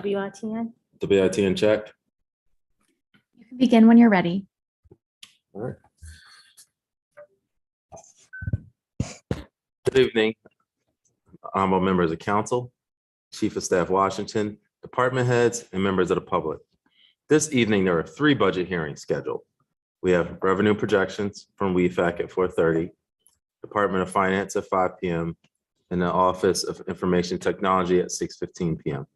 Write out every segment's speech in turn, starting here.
WITN. WITN check. You can begin when you're ready. All right. Good evening, honorable members of council, Chief of Staff Washington, department heads, and members of the public. This evening, there are 3 budget hearings scheduled. We have revenue projections from WEFAC at 4:30, Department of Finance at 5 p.m., and the Office of Information Technology at 6:15 p.m.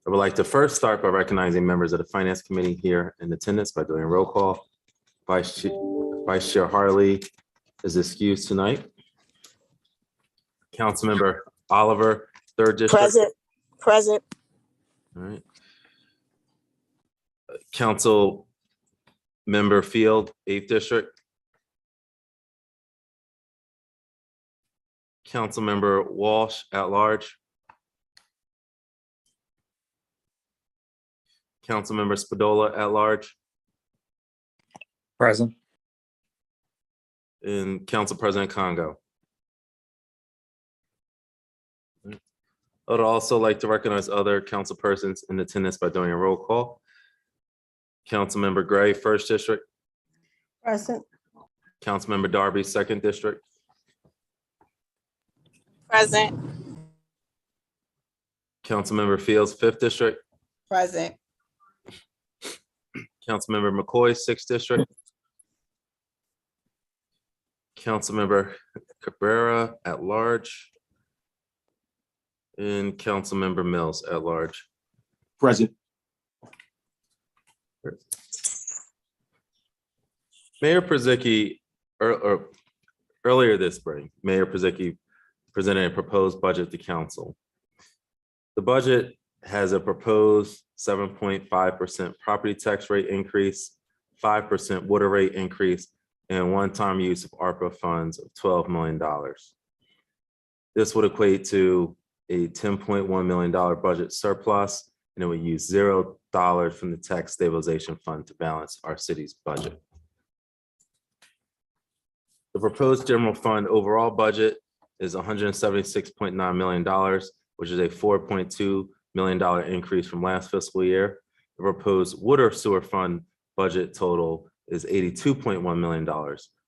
I would like to first start by recognizing members of the Finance Committee here in attendance by doing a roll call. Vice Chair Harley is excused tonight. Councilmember Oliver, 3rd District. Present. All right. Council Member Field, 8th District. Councilmember Walsh at large. Councilmember Spadola at large. Present. And Council President Congo. I would also like to recognize other council persons in attendance by doing a roll call. Councilmember Gray, 1st District. Present. Councilmember Darby, 2nd District. Present. Councilmember Fields, 5th District. Present. Councilmember McCoy, 6th District. Councilmember Cabrera at large. And Councilmember Mills at large. Present. Mayor Purzycki, earlier this spring, Mayor Purzycki presented a proposed budget to council. The budget has a proposed 7.5% property tax rate increase, 5% water rate increase, and one-time use of ARPA funds of $12 million. This would equate to a $10.1 million budget surplus, and it would use $0 from the tax stabilization fund to balance our city's budget. The proposed general fund overall budget is $176.9 million, which is a $4.2 million increase from last fiscal year. The proposed water sewer fund budget total is $82.1 million,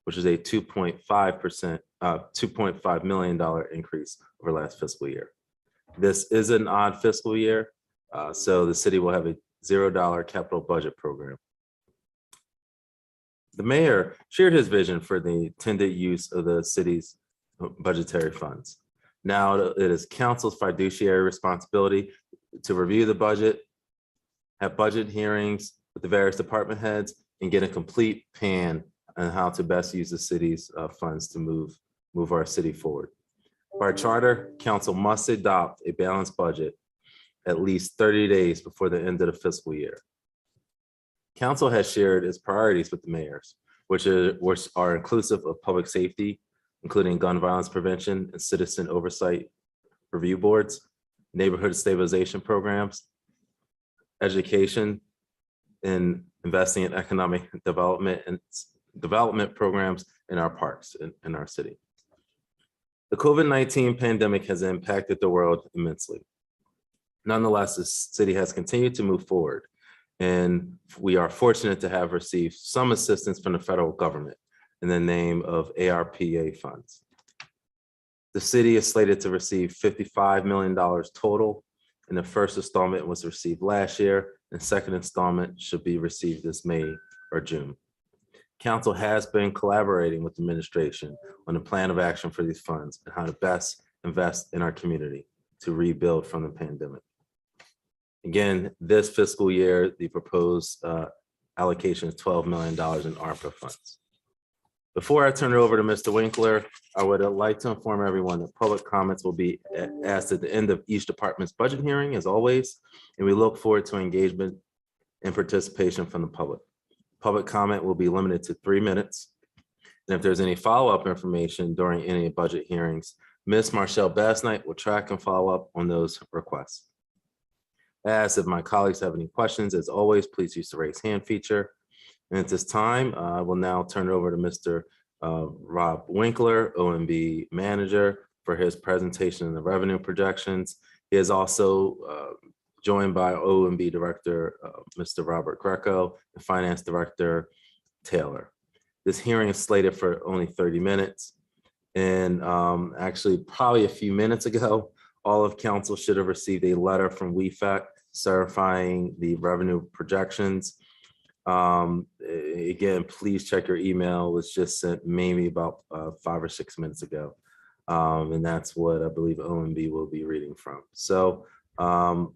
which is a 2.5 million increase over last fiscal year. This is an odd fiscal year, so the city will have a $0 capital budget program. The mayor shared his vision for the intended use of the city's budgetary funds. Now it is council's fiduciary responsibility to review the budget, have budget hearings with the various department heads, and get a complete plan on how to best use the city's funds to move our city forward. By charter, council must adopt a balanced budget at least 30 days before the end of the fiscal year. Council has shared its priorities with the mayors, which are inclusive of public safety, including gun violence prevention and citizen oversight review boards, neighborhood stabilization programs, education, and investing in economic development and development programs in our parks in our city. The COVID-19 pandemic has impacted the world immensely. Nonetheless, the city has continued to move forward, and we are fortunate to have received some assistance from the federal government in the name of ARPA funds. The city is slated to receive $55 million total, and the first installment was received last year, and the second installment should be received this May or June. Council has been collaborating with the administration on a plan of action for these funds and how to best invest in our community to rebuild from the pandemic. Again, this fiscal year, the proposed allocation is $12 million in ARPA funds. Before I turn it over to Mr. Winkler, I would like to inform everyone that public comments will be asked at the end of each department's budget hearing, as always, and we look forward to engagement and participation from the public. Public comment will be limited to 3 minutes. And if there's any follow-up information during any budget hearings, Ms. Marshall Bassnight will track and follow up on those requests. As if my colleagues have any questions, as always, please use the raise hand feature. And at this time, I will now turn it over to Mr. Rob Winkler, OMB manager, for his presentation of the revenue projections. He has also joined by OMB Director, Mr. Robert Greco, and Finance Director Taylor. This hearing is slated for only 30 minutes. And actually, probably a few minutes ago, all of council should have received a letter from WEFAC certifying the revenue projections. Again, please check your email. It was just sent maybe about 5 or 6 minutes ago. And that's what I believe OMB will be reading from. So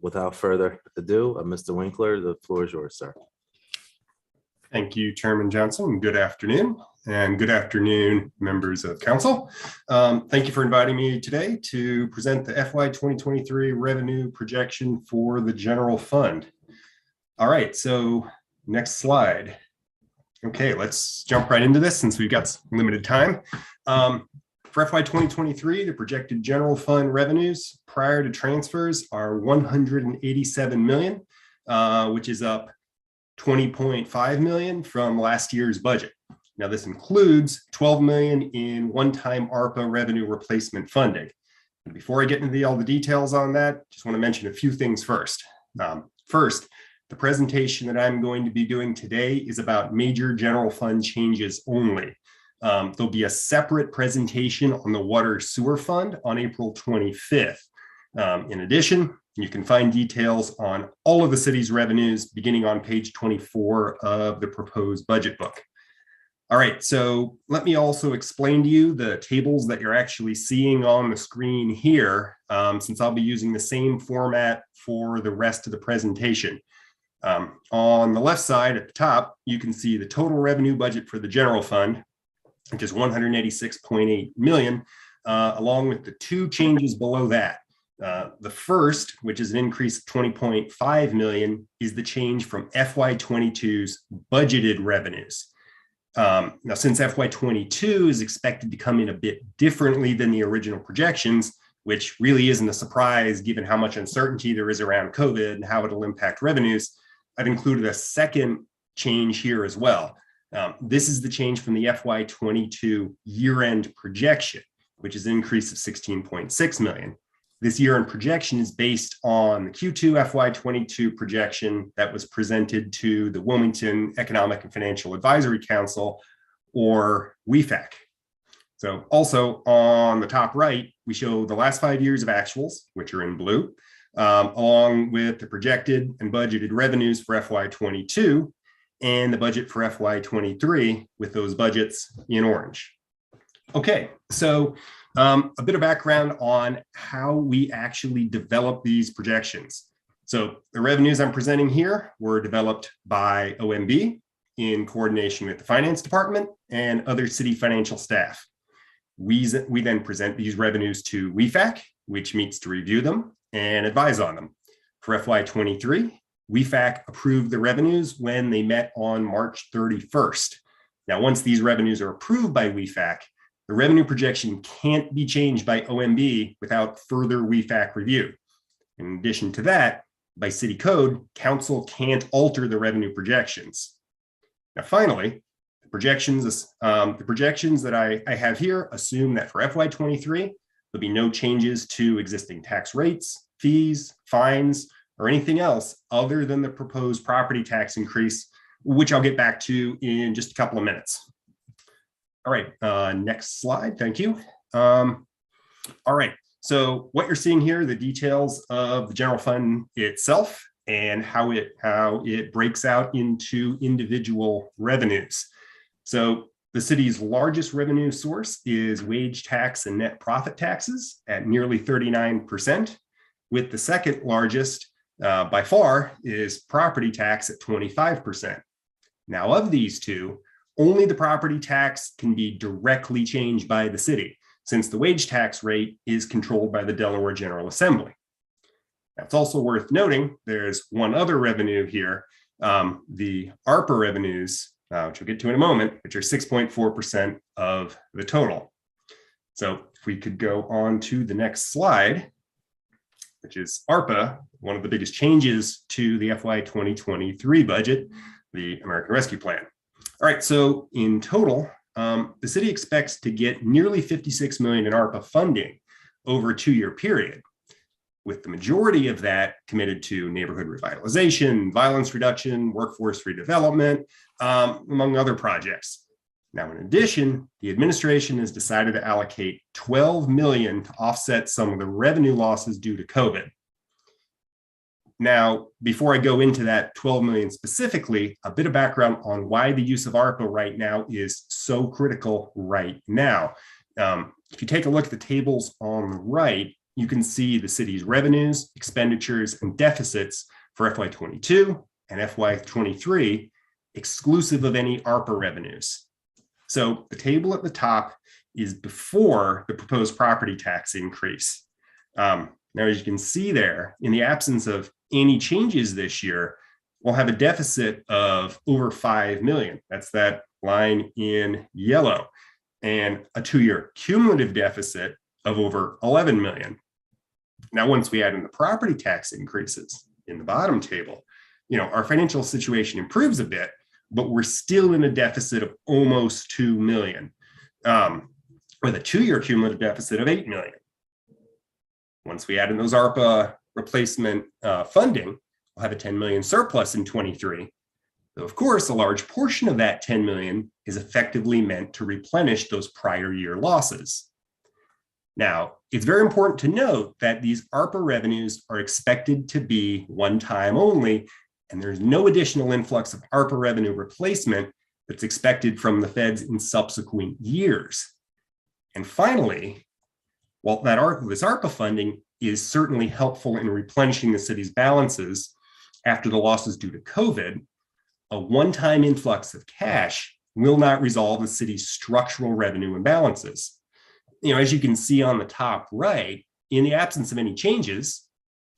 without further ado, Mr. Winkler, the floor is yours, sir. Thank you, Chairman Johnson. Good afternoon, and good afternoon, members of council. Thank you for inviting me today to present the FY 2023 revenue projection for the general fund. All right, so next slide. Okay, let's jump right into this since we've got some limited time. For FY 2023, the projected general fund revenues prior to transfers are 187 million, which is up 20.5 million from last year's budget. Now, this includes 12 million in one-time ARPA revenue replacement funding. And before I get into all the details on that, just want to mention a few things first. First, the presentation that I'm going to be doing today is about major general fund changes only. There'll be a separate presentation on the water sewer fund on April 25th. In addition, you can find details on all of the city's revenues beginning on page 24 of the proposed budget book. All right, so let me also explain to you the tables that you're actually seeing on the screen here, since I'll be using the same format for the rest of the presentation. On the left side at the top, you can see the total revenue budget for the general fund, which is 186.8 million, along with the two changes below that. The first, which is an increase of 20.5 million, is the change from FY22's budgeted revenues. Now, since FY22 is expected to come in a bit differently than the original projections, which really isn't a surprise given how much uncertainty there is around COVID and how it'll impact revenues, I've included a second change here as well. This is the change from the FY22 year-end projection, which is an increase of 16.6 million. This year-end projection is based on the Q2 FY22 projection that was presented to the Wilmington Economic and Financial Advisory Council, or WEFAC. So also on the top right, we show the last 5 years of actuals, which are in blue, along with the projected and budgeted revenues for FY22 and the budget for FY23 with those budgets in orange. Okay, so a bit of background on how we actually develop these projections. So the revenues I'm presenting here were developed by OMB in coordination with the finance department and other city financial staff. We then present these revenues to WEFAC, which meets to review them and advise on them. For FY23, WEFAC approved the revenues when they met on March 31st. Now, once these revenues are approved by WEFAC, the revenue projection can't be changed by OMB without further WEFAC review. In addition to that, by city code, council can't alter the revenue projections. Now, finally, the projections that I have here assume that for FY23, there'll be no changes to existing tax rates, fees, fines, or anything else other than the proposed property tax increase, which I'll get back to in just a couple of minutes. All right, next slide, thank you. All right, so what you're seeing here, the details of the general fund itself and how it breaks out into individual revenues. So the city's largest revenue source is wage tax and net profit taxes at nearly 39%, with the second largest by far is property tax at 25%. Now, of these two, only the property tax can be directly changed by the city, since the wage tax rate is controlled by the Delaware General Assembly. Now, it's also worth noting there's one other revenue here, the ARPA revenues, which we'll get to in a moment, which are 6.4% of the total. So if we could go on to the next slide, which is ARPA, one of the biggest changes to the FY 2023 budget, the American Rescue Plan. All right, so in total, the city expects to get nearly 56 million in ARPA funding over a 2-year period. with the majority of that committed to neighborhood revitalization, violence reduction, workforce redevelopment, among other projects. Now, in addition, the administration has decided to allocate $12 million to offset some of the revenue losses due to COVID. Now, before I go into that $12 million specifically, a bit of background on why the use of ARPA right now is so critical right now. If you take a look at the tables on the right, you can see the city's revenues, expenditures, and deficits for FY22 and FY23, exclusive of any ARPA revenues. So the table at the top is before the proposed property tax increase. Now, as you can see there, in the absence of any changes this year, we'll have a deficit of over 5 million. That's that line in yellow, and a 2-year cumulative deficit of over 11 million. Now, once we add in the property tax increases in the bottom table, our financial situation improves a bit, but we're still in a deficit of almost 2 million, with a 2-year cumulative deficit of 8 million. Once we add in those ARPA replacement funding, we'll have a 10 million surplus in 23. Though, of course, a large portion of that 10 million is effectively meant to replenish those prior year losses. Now, it's very important to note that these ARPA revenues are expected to be one-time only, and there's no additional influx of ARPA revenue replacement that's expected from the feds in subsequent years. And finally, while this ARPA funding is certainly helpful in replenishing the city's balances after the losses due to COVID, a one-time influx of cash will not resolve the city's structural revenue imbalances. As you can see on the top right, in the absence of any changes,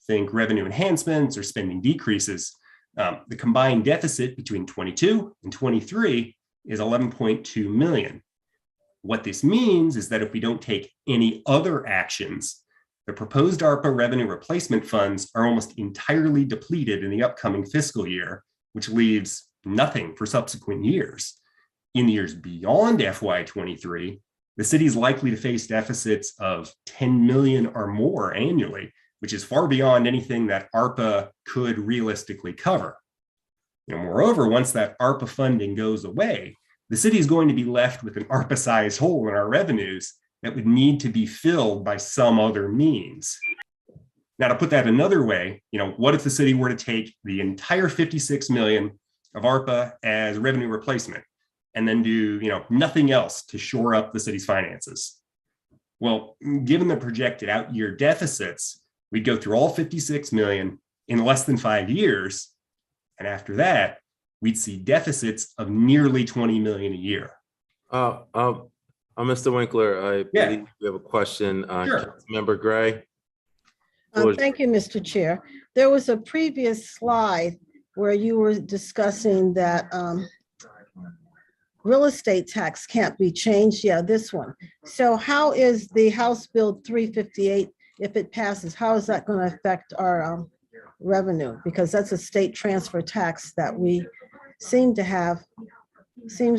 think revenue enhancements or spending decreases, the combined deficit between 22 and 23 is 11.2 million. What this means is that if we don't take any other actions, the proposed ARPA revenue replacement funds are almost entirely depleted in the upcoming fiscal year, which leaves nothing for subsequent years. In the years beyond FY23, the city is likely to face deficits of 10 million or more annually, which is far beyond anything that ARPA could realistically cover. Moreover, once that ARPA funding goes away, the city is going to be left with an ARPA-sized hole in our revenues that would need to be filled by some other means. Now, to put that another way, what if the city were to take the entire 56 million of ARPA as revenue replacement and then do, nothing else to shore up the city's finances? Well, given the projected out-year deficits, we'd go through all 56 million in less than 5 years. And after that, we'd see deficits of nearly 20 million a year. Mr. Winkler, I believe you have a question. Sure. Councilmember Gray. Thank you, Mr. Chair. There was a previous slide where you were discussing that real estate tax can't be changed. Yeah, this one. So how is the House Bill 358, if it passes, how is that going to affect our revenue? Because that's a state transfer tax that we seems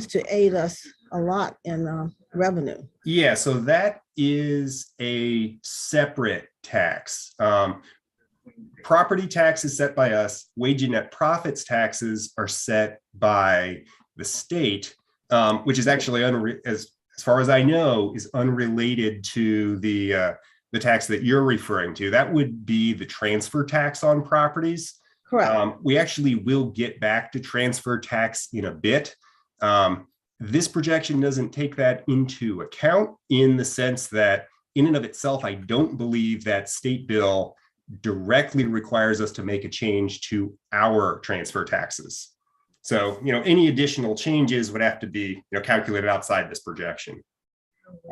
to aid us a lot in revenue. Yeah, so that is a separate tax. Property tax is set by us. Wage and net profits taxes are set by the state, which is actually, as far as I know, is unrelated to the tax that you're referring to. That would be the transfer tax on properties. Correct. We actually will get back to transfer tax in a bit. This projection doesn't take that into account in the sense that in and of itself, I don't believe that state bill directly requires us to make a change to our transfer taxes. So, any additional changes would have to be, calculated outside this projection.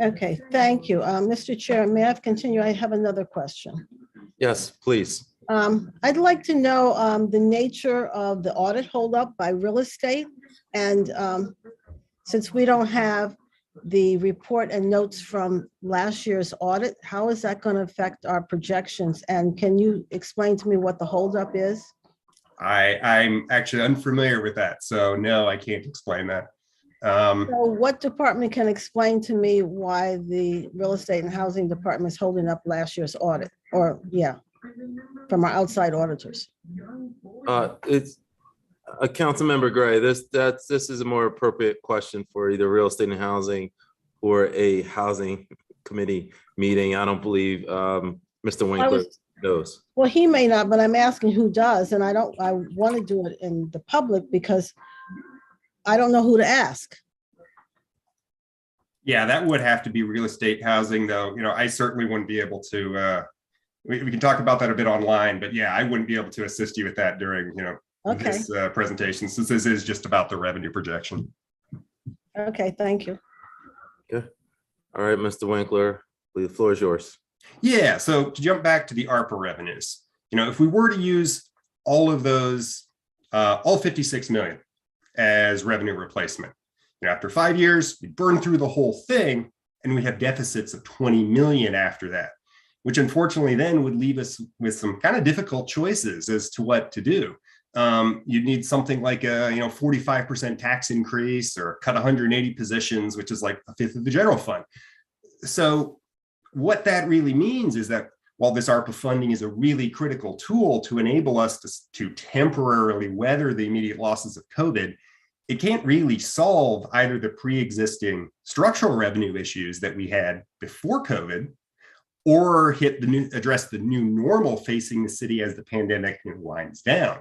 Okay, thank you. Mr. Chair, may I continue? I have another question. Yes, please. I'd like to know the nature of the audit holdup by real estate. And since we don't have the report and notes from last year's audit, how is that going to affect our projections? And can you explain to me what the holdup is? I'm actually unfamiliar with that. So no, I can't explain that. So what department can explain to me why the real estate and housing department is holding up last year's audit? Or, yeah. from our outside auditors? It's Councilmember Gray. This is a more appropriate question for either real estate and housing or a housing committee meeting. I don't believe Mr. Winkler knows. Well, he may not, but I'm asking who does, and I want to do it in the public because I don't know who to ask. Yeah, that would have to be real estate housing, though. I certainly wouldn't be able to, we can talk about that a bit online, but yeah, I wouldn't be able to assist you with that during, Okay, this presentation, since this is just about the revenue projection. okay, thank you. Okay. All right, Mr. Winkler, the floor is yours. Yeah, so to jump back to the ARPA revenues, if we were to use all of those, all 56 million as revenue replacement, after 5 years, we burn through the whole thing and we have deficits of 20 million after that, which unfortunately then would leave us with some kind of difficult choices as to what to do. You'd need something like a 45% tax increase or cut 180 positions, which is like a fifth of the general fund. So what that really means is that while this ARPA funding is a really critical tool to enable us to temporarily weather the immediate losses of COVID, it can't really solve either the pre-existing structural revenue issues that we had before COVID, or address the new normal facing the city as the pandemic winds down.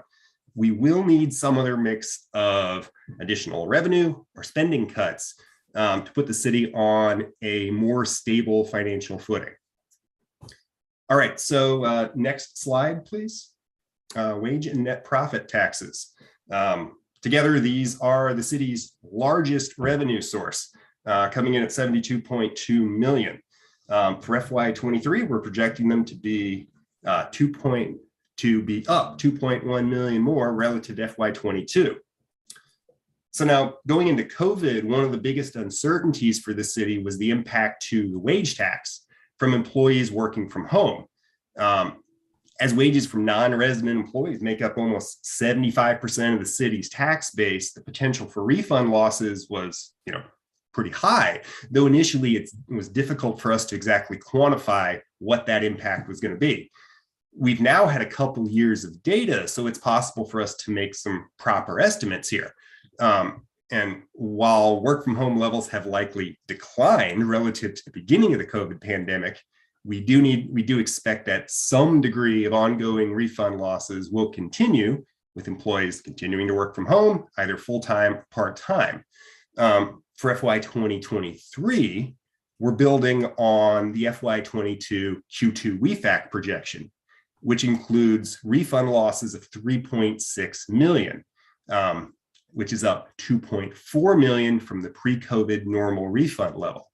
We will need some other mix of additional revenue or spending cuts to put the city on a more stable financial footing. All right, so next slide, please. Wage and net profit taxes. Together, these are the city's largest revenue source, coming in at 72.2 million. For FY23, we're projecting them to be up 2.1 million more relative to FY22. So now, going into COVID, one of the biggest uncertainties for the city was the impact to the wage tax from employees working from home. As wages from non-resident employees make up almost 75% of the city's tax base, the potential for refund losses was, pretty high, though initially it was difficult for us to exactly quantify what that impact was going to be. We've now had a couple years of data, so it's possible for us to make some proper estimates here. And while work from home levels have likely declined relative to the beginning of the COVID pandemic, we do expect that some degree of ongoing refund losses will continue, with employees continuing to work from home, either full-time or part-time. For FY 2023, we're building on the FY22 Q2 WEFAC projection, which includes refund losses of 3.6 million, which is up 2.4 million from the pre-COVID normal refund level.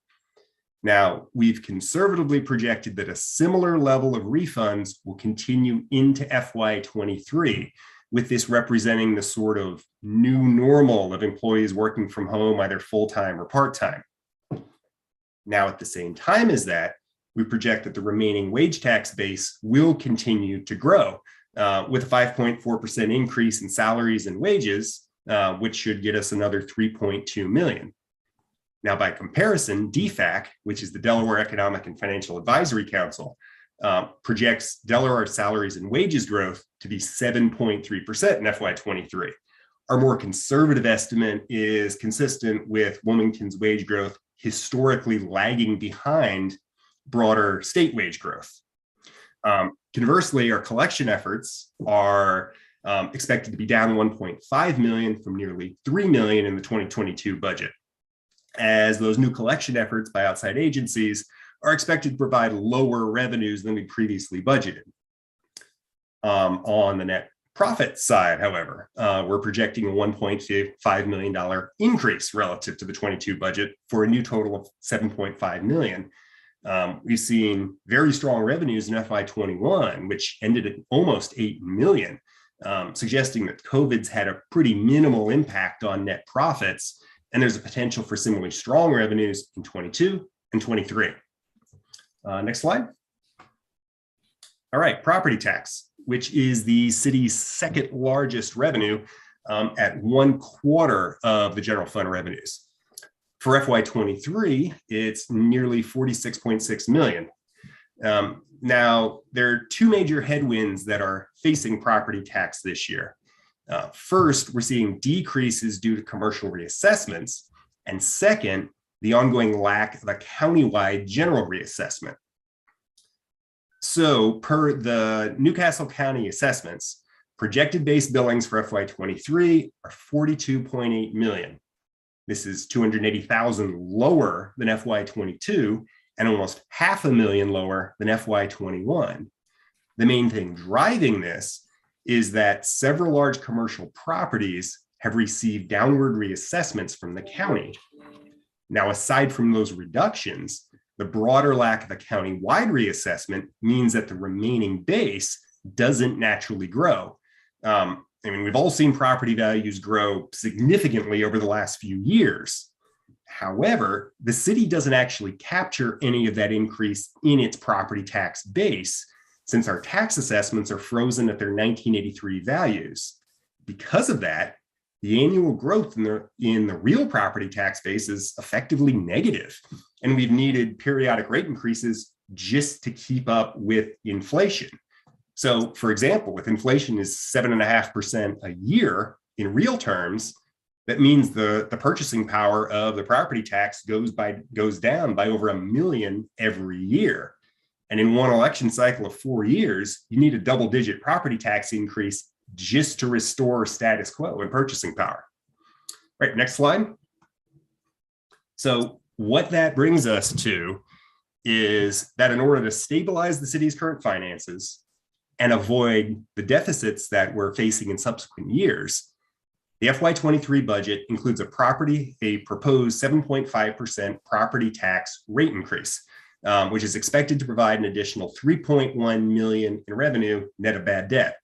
Now, we've conservatively projected that a similar level of refunds will continue into FY23, with this representing the sort of new normal of employees working from home, either full-time or part-time. Now, at the same time as that, we project that the remaining wage tax base will continue to grow, with a 5.4% increase in salaries and wages, which should get us another 3.2 million. Now, by comparison, DFAC, which is the Delaware Economic and Financial Advisory Council, projects Delaware salaries and wages growth to be 7.3% in FY23. Our more conservative estimate is consistent with Wilmington's wage growth historically lagging behind broader state wage growth. Conversely, our collection efforts are expected to be down 1.5 million from nearly 3 million in the 2022 budget, as those new collection efforts by outside agencies are expected to provide lower revenues than we previously budgeted. On the net profit side, however, we're projecting a $1.5 million increase relative to the 22 budget for a new total of 7.5 million. We've seen very strong revenues in FY21, which ended at almost 8 million, suggesting that COVID's had a pretty minimal impact on net profits, and there's a potential for similarly strong revenues in 22 and 23. Next slide. All right, property tax, which is the city's second largest revenue at 1/4 of the general fund revenues. For FY23, it's nearly 46.6 million. Now, there are two major headwinds that are facing property tax this year. First, we're seeing decreases due to commercial reassessments. And second, the ongoing lack of a countywide general reassessment. So per the Newcastle County assessments, projected base billings for FY23 are 42.8 million. This is 280,000 lower than FY22 and almost 500,000 lower than FY21. The main thing driving this is that several large commercial properties have received downward reassessments from the county. Now, aside from those reductions, the broader lack of a county-wide reassessment means that the remaining base doesn't naturally grow. We've all seen property values grow significantly over the last few years. However, the city doesn't actually capture any of that increase in its property tax base, since our tax assessments are frozen at their 1983 values. Because of that, the annual growth in the real property tax base is effectively negative, and we've needed periodic rate increases just to keep up with inflation. So, for example, if inflation is 7.5% a year in real terms, that means the purchasing power of the property tax goes down by over $1 million every year. And in one election cycle of 4 years, you need a double-digit property tax increase just to restore status quo and purchasing power. Right, next slide. So what that brings us to is that in order to stabilize the city's current finances and avoid the deficits that we're facing in subsequent years, the FY23 budget includes a proposed 7.5% property tax rate increase, which is expected to provide an additional $3.1 million in revenue net of bad debt.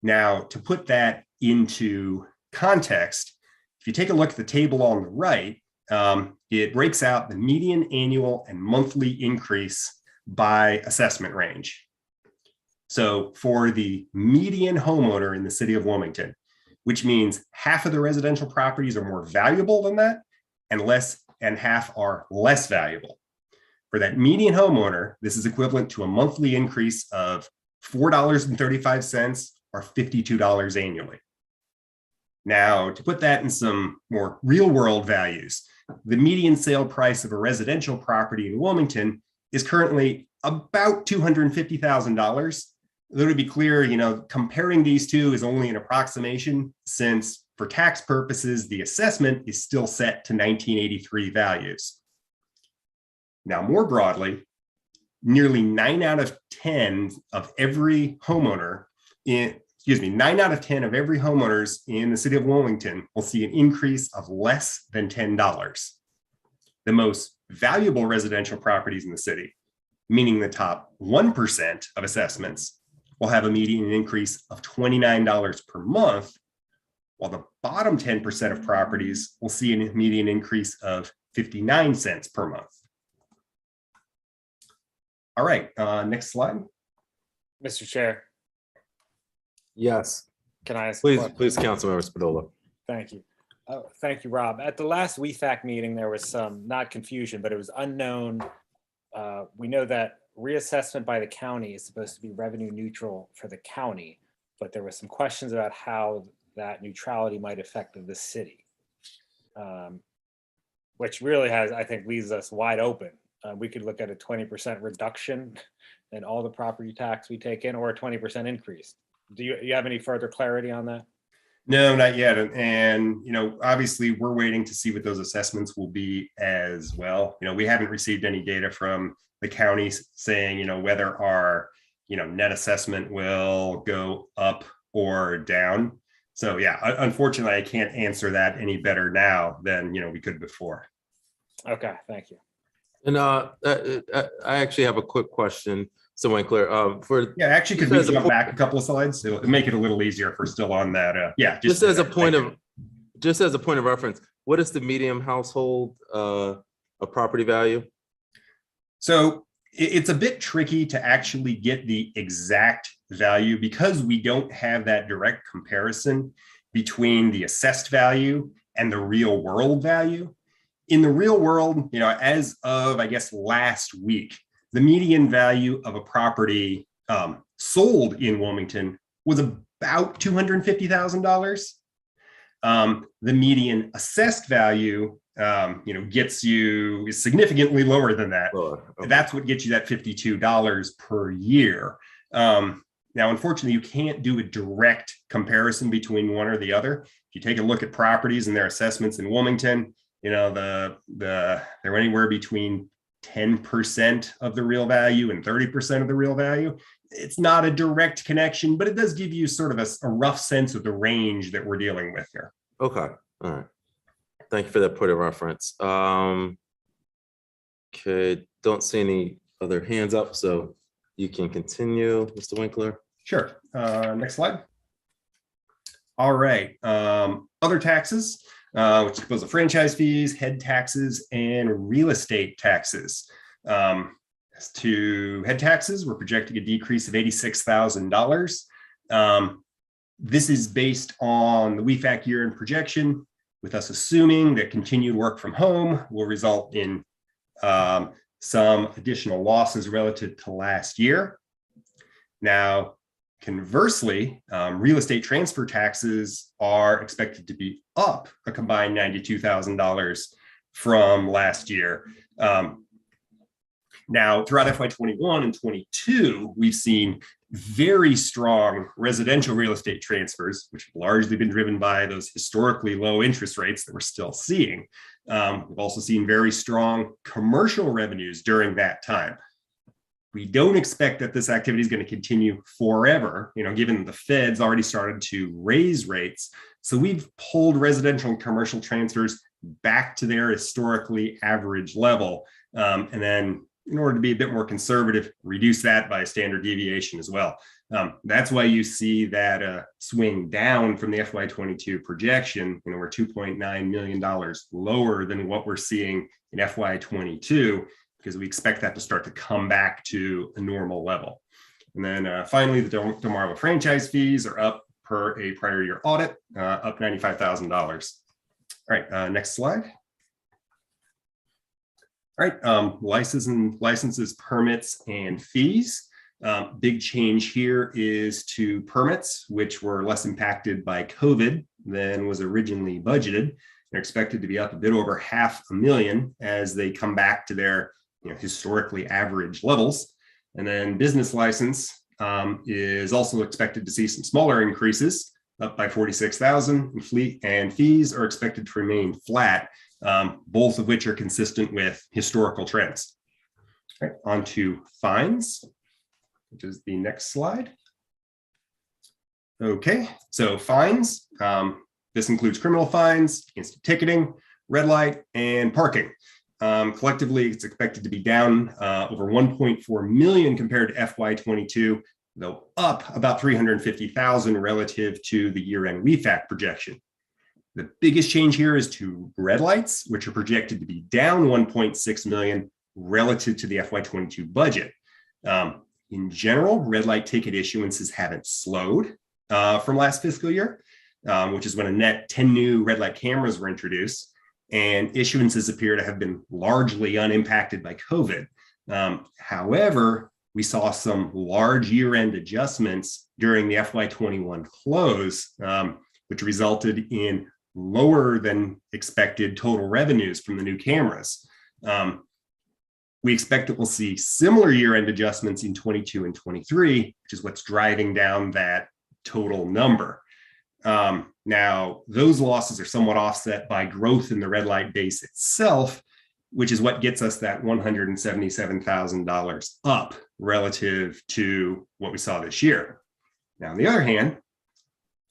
Now, to put that into context, if you take a look at the table on the right, it breaks out the median annual and monthly increase by assessment range. So for the median homeowner in the city of Wilmington, which means half of the residential properties are more valuable than that, and half are less valuable. For that median homeowner, this is equivalent to a monthly increase of $4.35 or $52 annually. Now, to put that in some more real world values, the median sale price of a residential property in Wilmington is currently about $250,000. Though to be clear, comparing these two is only an approximation, since for tax purposes, the assessment is still set to 1983 values. Now, more broadly, nearly 9 out of 10 of every homeowners in the city of Wilmington will see an increase of less than $10. The most valuable residential properties in the city, meaning the top 1% of assessments, will have a median increase of $29 per month, while the bottom 10% of properties will see a median increase of 59 cents per month. All right, next slide. Mr. Chair, Yes, can I ask? please, Councilmember Spadola. Thank you. Thank you, Rob. At the last WEFAC meeting, there was some, not confusion, but it was unknown. We know that reassessment by the county is supposed to be revenue neutral for the county, but there were some questions about how that neutrality might affect the city, which really I think leaves us wide open. We could look at a 20% reduction in all the property tax we take in, or a 20% increase. Do you have any further clarity on that? No, not yet. And, obviously we're waiting to see what those assessments will be as well. We haven't received any data from the counties saying, whether our, net assessment will go up or down. So yeah, unfortunately, I can't answer that any better now than, we could before. Okay, thank you. And I actually have a quick question, so clear. Actually, could we jump back a couple of slides? It'll make it a little easier if we're still on that. Just as a point of reference, what is the median household of property value? So it's a bit tricky to actually get the exact value because we don't have that direct comparison between the assessed value and the real world value. In the real world, as of, I guess, last week, the median value of a property sold in Wilmington was about $250,000. The median assessed value, gets you is significantly lower than that. Lower, okay. That's what gets you that $52 per year. Now, unfortunately, you can't do a direct comparison between one or the other. If you take a look at properties and their assessments in Wilmington, they're anywhere between 10% of the real value and 30% of the real value. It's not a direct connection, but it does give you sort of a rough sense of the range that we're dealing with here. Okay, all right. Thank you for that point of reference. Okay, don't see any other hands up, so you can continue, Mr. Winkler. Sure. Next slide. All right. Other taxes, which is composed of franchise fees, head taxes, and real estate taxes. As to head taxes, we're projecting a decrease of $86,000. This is based on the WEFAC year-end projection, with us assuming that continued work from home will result in some additional losses relative to last year. Now, conversely, real estate transfer taxes are expected to be up a combined $92,000 from last year. Now, throughout FY21 and 22, we've seen very strong residential real estate transfers, which have largely been driven by those historically low interest rates that we're still seeing. We've also seen very strong commercial revenues during that time. We don't expect that this activity is going to continue forever, given the Fed's already started to raise rates. So we've pulled residential and commercial transfers back to their historically average level. And then in order to be a bit more conservative, reduce that by a standard deviation as well. That's why you see that swing down from the FY22 projection. We're $2.9 million lower than what we're seeing in FY22, because we expect that to start to come back to a normal level. And then finally, the Delmarva franchise fees are up per a prior year audit, up $95,000. All right, next slide. All right, licenses, permits, and fees. Big change here is to permits, which were less impacted by COVID than was originally budgeted. They're expected to be up a bit over $500,000 as they come back to their historically average levels. And then business license is also expected to see some smaller increases, up by $46,000, and fleet and fees are expected to remain flat, both of which are consistent with historical trends. All right, on to fines, which is the next slide. Okay, so fines. This includes criminal fines, instant ticketing, red light, and parking. Collectively, it's expected to be down over 1.4 million compared to FY22, though up about 350,000 relative to the year-end WEFAC projection. The biggest change here is to red lights, which are projected to be down 1.6 million relative to the FY22 budget. In general, red light ticket issuances haven't slowed from last fiscal year, which is when a net 10 new red light cameras were introduced, and issuances appear to have been largely unimpacted by COVID. However, we saw some large year-end adjustments during the FY21 close, which resulted in lower than expected total revenues from the new cameras. We expect that we'll see similar year-end adjustments in 22 and 23, which is what's driving down that total number. Now, those losses are somewhat offset by growth in the red light base itself, which is what gets us that $177,000 up relative to what we saw this year. Now, on the other hand,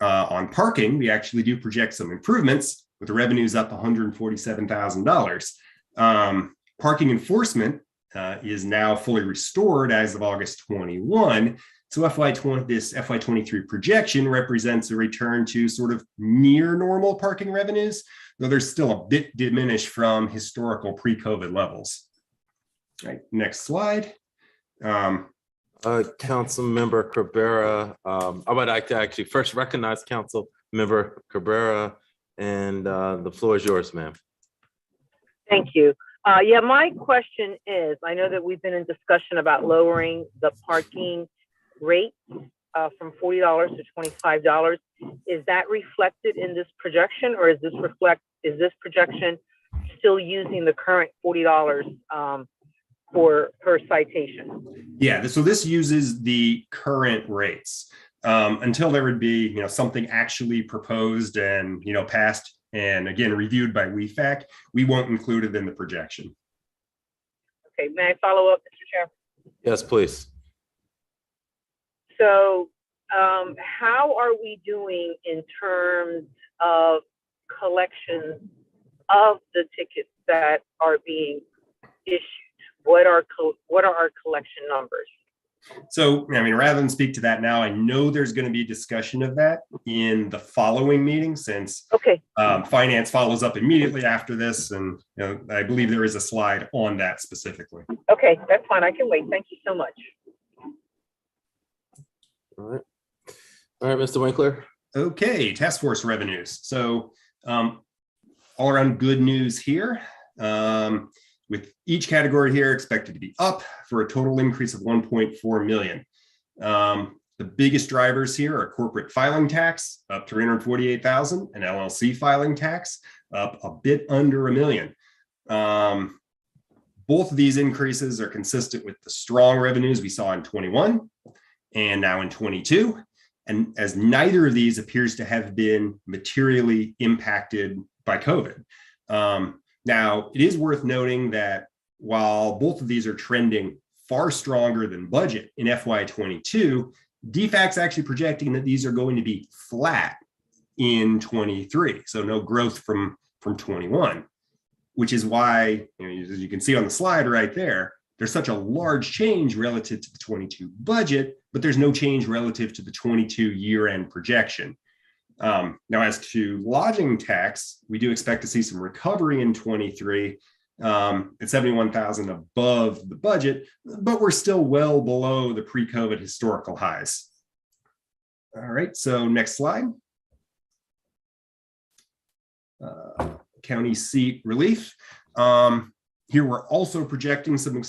on parking, we actually do project some improvements with the revenues up $147,000. Parking enforcement is now fully restored as of August 21. So this FY23 projection represents a return to sort of near normal parking revenues, though there's still a bit diminished from historical pre-COVID levels. All right, next slide. Council Member Cabrera, I would like to actually first recognize Council Member Cabrera, and the floor is yours, ma'am. Thank you. Yeah, my question is, I know that we've been in discussion about lowering the parking rate from $40 to $25. Is that reflected in this projection, or is this projection still using the current $40 per citation? Yeah, so this uses the current rates until there would be, something actually proposed and, passed and again, reviewed by WEFAC. We won't include it in the projection. Okay, may I follow up, Mr. Chair? Yes, please. So how are we doing in terms of collection of the tickets that are being issued? What are our collection numbers? So, rather than speak to that now, I know there's going to be discussion of that in the following meeting since Okay. Finance follows up immediately after this. And I believe there is a slide on that specifically. Okay, that's fine. I can wait. Thank you so much. All right, Mr. Winkler. Okay, task force revenues. So all around good news here. With each category here expected to be up for a total increase of 1.4 million. The biggest drivers here are corporate filing tax up 348,000 and LLC filing tax up a bit under $1 million. Both of these increases are consistent with the strong revenues we saw in 21 and now in 22. And as neither of these appears to have been materially impacted by COVID. Now, it is worth noting that while both of these are trending far stronger than budget in FY22, DFAC's actually projecting that these are going to be flat in 23. So no growth from 21, which is why, as you can see on the slide right there, there's such a large change relative to the 22 budget, but there's no change relative to the 22 year-end projection. Now, as to lodging tax, we do expect to see some recovery in 23 at 71,000 above the budget, but we're still well below the pre-COVID historical highs. All right, so next slide. County seat relief. Here we're also projecting some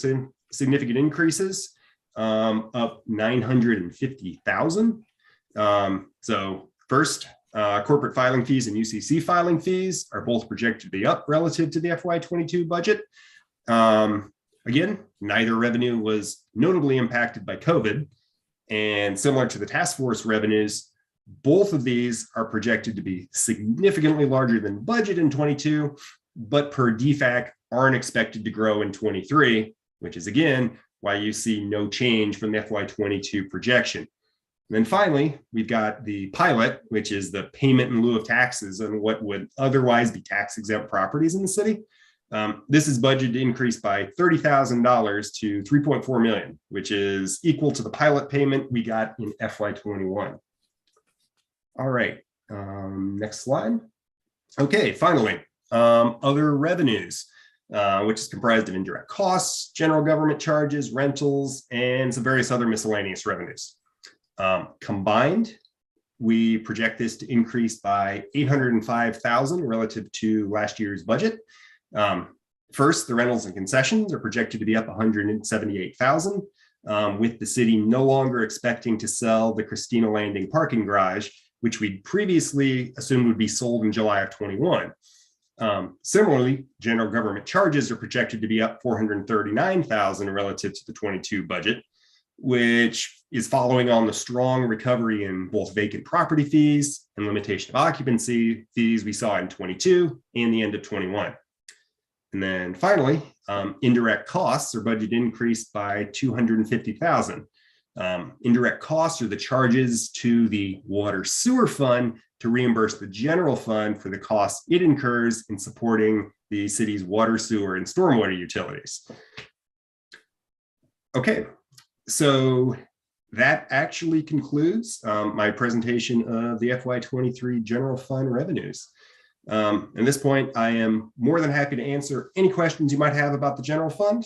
significant increases, up 950,000. So first, corporate filing fees and UCC filing fees are both projected to be up relative to the FY22 budget. Again, neither revenue was notably impacted by COVID, and similar to the task force revenues, both of these are projected to be significantly larger than budget in 22, but per DFAC aren't expected to grow in 23, which is again why you see no change from the FY22 projection. And then finally, we've got the pilot, which is the payment in lieu of taxes on what would otherwise be tax exempt properties in the city. This is budgeted to increase by $30,000 to 3.4 million, which is equal to the pilot payment we got in FY21. All right, next slide. Okay, finally, other revenues, which is comprised of indirect costs, general government charges, rentals, and some various other miscellaneous revenues. Combined, we project this to increase by 805,000 relative to last year's budget. First, the rentals and concessions are projected to be up 178,000, with the city no longer expecting to sell the Christina Landing parking garage, which we'd previously assumed would be sold in July of 21. Similarly, general government charges are projected to be up 439,000 relative to the 22 budget, which is following on the strong recovery in both vacant property fees and limitation of occupancy fees we saw in 22 and the end of 21. And then finally, indirect costs are budget increased by 250,000. Indirect costs are the charges to the water sewer fund to reimburse the general fund for the costs it incurs in supporting the city's water, sewer, and stormwater utilities. Okay, so that actually concludes my presentation of the FY23 general fund revenues. At this point, I am more than happy to answer any questions you might have about the general fund.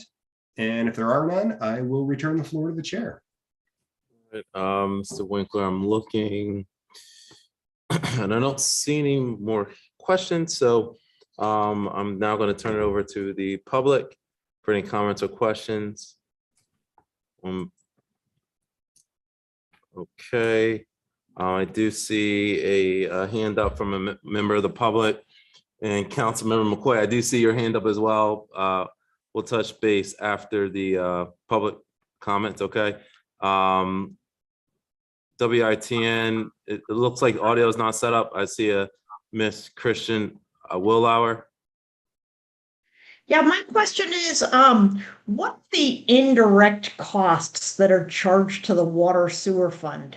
And if there are none, I will return the floor to the chair. Mr. Winkler, I'm looking and I don't see any more questions. So I'm now going to turn it over to the public for any comments or questions. Okay, I do see a hand up from a member of the public, and Councilmember McCoy, I do see your hand up as well. We'll touch base after the public comments, okay? WITN, it looks like audio is not set up. I see a Miss Christian Willauer. Yeah, my question is, what the indirect costs that are charged to the water sewer fund?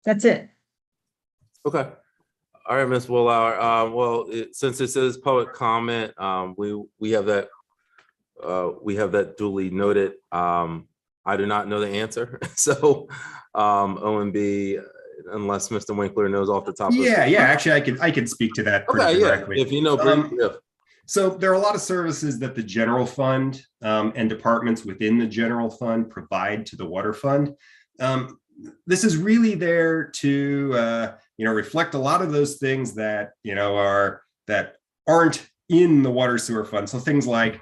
That's it. Okay. All right, Ms. Willauer. Well, since this is public comment, we have that duly noted. I do not know the answer, so OMB, unless Mr. Winkler knows off the top of his head. Yeah. Actually, I could speak to that pretty Okay, yeah. directly. If you know, briefly. So there are a lot of services that the general fund and departments within the general fund provide to the water fund. This is really there to reflect a lot of those things that aren't in the water sewer fund. So things like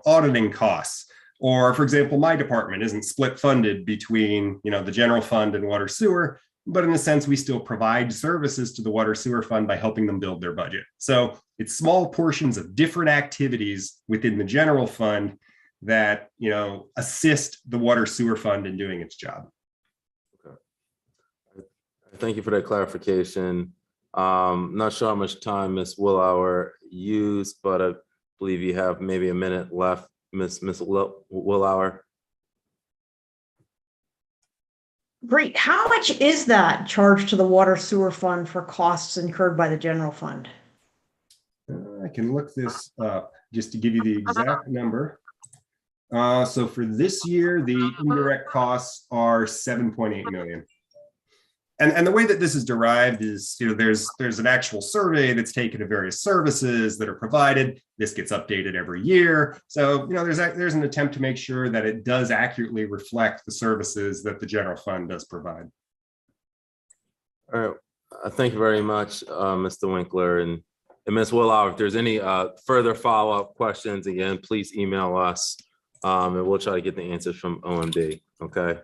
auditing costs, or for example, my department isn't split funded between the general fund and water sewer, but in a sense, we still provide services to the water sewer fund by helping them build their budget. So it's small portions of different activities within the general fund that assist the water sewer fund in doing its job. Thank you for that clarification. Not sure how much time Ms. Willauer used, but I believe you have maybe a minute left, Ms. Willauer. Great. How much is that charged to the water sewer fund for costs incurred by the general fund? I can look this up just to give you the exact number. So for this year, the indirect costs are 7.8 million. And the way that this is derived is, there's an actual survey that's taken of various services that are provided. This gets updated every year. So, there's an attempt to make sure that it does accurately reflect the services that the general fund does provide. All right. Thank you very much, Mr. Winkler. And Ms. Willauer, if there's any further follow-up questions, again, please email us and we'll try to get the answers from OMB. Okay.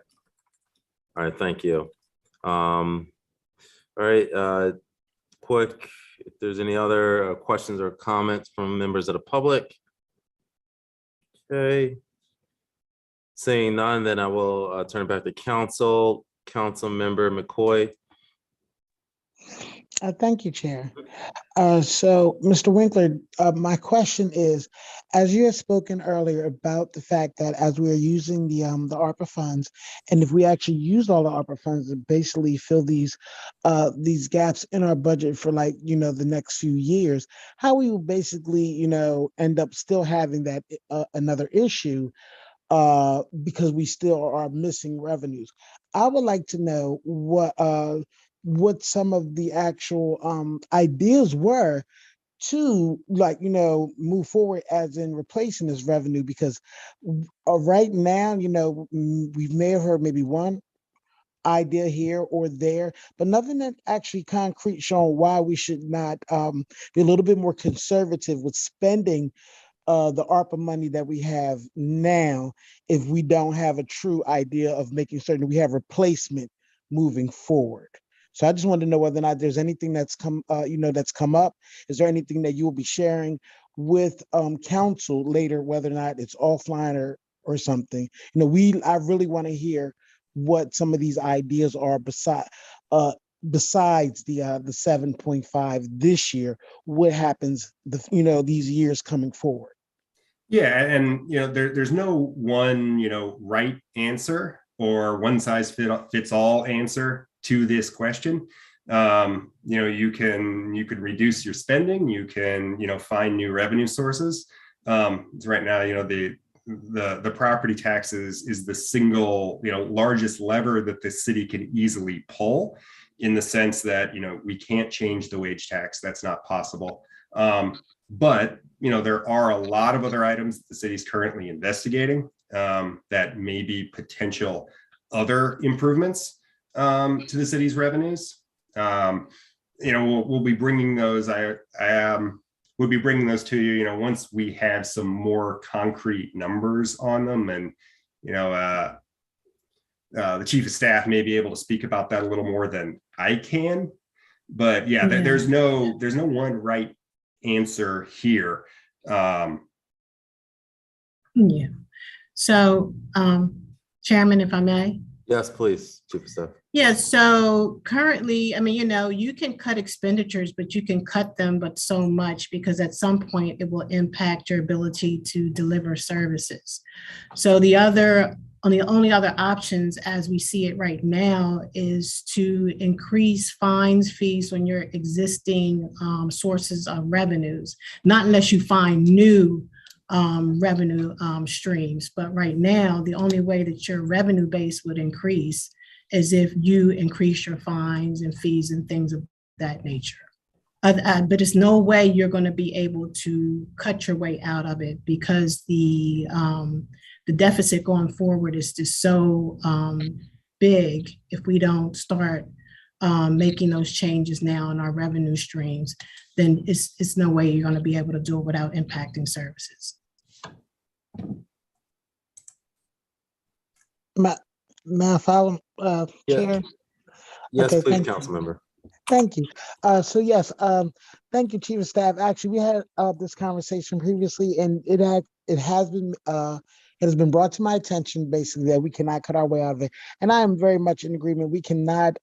All right. Thank you. All right, quick, if there's any other questions or comments from members of the public. Okay. Saying none, then I will turn it back to Council Member McCoy. Thank you, Chair. So, Mr. Winkler, my question is, as you had spoken earlier about the fact that as we are using the ARPA funds, and if we actually use all the ARPA funds to basically fill these gaps in our budget for the next few years, how we will basically end up still having that another issue because we still are missing revenues. I would like to know what some of the actual ideas were to move forward as in replacing this revenue, because right now we may have heard maybe one idea here or there, but nothing that actually concrete showing why we should not be a little bit more conservative with spending the ARPA money that we have now, if we don't have a true idea of making certain we have replacement moving forward. So I just wanted to know whether or not there's anything that's come up. Is there anything that you will be sharing with council later, whether or not it's offline or something? I really want to hear what some of these ideas are besides the 7.5 this year. What happens these years coming forward? Yeah, and there's no one right answer or one size fits all answer to this question. You could reduce your spending, you can find new revenue sources. Right now, the property taxes is the single largest lever that the city can easily pull, in the sense that we can't change the wage tax. That's not possible. But there are a lot of other items that the city's currently investigating that may be potential other improvements to the city's revenues. We'll be bringing those. We'll be bringing those to you. Once we have some more concrete numbers on them, and the chief of staff may be able to speak about that a little more than I can. But yeah, there's no one right answer here. Yeah. So, Chairman, if I may. Yes, please, Chief of Staff. Yeah, so currently, you can cut expenditures, but you can cut them but so much, because at some point it will impact your ability to deliver services. So the only other options as we see it right now is to increase fines, fees on your existing sources of revenues, not unless you find new revenue streams. But right now, the only way that your revenue base would increase is if you increase your fines and fees and things of that nature. But there's no way you're going to be able to cut your way out of it, because the deficit going forward is just so big. If we don't start making those changes now in our revenue streams, then it's no way you're going to be able to do it without impacting services. May I follow, Chair? Yes, Okay, please, thank you. council member. Thank you. So yes, thank you, Chief of Staff. Actually, we had this conversation previously, and it has been brought to my attention basically that we cannot cut our way out of it. And I am very much in agreement. We cannot,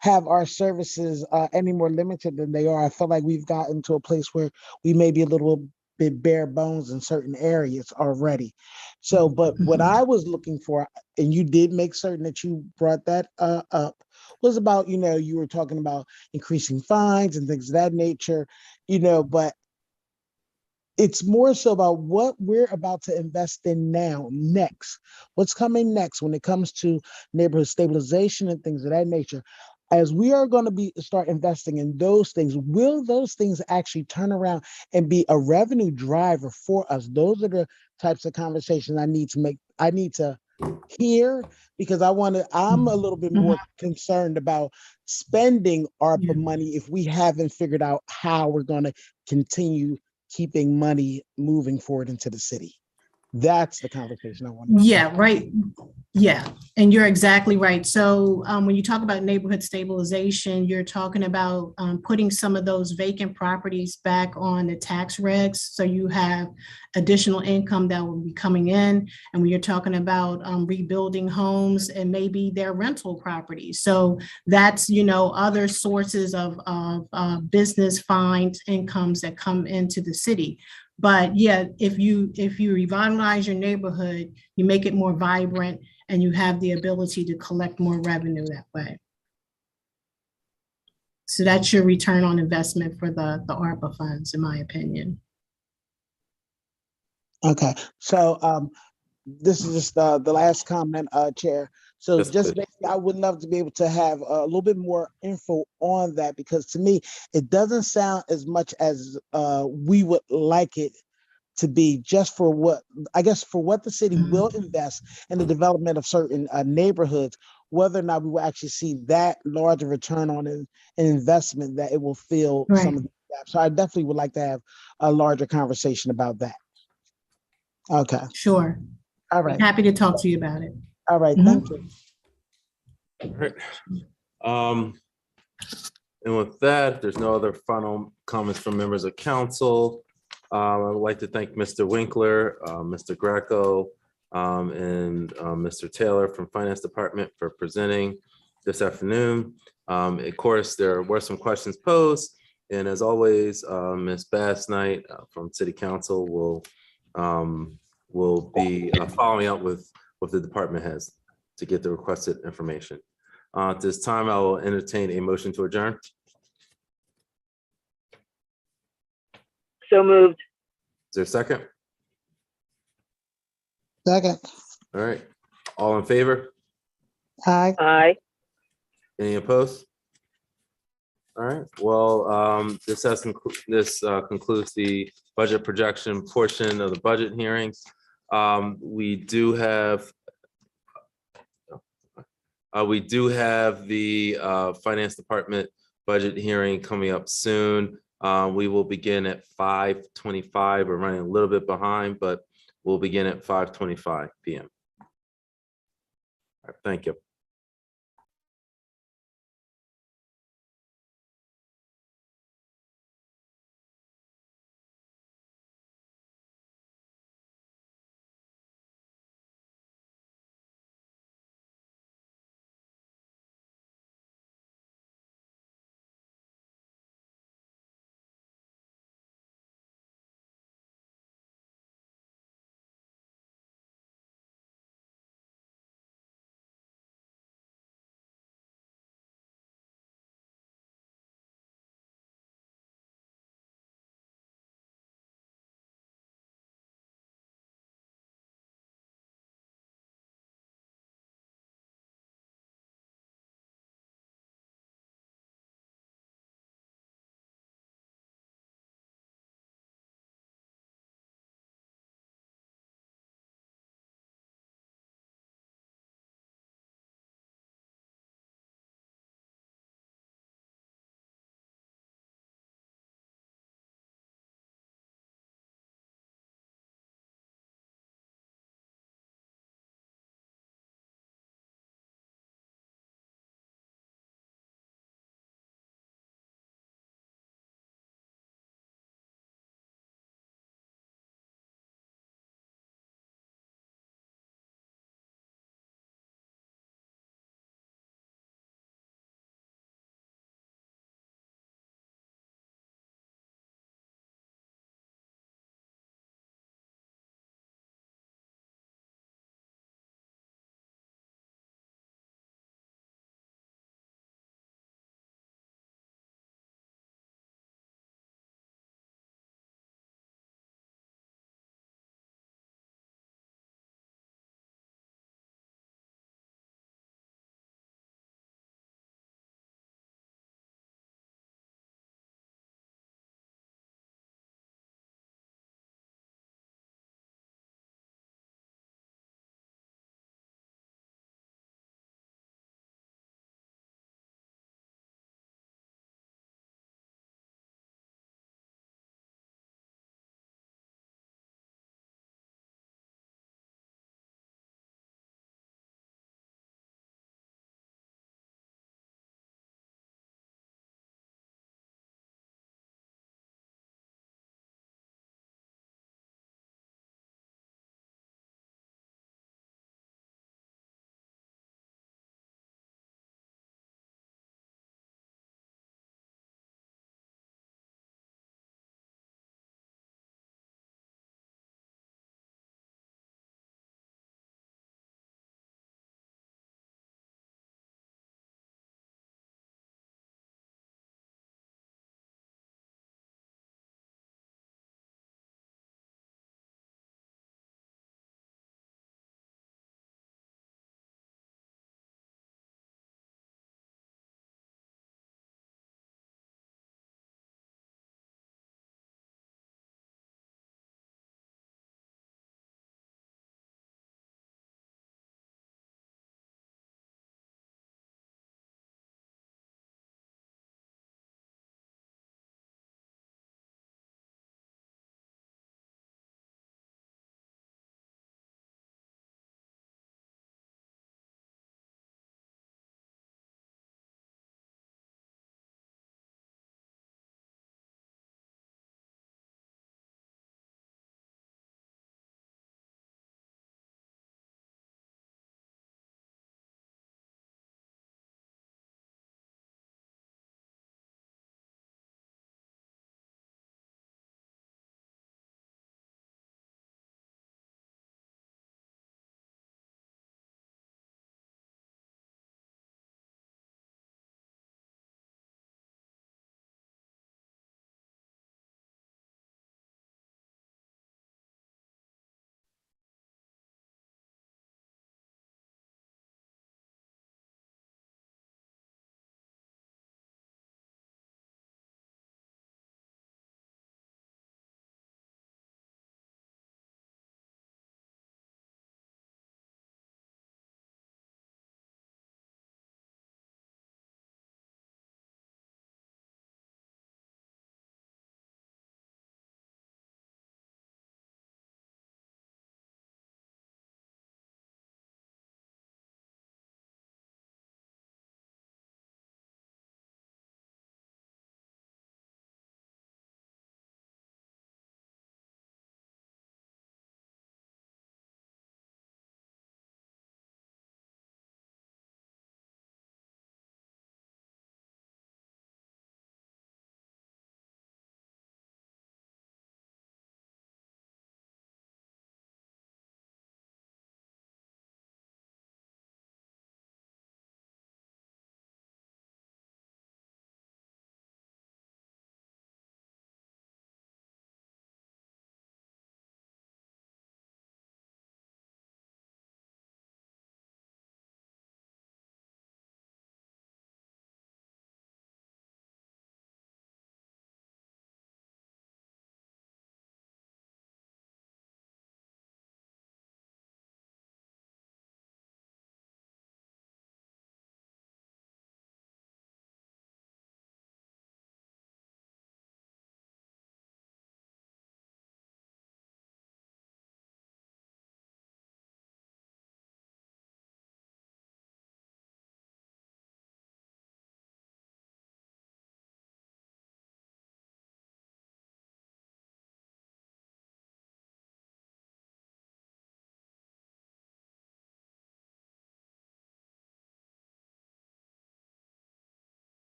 have our services any more limited than they are. I feel like we've gotten to a place where we may be a little bit bare bones in certain areas already. So, but what I was looking for, and you did make certain that you brought that up, was about, you were talking about increasing fines and things of that nature, but it's more so about what we're about to invest in next. What's coming next when it comes to neighborhood stabilization and things of that nature. As we are going to start investing in those things, will those things actually turn around and be a revenue driver for us? Those are the types of conversations I need to make. I need to hear, because I'm a little bit more concerned about spending ARPA money if we haven't figured out how we're going to continue keeping money moving forward into the city. That's the conversation I want to. Yeah, right. Yeah, and you're exactly right. So when you talk about neighborhood stabilization, you're talking about putting some of those vacant properties back on the tax regs. So you have additional income that will be coming in. And when you're talking about rebuilding homes and maybe their rental properties. So that's, other sources of business fines, incomes that come into the city. But yeah, if you revitalize your neighborhood, you make it more vibrant, and you have the ability to collect more revenue that way. So that's your return on investment for the ARPA funds, in my opinion. Okay, so this is just the last comment, Chair. So Yes, just please. basically, I would love to be able to have a little bit more info on that, because to me, it doesn't sound as much as we would like it to be, just for what the city will invest in the development of certain neighborhoods, whether or not we will actually see that larger return on an investment that it will fill some of the gaps. So I definitely would like to have a larger conversation about that. Okay. Sure. All right. Happy to talk to you about it. All right. Thank you. All right. And with that, if there's no other final comments from members of council, I would like to thank Mr. Winkler, Mr. Greco, and Mr. Taylor from Finance Department for presenting this afternoon. Of course, there were some questions posed, and as always, Ms. Bass Knight from City Council will be following up with the department heads to get the requested information. At this time, I will entertain a motion to adjourn. So moved. Is there a second? Second. All right. All in favor? Aye. Aye. Any opposed? All right. Well, this concludes the budget projection portion of the budget hearings. We do have We do have the Finance Department budget hearing coming up soon. We will begin at 5:25. We're running a little bit behind, but we'll begin at 5:25 p.m. All right, thank you.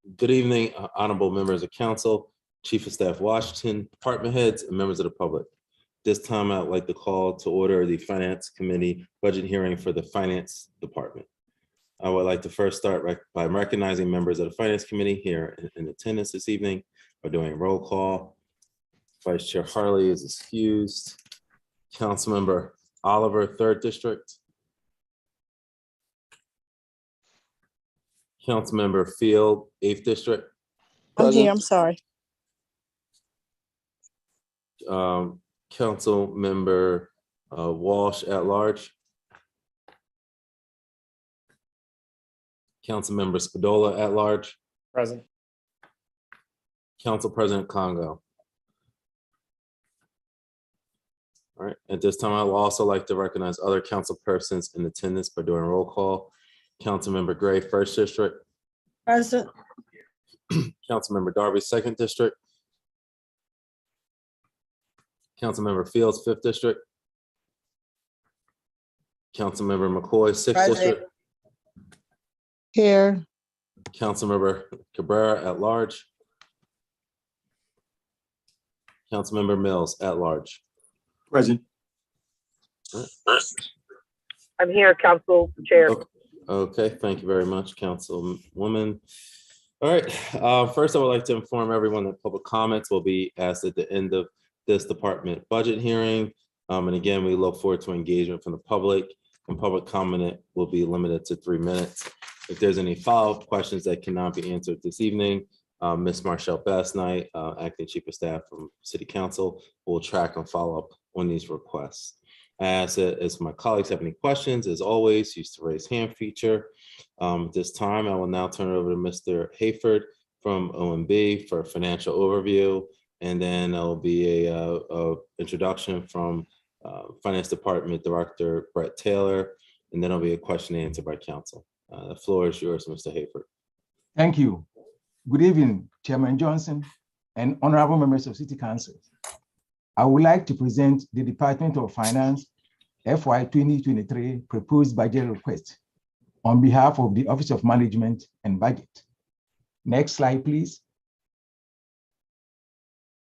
Good evening, honorable members of council, Chief of Staff Washington, department heads, and members of the public. This time, I'd like to call to order the Finance Committee budget hearing for the Finance Department. I would like to first start by recognizing members of the Finance Committee here in attendance this evening by doing a roll call. Vice Chair Harley is excused. Councilmember Oliver, 3rd District. Councilmember Field, 8th District. I'm here, I'm sorry. Councilmember Walsh at large. Councilmember Spadola at large. Present. Council President Congo. All right, at this time, I would also like to recognize other council persons in attendance by doing roll call. Councilmember Gray, 1st District. Present. Councilmember Darby, 2nd District. Councilmember Fields, 5th District. Councilmember McCoy, 6th Present. District. Here. Councilmember Cabrera at large. Councilmember Mills at large. Present. I'm here, Council Chair. Okay, thank you very much, Councilwoman. All right, first I would like to inform everyone that public comments will be asked at the end of this department budget hearing. And again, we look forward to engagement from the public, and public comment will be limited to 3 minutes. If there's any follow-up questions that cannot be answered this evening, Ms. Marshall Bassnight, Acting Chief of Staff from City Council, will track and follow up on these requests. As my colleagues have any questions, as always, use the raise hand feature. This time, I will now turn it over to Mr. Hayford from OMB for a financial overview, and then there'll be a introduction from Finance Department Director Brett Taylor, and then there'll be a question and answer by council. The floor is yours, Mr. Hayford. Thank you. Good evening, Chairman Johnson and honorable members of City Council. I would like to present the Department of Finance FY2023 proposed budget request on behalf of the Office of Management and Budget. Next slide, please.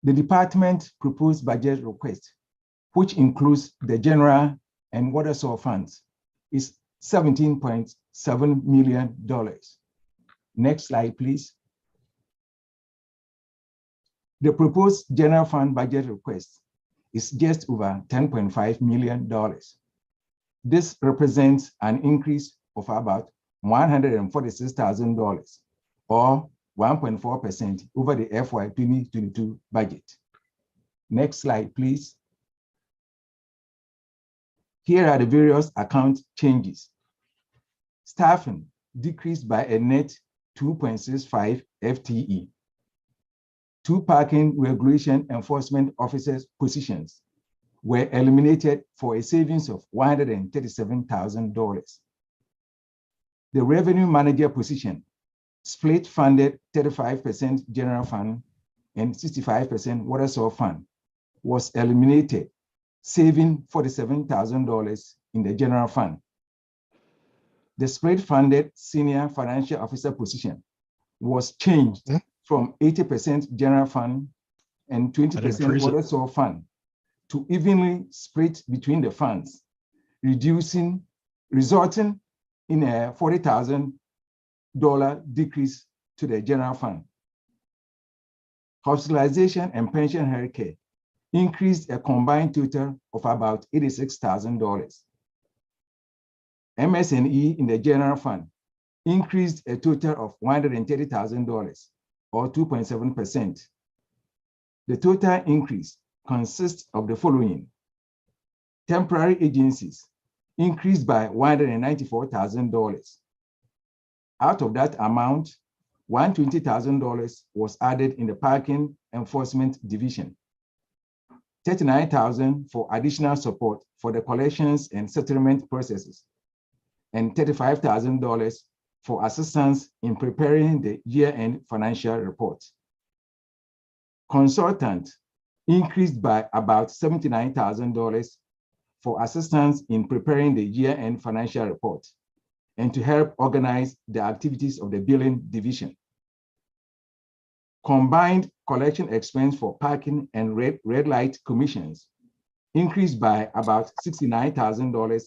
The department proposed budget request, which includes the general and water source funds, is $17.7 million. Next slide, please. The proposed general fund budget request is just over $10.5 million. This represents an increase of about $146,000 or 1.4% over the FY2022 budget. Next slide, please. Here are the various account changes. Staffing decreased by a net 2.65 FTE. 2 parking regulation enforcement officers positions were eliminated for a savings of $137,000. The revenue manager position, split funded 35% general fund and 65% water source fund, was eliminated, saving $47,000 in the general fund. The split funded senior financial officer position was changed from 80% general fund and 20% water source fund to evenly split between the funds, resulting in a $40,000 decrease to the general fund. Hospitalization and pension healthcare increased a combined total of about $86,000. MS&E in the general fund increased a total of $130,000 or 2.7%. The total increase consists of the following. Temporary agencies increased by $194,000. Out of that amount, $120,000 was added in the parking enforcement division. $39,000 for additional support for the collections and settlement processes, and $35,000 for assistance in preparing the year-end financial report. Consultant increased by about $79,000 for assistance in preparing the year-end financial report and to help organize the activities of the billing division. Combined collection expense for parking and red light commissions increased by about $69,000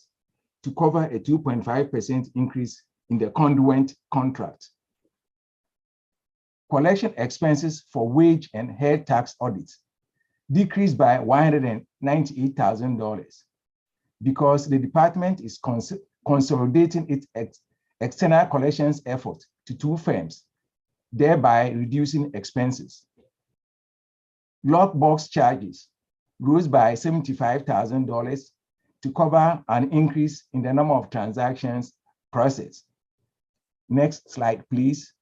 to cover a 2.5% increase in the conduit contract. Collection expenses for wage and head tax audits decreased by $198,000 because the department is consolidating its external collections effort to 2 firms, thereby reducing expenses. Lockbox charges rose by $75,000 to cover an increase in the number of transactions processed. Next slide, please.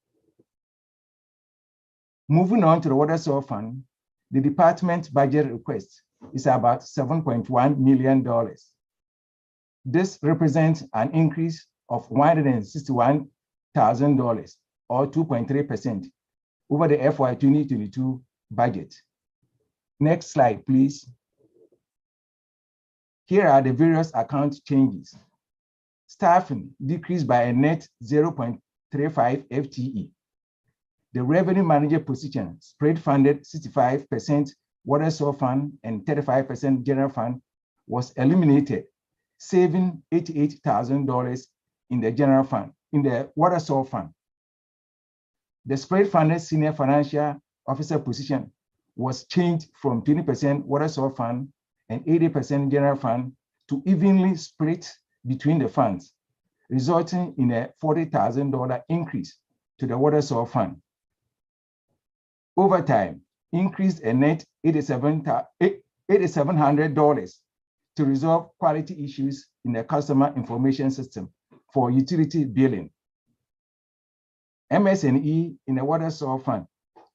Moving on to the water sewer fund, the department budget request is about $7.1 million. This represents an increase of $161,000 or 2.3% over the FY2022 budget. Next slide, please. Here are the various account changes. Staffing decreased by a net 0.35 FTE. The revenue manager position spread funded 65% water sewer fund and 35% general fund was eliminated, saving $88,000 in the general fund, in the water sewer fund. The spread funded senior financial officer position was changed from 20% water sewer fund and 80% general fund to evenly split between the funds, resulting in a $40,000 increase to the water sewer fund. Overtime increased a net $8,700 to resolve quality issues in the customer information system for utility billing. MS&E in the water sewer fund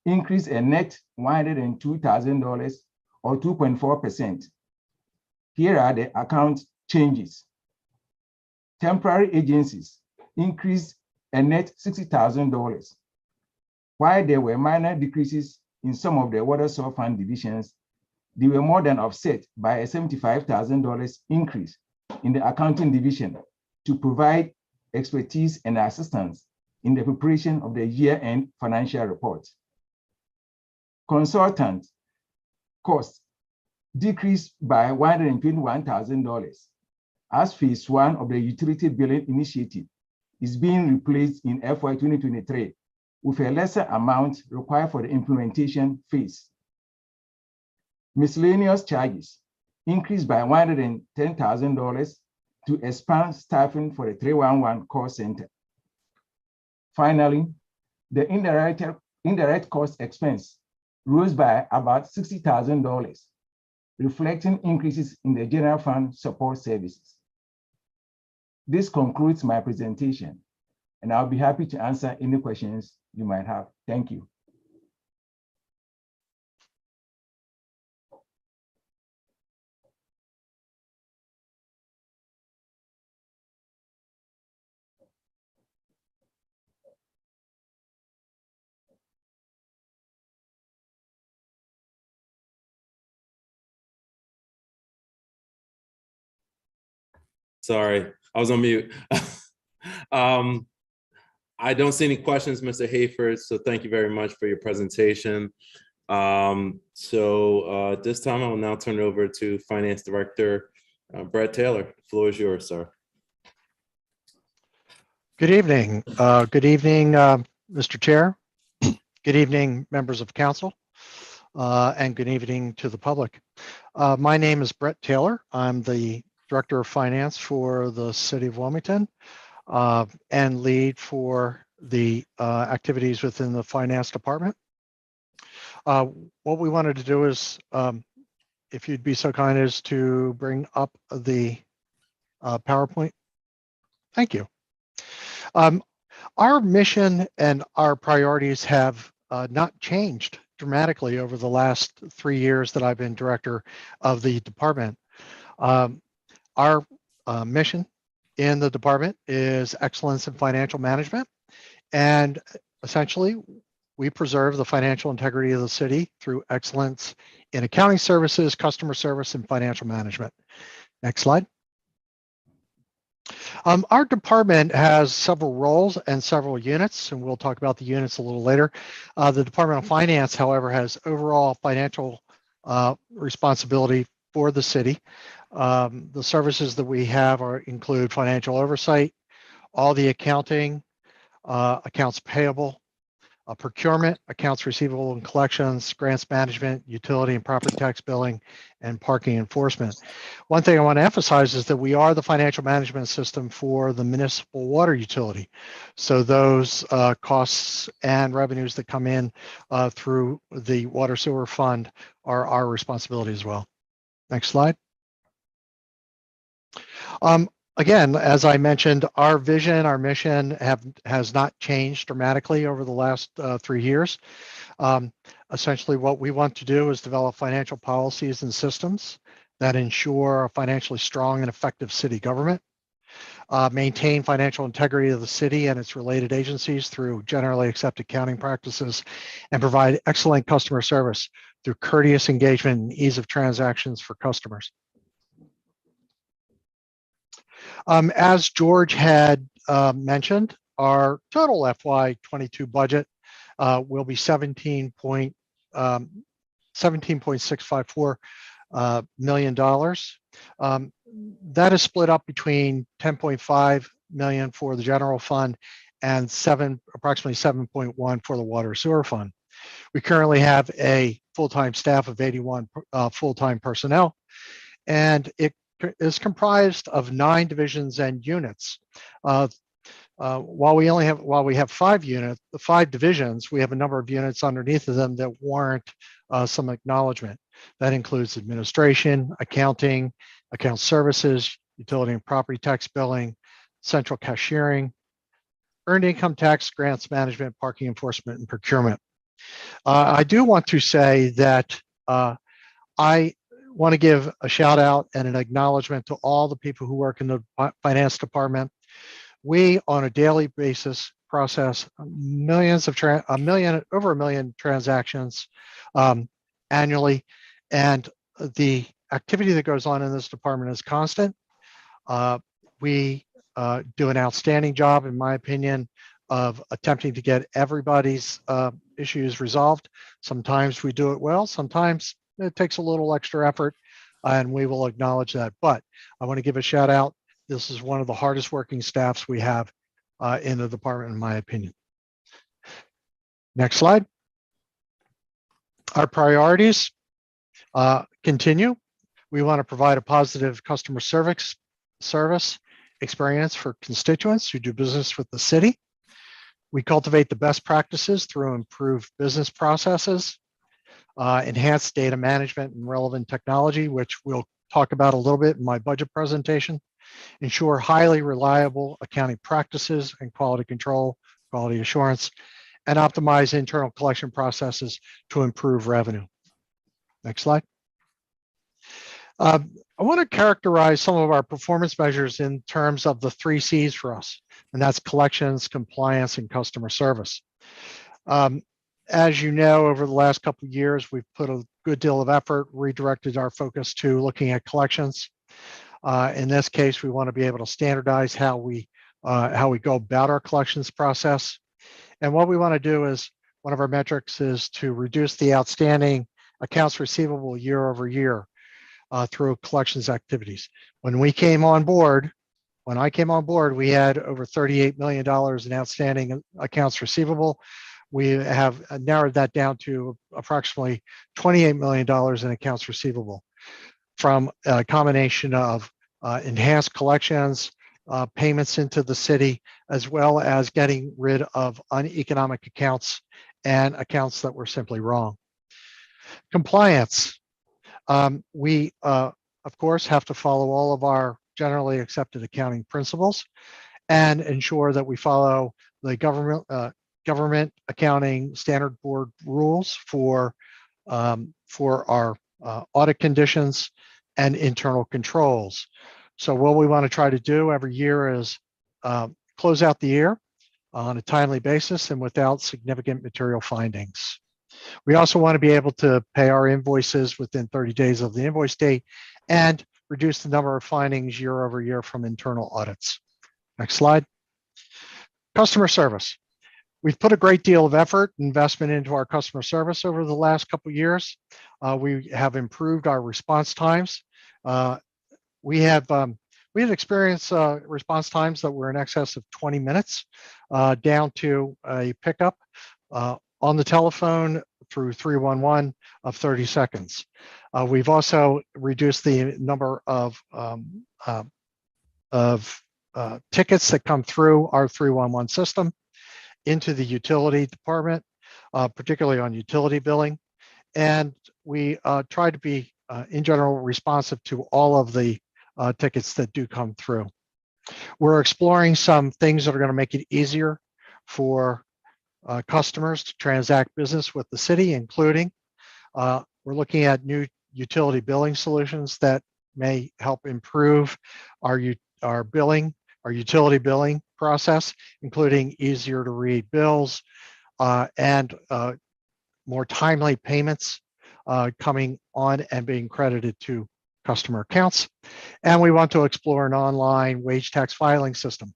increased a net $102,000 or 2.4%. Here are the account changes. Temporary agencies increased a net $60,000. While there were minor decreases in some of the water sewer fund divisions, they were more than offset by a $75,000 increase in the accounting division to provide expertise and assistance in the preparation of the year-end financial report. Consultant costs decreased by $121,000 as phase 1 of the utility billing initiative is being replaced in FY2023 with a lesser amount required for the implementation phase. Miscellaneous charges increased by $110,000 to expand staffing for the 311 call center. Finally, the indirect cost expense rose by about $60,000, reflecting increases in the general fund support services. This concludes my presentation, and I'll be happy to answer any questions you might have. Thank you. Sorry, I was on mute. I don't see any questions, Mr. Hayford, so thank you very much for your presentation. At this time, I will now turn it over to Finance Director Brett Taylor. The floor is yours, sir. Good evening. Mr. Chair. Good evening, members of council, and good evening to the public. My name is Brett Taylor. I'm the Director of Finance for the City of Wilmington and lead for the activities within the Finance Department. What we wanted to do is, if you'd be so kind as to bring up the PowerPoint. Thank you. Our mission and our priorities have not changed dramatically over the last 3 years that I've been director of the department. Our mission in the department is excellence in financial management, and essentially we preserve the financial integrity of the city through excellence in accounting services, customer service, and financial management. Next slide. Our department has several roles and several units, and we'll talk about the units a little later. The Department of Finance, however, has overall financial responsibility for the city. The services that we have include financial oversight, all the accounting, accounts payable, procurement, accounts receivable and collections, grants management, utility and property tax billing, and parking enforcement. One thing I want to emphasize is that we are the financial management system for the municipal water utility. So those costs and revenues that come in through the water sewer fund are our responsibility as well. Next slide. Again, as I mentioned, our vision, our mission has not changed dramatically over the last 3 years. Essentially, what we want to do is develop financial policies and systems that ensure a financially strong and effective city government, maintain financial integrity of the city and its related agencies through generally accepted accounting practices, and provide excellent customer service through courteous engagement and ease of transactions for customers. As George had mentioned, our total FY22 budget will be $17.654 million. That is split up between $10.5 million for the general fund and approximately 7.1 for the water sewer fund. We currently have a full-time staff of 81 full-time personnel, and it is comprised of 9 divisions and units. While we have 5 divisions, we have a number of units underneath of them that warrant some acknowledgement. That includes administration, accounting, account services, utility and property tax billing, central cashiering, earned income tax, grants management, parking enforcement, and procurement. I do want to say that I want to give a shout out and an acknowledgement to all the people who work in the finance department. We, on a daily basis, process over a million transactions annually, and the activity that goes on in this department is constant. We do an outstanding job, in my opinion, of attempting to get everybody's issues resolved. Sometimes we do it well, sometimes it takes a little extra effort, and we will acknowledge that. But I want to give a shout out. This is one of the hardest working staffs we have in the department, in my opinion. Next slide. Our priorities continue. We want to provide a positive customer service experience for constituents who do business with the city. We cultivate the best practices through improved business processes, enhanced data management and relevant technology, which we'll talk about a little bit in my budget presentation, ensure highly reliable accounting practices and quality control, quality assurance, and optimize internal collection processes to improve revenue. Next slide. I want to characterize some of our performance measures in terms of the 3 C's for us, and that's collections, compliance, and customer service. As you know, over the last couple of years, we've put a good deal of effort, redirected our focus to looking at collections. In this case, we want to be able to standardize how we go about our collections process. And what we want to do is, one of our metrics is to reduce the outstanding accounts receivable year over year through collections activities. When I came on board, we had over $38 million in outstanding accounts receivable. We have narrowed that down to approximately $28 million in accounts receivable from a combination of enhanced collections, payments into the city, as well as getting rid of uneconomic accounts and accounts that were simply wrong. Compliance. We, of course, have to follow all of our generally accepted accounting principles and ensure that we follow the government accounting standard board rules for our audit conditions and internal controls. So what we want to try to do every year is close out the year on a timely basis and without significant material findings. We also want to be able to pay our invoices within 30 days of the invoice date and reduce the number of findings year over year from internal audits. Next slide. Customer service. We've put a great deal of effort, investment into our customer service over the last couple of years. We have improved our response times. We have experienced response times that were in excess of 20 minutes, down to a pickup on the telephone through 311 of 30 seconds. We've also reduced the number of tickets that come through our 311 system into the utility department, particularly on utility billing. And we try to be, in general, responsive to all of the tickets that do come through. We're exploring some things that are going to make it easier for customers to transact business with the city, including we're looking at new utility billing solutions that may help improve our utility billing process, including easier to read bills and more timely payments coming on and being credited to customer accounts. And we want to explore an online wage tax filing system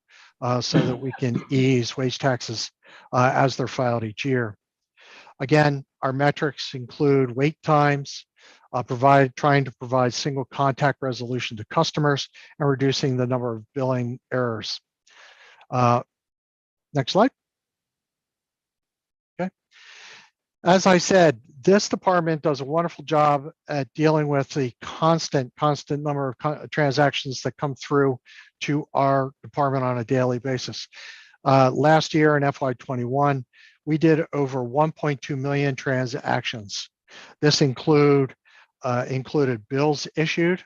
so that we can ease wage taxes as they're filed each year. Again, our metrics include wait times, trying to provide single contact resolution to customers, and reducing the number of billing errors. Next slide. Okay. As I said, this department does a wonderful job at dealing with the constant number of transactions that come through to our department on a daily basis. Last year in FY21, we did over 1.2 million transactions. This included bills issued.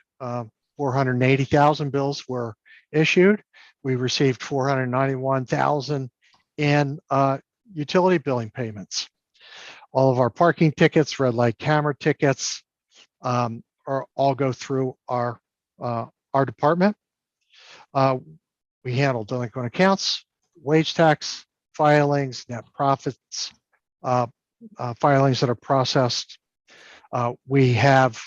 480,000 bills were issued. We received 491,000 in utility billing payments. All of our parking tickets, red light camera tickets, all go through our department. We handle delinquent accounts, wage tax filings, net profits, filings that are processed. We have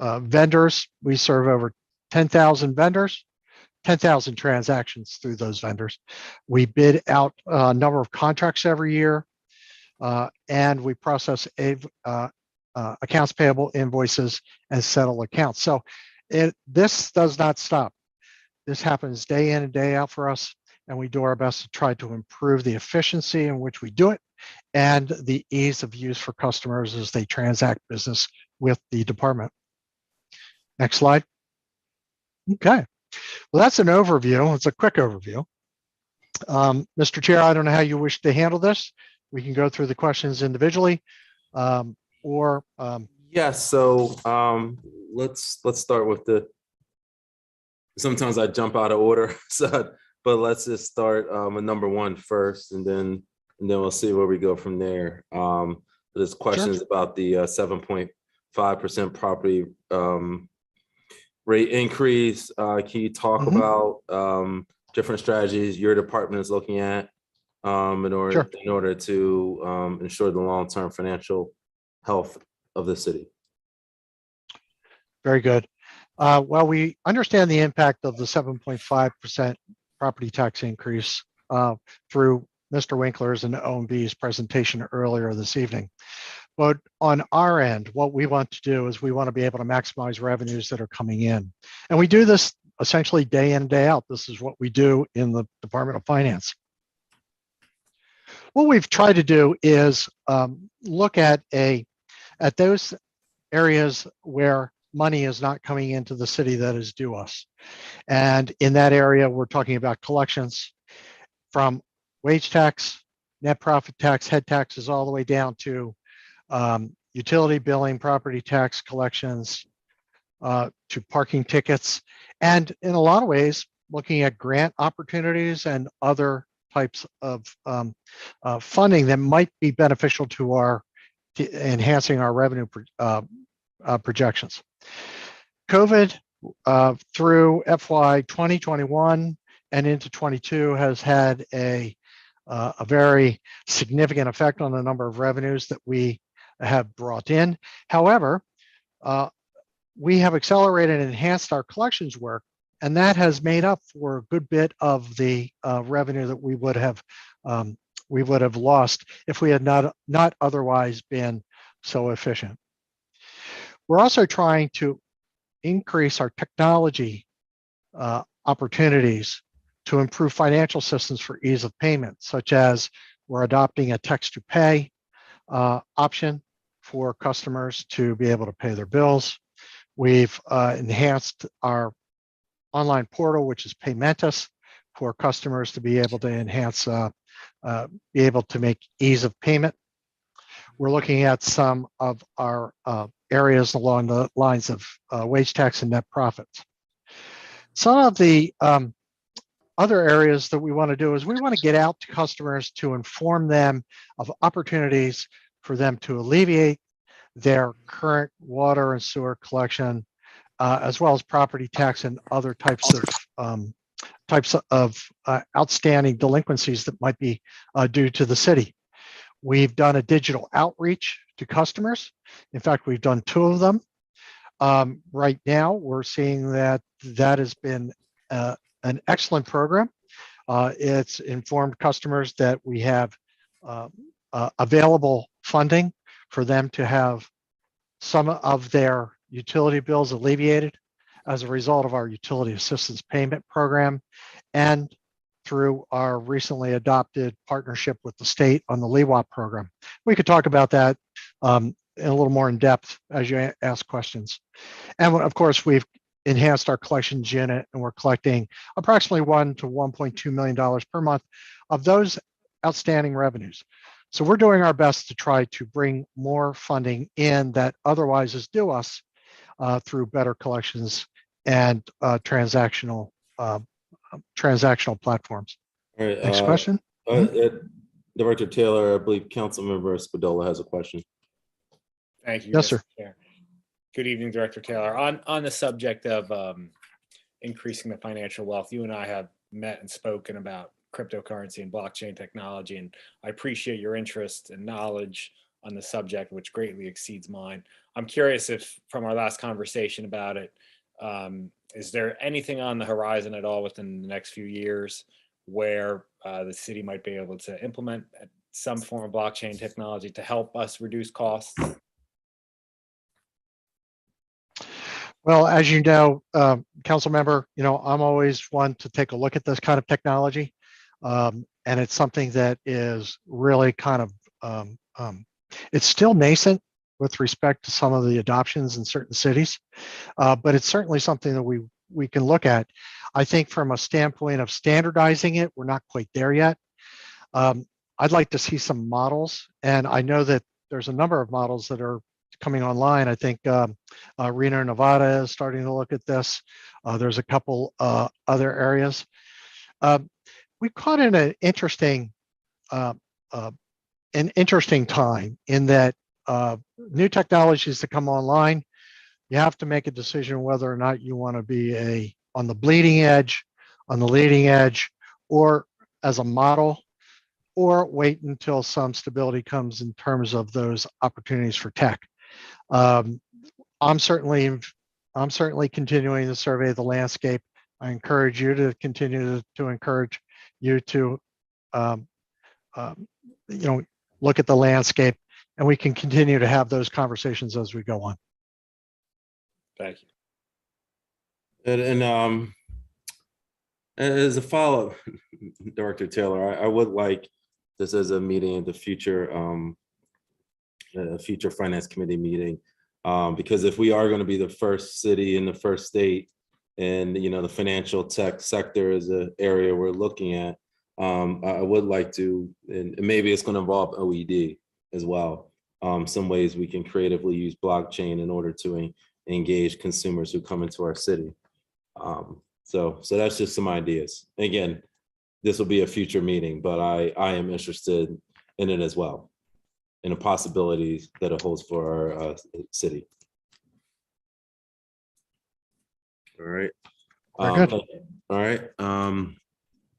vendors. We serve over 10,000 vendors, 10,000 transactions through those vendors. We bid out a number of contracts every year, and we process accounts payable, invoices, and settle accounts. So this does not stop. This happens day in and day out for us, and we do our best to try to improve the efficiency in which we do it and the ease of use for customers as they transact business with the department. Next slide. Okay, well, that's an overview. It's a quick overview. Mr. Chair, I don't know how you wish to handle this. We can go through the questions individually, or yes. So let's start with the. Sometimes I jump out of order, so but let's just start with number one first, and then we'll see where we go from there. There's questions about the 7.5% property rate increase. Can you talk about different strategies your department is looking at in order to ensure the long-term financial health of the city? Very good. Well, we understand the impact of the 7.5% property tax increase through Mr. Winkler's and OMB's presentation earlier this evening. But on our end, what we want to do is we want to be able to maximize revenues that are coming in. And we do this essentially day in and day out. This is what we do in the Department of Finance. What we've tried to do is look at those areas where money is not coming into the city that is due us. And in that area, we're talking about collections from wage tax, net profit tax, head taxes, all the way down to utility billing, property tax collections, to parking tickets. And in a lot of ways, looking at grant opportunities and other types of funding that might be beneficial to enhancing our revenue projections. COVID through FY 2021 and into 22 has had a very significant effect on the number of revenues that we have brought in. However, we have accelerated and enhanced our collections work and that has made up for a good bit of the revenue that we would have lost if we had not otherwise been so efficient. We're also trying to increase our technology opportunities to improve financial systems for ease of payment, such as we're adopting a text to pay option for customers to be able to pay their bills. We've enhanced our online portal, which is Paymentus, for customers to be able to enhance, be able to make ease of payment. We're looking at some of our areas along the lines of wage tax and net profits. Some of the other areas that we want to do is we want to get out to customers to inform them of opportunities for them to alleviate their current water and sewer collection, as well as property tax and other types of outstanding delinquencies that might be due to the city. We've done a digital outreach to customers. In fact, we've done 2 of them. Right now, we're seeing that has been an excellent program. It's informed customers that we have available funding for them to have some of their utility bills alleviated as a result of our utility assistance payment program and through our recently adopted partnership with the state on the LEWAP program. We could talk about that in a little more in depth as you ask questions. And of course, we've enhanced our collections unit, and we're collecting approximately $1 to $1.2 million per month of those outstanding revenues. So we're doing our best to try to bring more funding in that otherwise is due us through better collections and transactional platforms. All right, next question. Director Taylor, I believe Councilmember Spadola has a question. Thank you. Yes, sir. Chair. Good evening, Director Taylor. On the subject of increasing the financial wealth, you and I have met and spoken about cryptocurrency and blockchain technology, and I appreciate your interest and knowledge on the subject, which greatly exceeds mine. I'm curious if, from our last conversation about it, is there anything on the horizon at all within the next few years where the city might be able to implement some form of blockchain technology to help us reduce costs? Well, as you know, council member, I'm always one to take a look at this kind of technology. And it's something that is really kind of, it's still nascent with respect to some of the adoptions in certain cities, but it's certainly something that we can look at. I think from a standpoint of standardizing it, we're not quite there yet. I'd like to see some models, and I know that there's a number of models that are coming online. I think Reno, Nevada is starting to look at this. There's a couple other areas. We caught in an interesting time in that new technologies that come online, you have to make a decision whether or not you want to be on the bleeding edge, on the leading edge, or as a model, or wait until some stability comes in terms of those opportunities for tech. I'm certainly continuing to survey the landscape. I encourage you to continue to encourage you to look at the landscape, and we can continue to have those conversations as we go on. Thank you. And as a follow-up, Director Taylor, I would like this as a meeting in the future, future Finance Committee meeting, because if we are going to be the first city in the first state, and the financial tech sector is an area we're looking at, I would like to, and maybe it's going to involve OED as well. Some ways we can creatively use blockchain in order to engage consumers who come into our city. So that's just some ideas. Again, this will be a future meeting, but I am interested in it as well, and the possibilities that it holds for our city. All right. Very good. All right.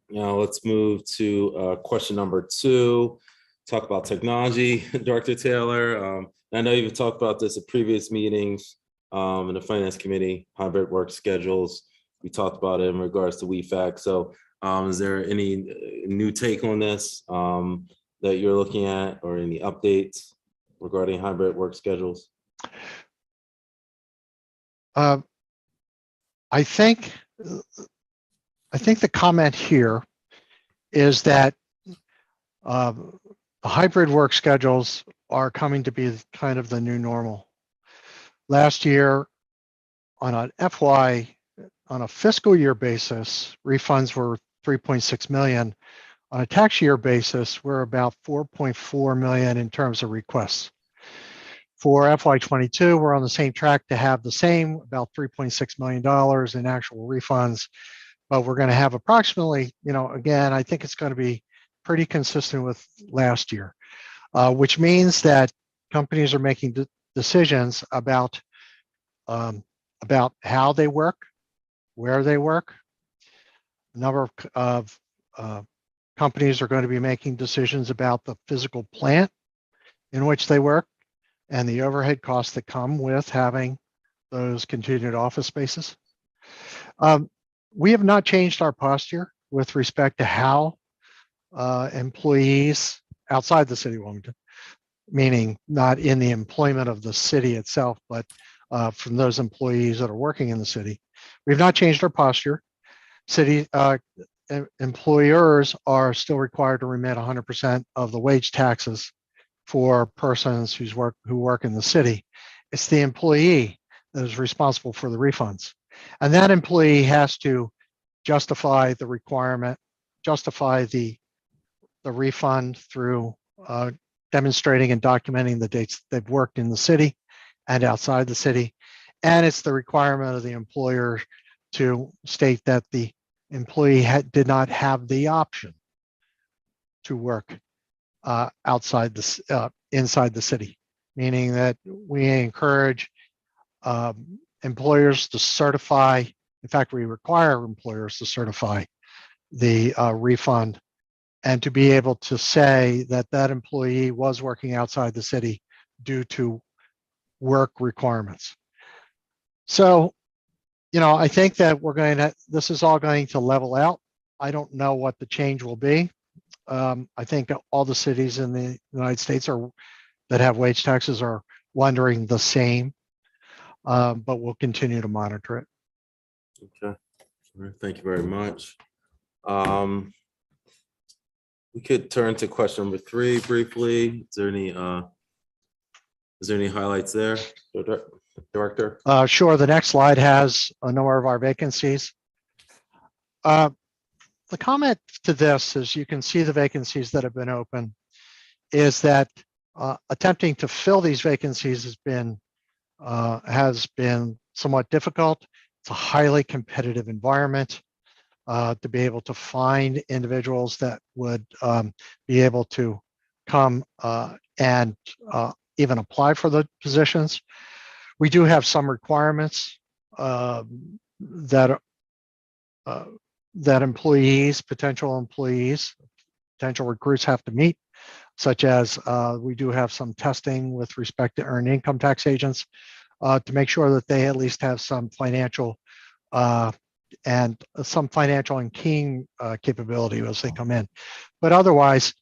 Now let's move to question number 2. Talk about technology, Director Taylor. I know you've talked about this at previous meetings in the Finance Committee, hybrid work schedules. We talked about it in regards to WeFac. So is there any new take on this that you're looking at, or any updates regarding hybrid work schedules? I think the comment here is that the hybrid work schedules are coming to be kind of the new normal. Last year, on a fiscal year basis, refunds were 3.6 million. On a tax year basis, we're about 4.4 million in terms of requests. For FY22, we're on the same track to have the same, about $3.6 million in actual refunds, but we're going to have approximately, again, I think it's going to be pretty consistent with last year, which means that companies are making decisions about how they work, where they work. A number of companies are going to be making decisions about the physical plant in which they work and the overhead costs that come with having those continued office spaces. We have not changed our posture with respect to how employees outside the city of Wilmington, meaning not in the employment of the city itself, but from those employees that are working in the city. We've not changed our posture. City employers are still required to remit 100% of the wage taxes for persons who work in the city. It's the employee that is responsible for the refunds. And that employee has to justify the requirement, justify the refund through demonstrating and documenting the dates they've worked in the city and outside the city. And it's the requirement of the employer to state that the employee did not have the option to work inside the city, meaning that we encourage employers to certify. In fact, we require employers to certify the refund and to be able to say that that employee was working outside the city due to work requirements. So, I think that this is all going to level out. I don't know what the change will be. I think all the cities in the United States that have wage taxes are wondering the same, but we'll continue to monitor it. Okay, all right, thank you very much. We could turn to question number 3 briefly. Is there any highlights there, Director? Sure. The next slide has a number of our vacancies. The comment to this is you can see the vacancies that have been open is that attempting to fill these vacancies has been somewhat difficult. It's a highly competitive environment to be able to find individuals that would be able to come and even apply for the positions. We do have some requirements that potential recruits have to meet, such as we do have some testing with respect to earned income tax agents to make sure that they at least have some financial and keying capability as they come in. But otherwise,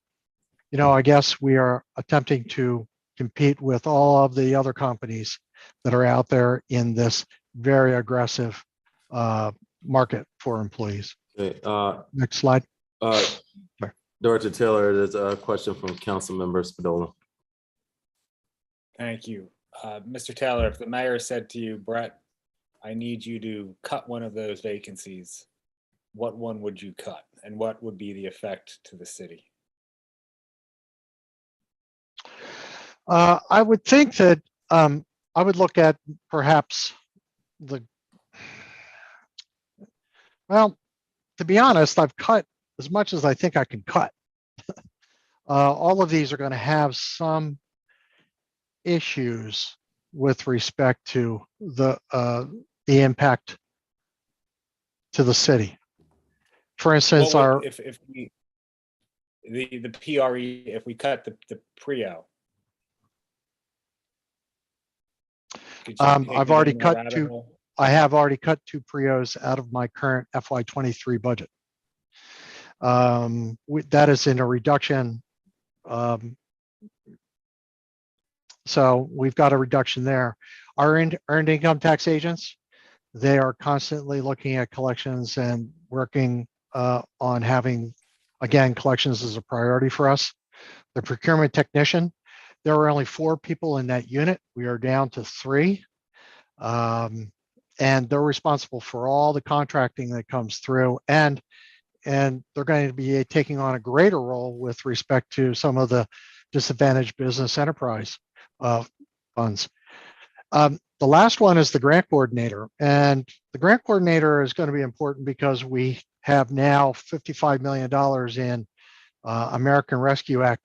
I guess we are attempting to compete with all of the other companies that are out there in this very aggressive market for employees. Okay, next slide. Director Taylor, there's a question from Council Member Spadola. Thank you. Mr. Taylor, if the mayor said to you, Brett, I need you to cut one of those vacancies, what one would you cut? And what would be the effect to the city? I would think that I would look at perhaps well, to be honest, I've cut as much as I think I can cut. All of these are going to have some issues with respect to the impact to the city. For instance, if the PRE, if we cut the PREO. I've already cut 2. I have already cut 2 PRIOs out of my current FY23 budget. That is in a reduction. So we've got a reduction there. Our earned income tax agents, they are constantly looking at collections and working on having, again, collections is a priority for us. The procurement technician, there were only 4 people in that unit. We are down to 3. And they're responsible for all the contracting that comes through, and they're going to be taking on a greater role with respect to some of the disadvantaged business enterprise funds. The last one is the grant coordinator, and the grant coordinator is going to be important because we have now $55 million in American Rescue Act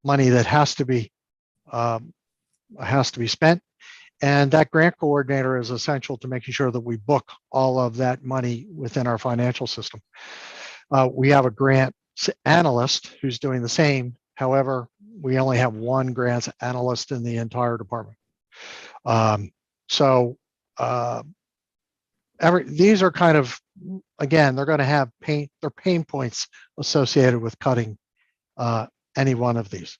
money that has to be spent. And that grant coordinator is essential to making sure that we book all of that money within our financial system. We have a grant analyst who's doing the same. However, we only have 1 grants analyst in the entire department. These are kind of, again, they're going to have pain points associated with cutting any one of these.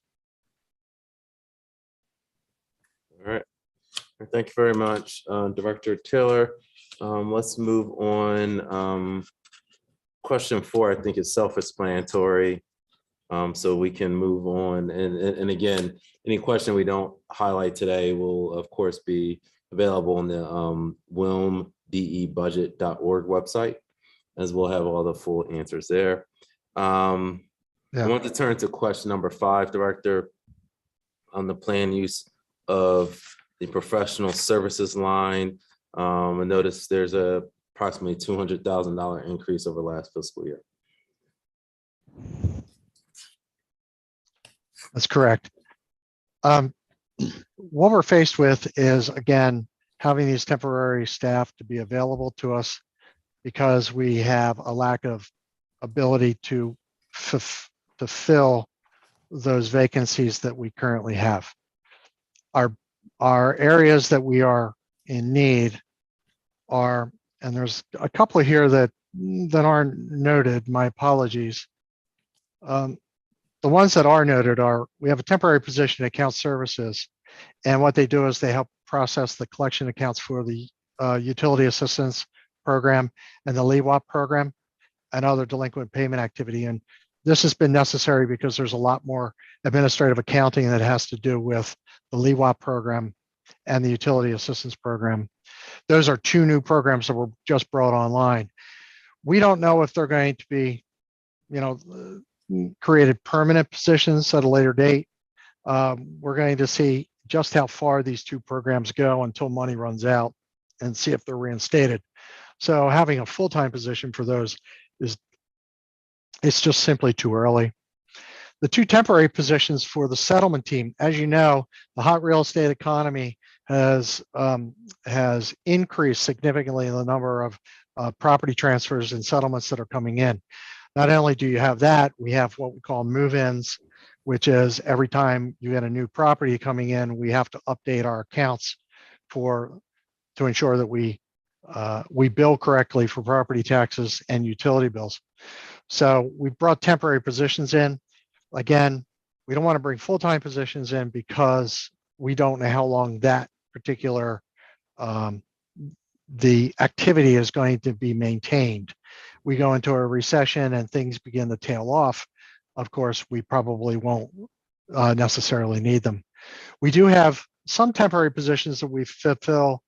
All right. Thank you very much, Director Taylor. Let's move on. Question 4, I think, is self-explanatory. So we can move on. And again, any question we don't highlight today will, of course, be available on the wilmdebudget.org website, as we'll have all the full answers there. I want to turn to question number 5, Director, on the planned use of the professional services line. I noticed there's a approximately $200,000 increase over last fiscal year. That's correct. What we're faced with is, again, having these temporary staff to be available to us because we have a lack of ability to fill those vacancies that we currently have. Our areas that we are in need are, and there's a couple here that aren't noted, my apologies. The ones that are noted are, we have a temporary position in account services, and what they do is they help process the collection accounts for the utility assistance program and the LEWAP program and other delinquent payment activity. And this has been necessary because there's a lot more administrative accounting that has to do with the LEWAP program and the utility assistance program. Those are 2 new programs that were just brought online. We don't know if they're going to be, created permanent positions at a later date. We're going to see just how far these 2 programs go until money runs out and see if they're reinstated. So having a full-time position for those it's just simply too early. The 2 temporary positions for the settlement team, as you know, the hot real estate economy has increased significantly in the number of property transfers and settlements that are coming in. Not only do you have that, we have what we call move-ins, which is every time you get a new property coming in, we have to update our accounts to ensure that we bill correctly for property taxes and utility bills. So we brought temporary positions in. Again, we don't want to bring full-time positions in because we don't know how long that particular the activity is going to be maintained. We go into a recession and things begin to tail off. Of course, we probably won't necessarily need them. We do have some temporary positions that we fulfill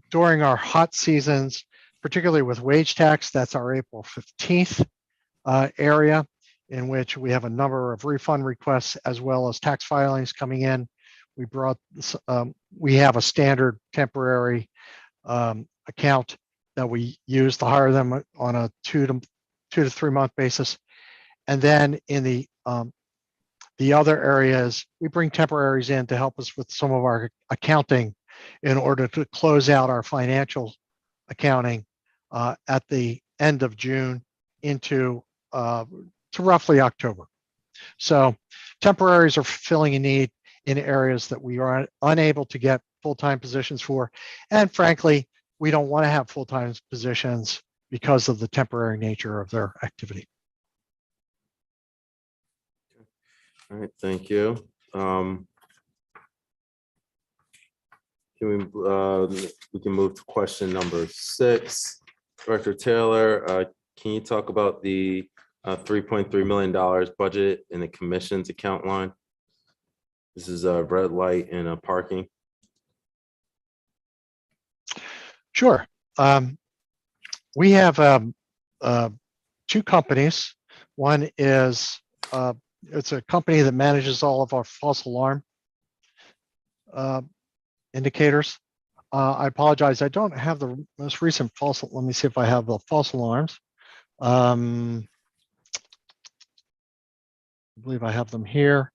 during our hot seasons, particularly with wage tax. That's our April 15th area, in which we have a number of refund requests as well as tax filings coming in. We have a standard temporary account that we use to hire them on a 2 to 3 month basis. And then in the other areas, we bring temporaries in to help us with some of our accounting in order to close out our financial accounting at the end of June into to roughly October. So temporaries are filling a need. in areas that we are unable to get full-time positions for. And frankly, we don't want to have full-time positions because of the temporary nature of their activity. All right, thank you. We can move to question number 6. Director Taylor, can you talk about the $3.3 million budget in the commissions account line? This is a red light and a parking. Sure. We have 2 companies. One is it's a company that manages all of our false alarm indicators. I apologize. I don't have the most recent false. Let me see if I have the false alarms. I believe I have them here.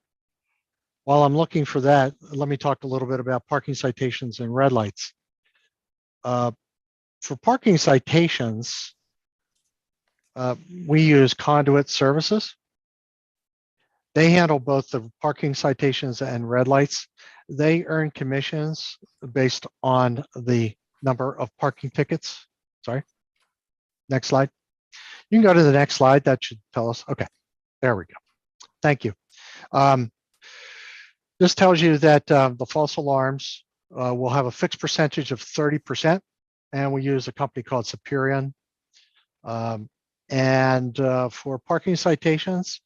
While I'm looking for that, let me talk a little bit about parking citations and red lights. For parking citations, we use Conduit Services. They handle both the parking citations and red lights. They earn commissions based on the number of parking tickets. Sorry. Next slide. You can go to the next slide. That should tell us. Okay, there we go. Thank you. This tells you that the false alarms will have a fixed percentage of 30%, and we use a company called Superion. For parking citations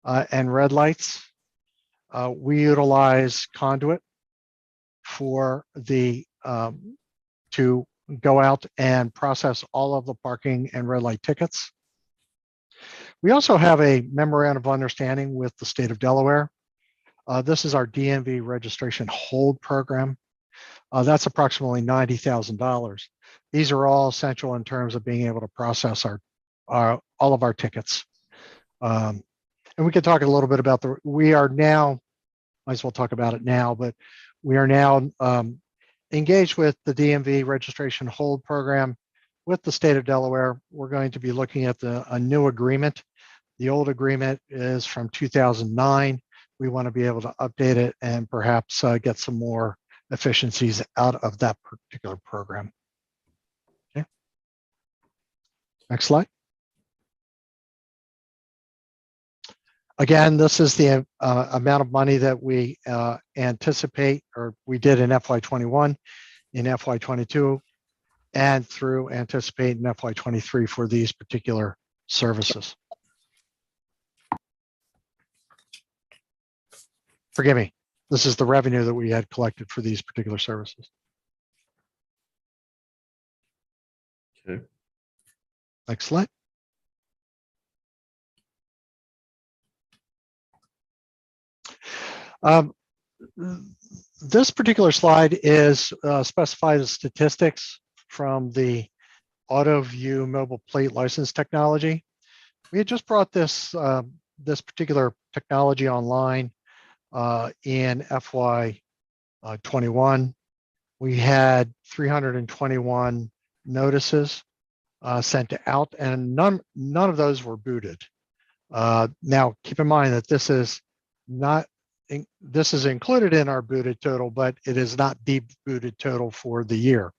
and red lights, we utilize Conduit for the to go out and process all of the parking and red light tickets. We also have a memorandum of understanding with the state of Delaware. This is our DMV registration hold program. That's approximately $90,000. These are all essential in terms of being able to process all of our tickets. And we can talk a little bit about we are now, might as well talk about it now, but we are now engaged with the DMV registration hold program with the state of Delaware. We're going to be looking at a new agreement. The old agreement is from 2009. We want to be able to update it and perhaps get some more efficiencies out of that particular program. Okay. Next slide. Again, this is the amount of money that we anticipate, or we did in FY21, in FY22, and through anticipate in FY23 for these particular services. Forgive me, this is the revenue that we had collected for these particular services. Okay. Next slide. This particular slide is specified as statistics from the AutoView mobile plate license technology. We had just brought this this particular technology online in FY21. We had 321 notices sent out, and none of those were booted. Now, keep in mind that this is included in our booted total, but it is not the booted total for the year.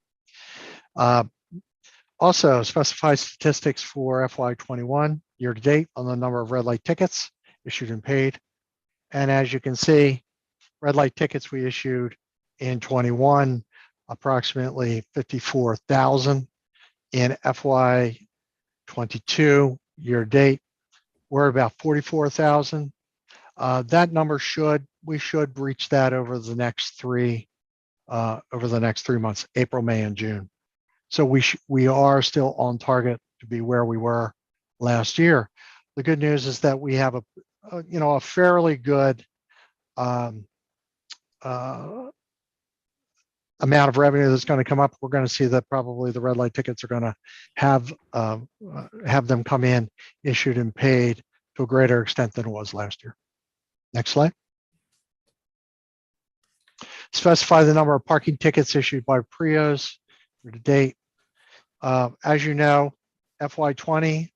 Also, specified statistics for FY21 year to date on the number of red light tickets issued and paid. And as you can see, red light tickets we issued in 21, approximately 54,000. In FY22 year to date, we're about 44,000. That number we should reach that over the next 3 months, April, May, and June. So we are still on target to be where we were last year. The good news is that we have a fairly good amount of revenue that's going to come up. We're going to see that probably the red light tickets are going to have them come in, issued and paid to a greater extent than it was last year. Next slide. Specify the number of parking tickets issued by PRIOs year to date. As you know, FY20,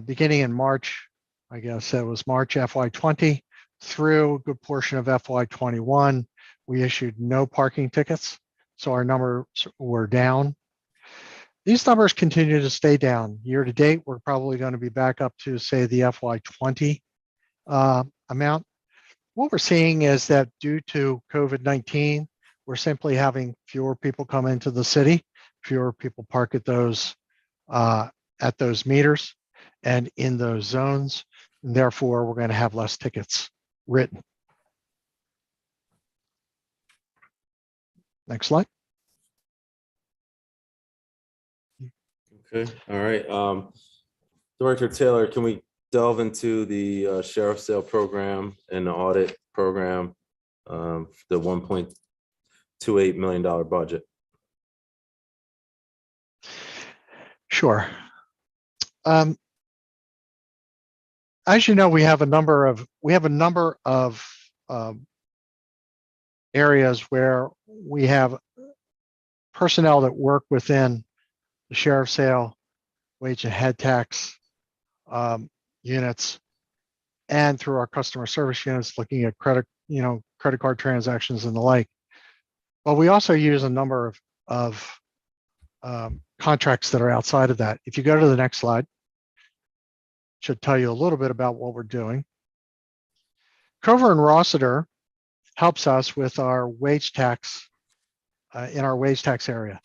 beginning in March, I guess it was March FY20 through a good portion of FY21, we issued no parking tickets, so our numbers were down. These numbers continue to stay down. Year to date, we're probably going to be back up to, say, the FY20 amount. What we're seeing is that due to COVID-19, we're simply having fewer people come into the city, fewer people park at those meters and in those zones. And therefore, we're going to have less tickets written. Next slide. Okay, all right. Director Taylor, can we delve into the sheriff sale program and the audit program, the $1.28 million budget? Sure. As you know, we have a number of areas where we have personnel that work within the sheriff sale, wage and head tax units, and through our customer service units, looking at credit card transactions and the like. But we also use a number of contracts that are outside of that. If you go to the next slide, should tell you a little bit about what we're doing. Cover and Rossiter helps us with our wage tax in our wage tax area.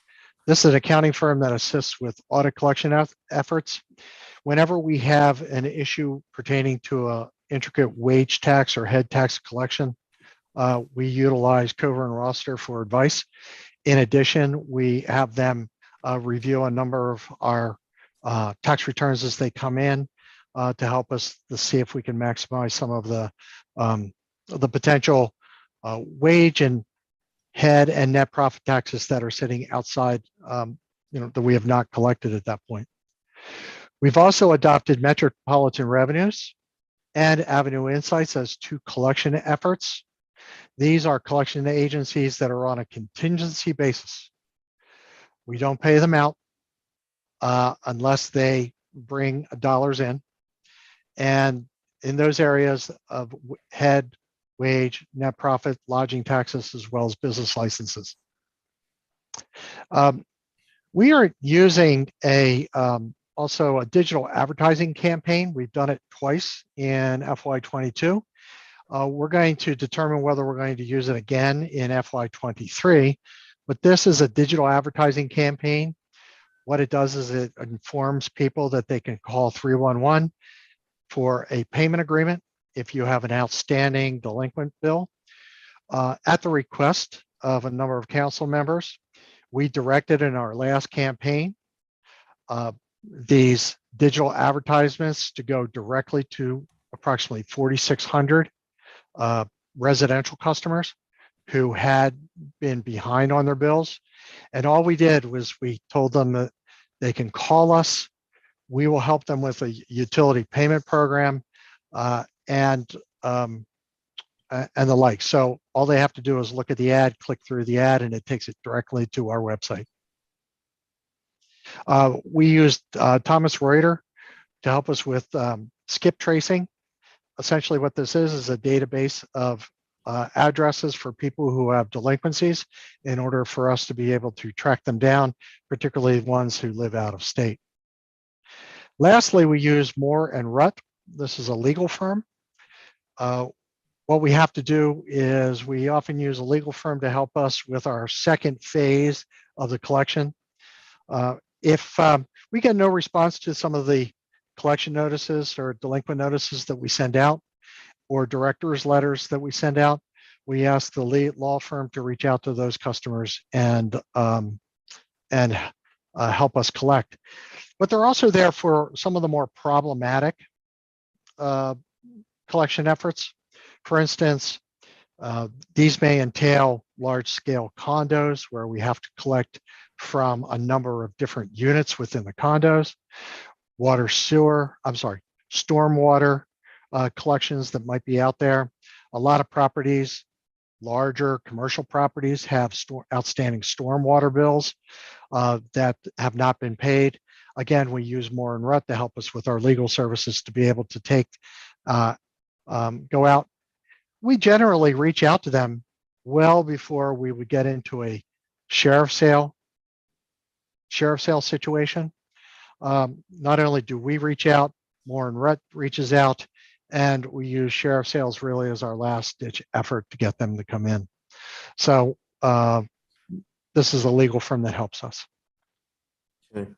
This is an accounting firm that assists with audit collection efforts. Whenever we have an issue pertaining to a intricate wage tax or head tax collection, we utilize Cover and Rossiter for advice. In addition, we have them review a number of our tax returns as they come in to help us to see if we can maximize some of the potential wage and head and net profit taxes that are sitting outside, that we have not collected at that point. We've also adopted Metropolitan Revenues and Avenue Insights as two collection efforts. These are collection agencies that are on a contingency basis. We don't pay them out unless they bring dollars in. And in those areas of head, wage, net profit, lodging taxes, as well as business licenses. We are using also a digital advertising campaign. We've done it twice in FY22. We're going to determine whether we're going to use it again in FY23, but this is a digital advertising campaign. What it does is it informs people that they can call 311 for a payment agreement if you have an outstanding delinquent bill. At the request of a number of council members, we directed in our last campaign these digital advertisements to go directly to approximately 4,600 residential customers who had been behind on their bills. And all we did was we told them that they can call us. We will help them with a utility payment program and the like. So all they have to do is look at the ad, click through the ad, and it takes it directly to our website. We used Thomas Reuter to help us with skip tracing. Essentially what this is a database of addresses for people who have delinquencies in order for us to be able to track them down, particularly ones who live out of state. Lastly, we use Moore and Rutt. This is a legal firm. What we have to do is we often use a legal firm to help us with our second phase of the collection. If we get no response to some of the collection notices or delinquent notices that we send out, or director's letters that we send out, we ask the lead law firm to reach out to those customers and help us collect. But they're also there for some of the more problematic collection efforts. For instance, these may entail large-scale condos where we have to collect from a number of different units within the condos, stormwater collections that might be out there. A lot of properties, larger commercial properties, have outstanding stormwater bills that have not been paid. Again, we use Moore and Rutt to help us with our legal services to be able to go out we generally reach out to them well before we would get into a sheriff sale situation. Not only do we reach out, Lauren Rhett reaches out, and we use sheriff sales really as our last ditch effort to get them to come in. So this is a legal firm that helps us. Okay.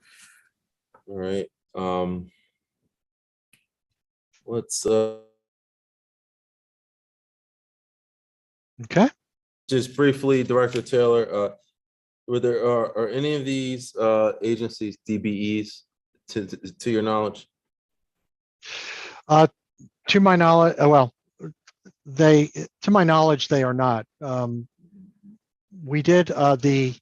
All right. Let's Okay. just briefly, Director Taylor, were there are any of these agencies DBEs to your knowledge? To my knowledge, well, to my knowledge, they are not. We did the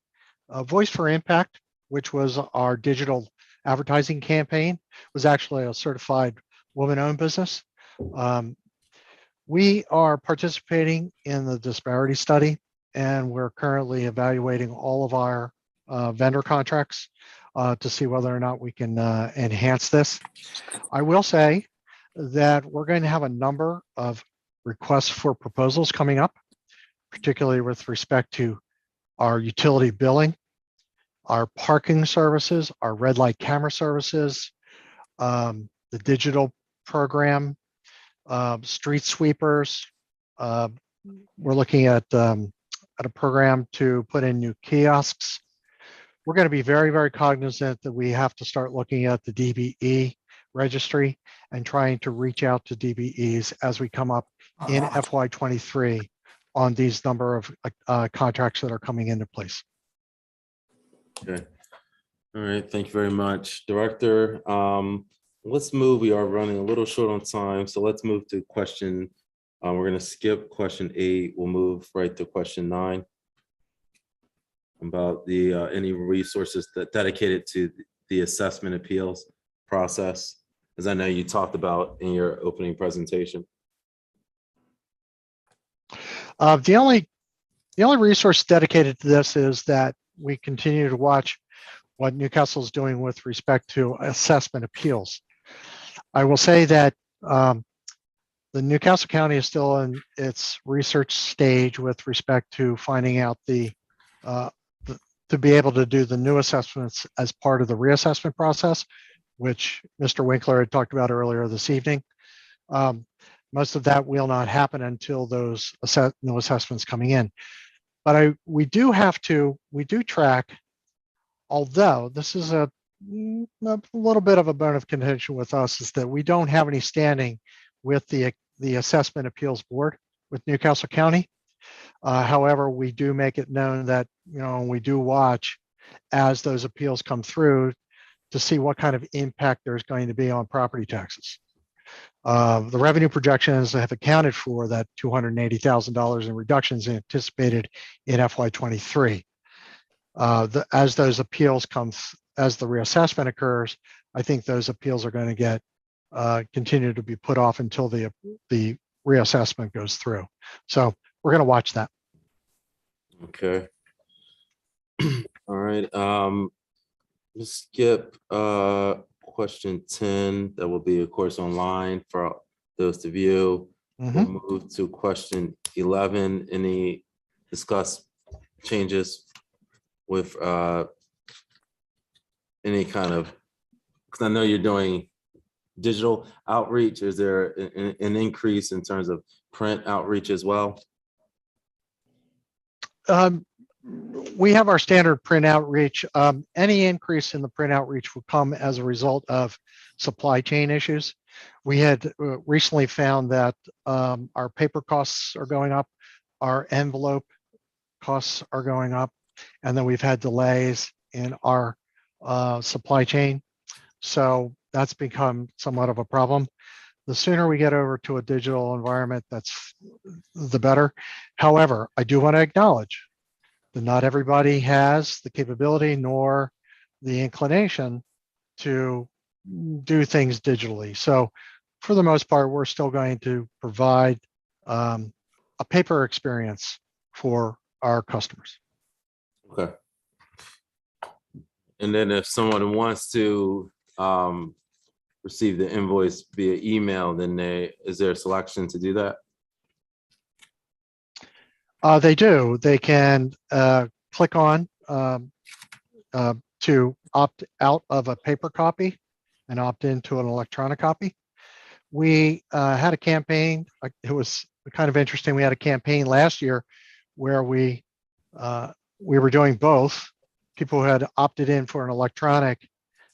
Voice for Impact, which was our digital advertising campaign, was actually a certified woman-owned business. We are participating in the disparity study, and we're currently evaluating all of our vendor contracts to see whether or not we can enhance this. I will say that we're going to have a number of requests for proposals coming up, particularly with respect to our utility billing, our parking services, our red light camera services, the digital program, street sweepers. We're looking at a program to put in new kiosks. We're going to be very, very cognizant that we have to start looking at the DBE registry and trying to reach out to DBEs as we come up in FY23 on these number of contracts that are coming into place. Okay. All right. Thank you very much, Director. Let's move. We are running a little short on time, so let's move to question. We're going to skip question 8. We'll move right to question 9 about the any resources that dedicated to the assessment appeals process, as I know you talked about in your opening presentation. The only resource dedicated to this is that we continue to watch what Newcastle is doing with respect to assessment appeals. I will say that the Newcastle County is still in its research stage with respect to finding out to be able to do the new assessments as part of the reassessment process, which Mr. Winkler had talked about earlier this evening. Most of that will not happen until those new assessments coming in. But we do track, although this is a little bit of a bone of contention with us, is that we don't have any standing with the Assessment Appeals Board with Newcastle County. However, we do make it known that, we do watch as those appeals come through to see what kind of impact there's going to be on property taxes. The revenue projections have accounted for that $280,000 in reductions anticipated in FY23. As those appeals as the reassessment occurs, I think those appeals are going to continue to be put off until the reassessment goes through. So we're going to watch that. Okay. All right. Let's skip question 10. That will be, of course, online for those to view. We'll move to question 11. Any discuss changes with any kind of, because I know you're doing digital outreach. Is there an increase in terms of print outreach as well? We have our standard print outreach. Any increase in the print outreach will come as a result of supply chain issues. We had recently found that our paper costs are going up, our envelope costs are going up, and then we've had delays in our supply chain. So that's become somewhat of a problem. The sooner we get over to a digital environment, that's the better. However, I do want to acknowledge that not everybody has the capability nor the inclination to do things digitally. So for the most part, we're still going to provide a paper experience for our customers. Okay. And then if someone wants to receive the invoice via email, then is there a selection to do that? They do. They can click on to opt out of a paper copy and opt into an electronic copy. We had a campaign. It was kind of interesting. We had a campaign last year where we were doing both. People who had opted in for an electronic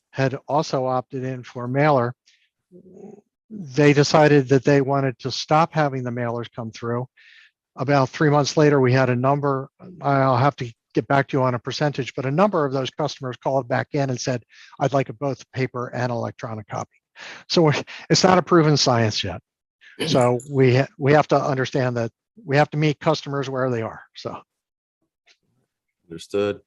had also opted in for a mailer. They decided that they wanted to stop having the mailers come through. About 3 months later, we had a number, I'll have to get back to you on a percentage, but a number of those customers called back in and said, I'd like a both paper and electronic copy. So it's not a proven science yet. So we have to understand that we have to meet customers where they are. So Understood.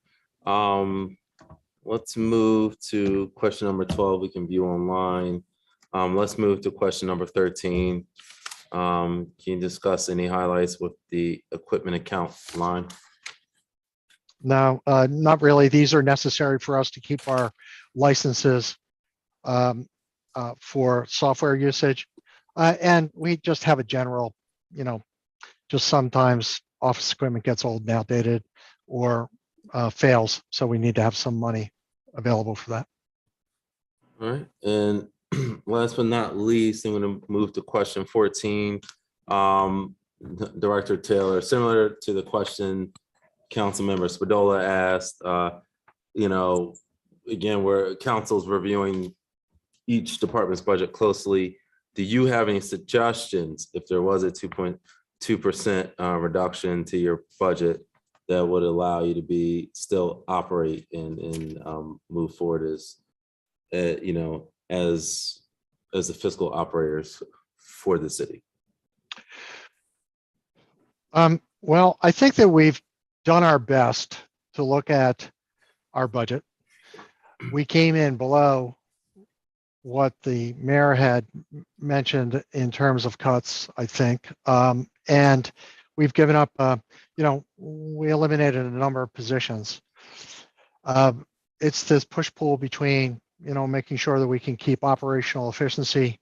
Let's move to question number 12. We can view online. Let's move to question number 13. Can you discuss any highlights with the equipment account line? no, not really. These are necessary for us to keep our licenses for software usage. And we just have a general, just sometimes office equipment gets old and outdated or fails. So we need to have some money available for that. All right. And last but not least, I'm going to move to question 14. Director Taylor, similar to the question Councilmember Spadola asked, again, where council's reviewing each department's budget closely. Do you have any suggestions if there was a 2.2% reduction to your budget that would allow you to be still operate and move forward as the fiscal operators for the city? Well, I think that we've done our best to look at our budget. We came in below what the mayor had mentioned in terms of cuts, I think. And we've given up, we eliminated a number of positions. It's this push-pull between, making sure that we can keep operational efficiency.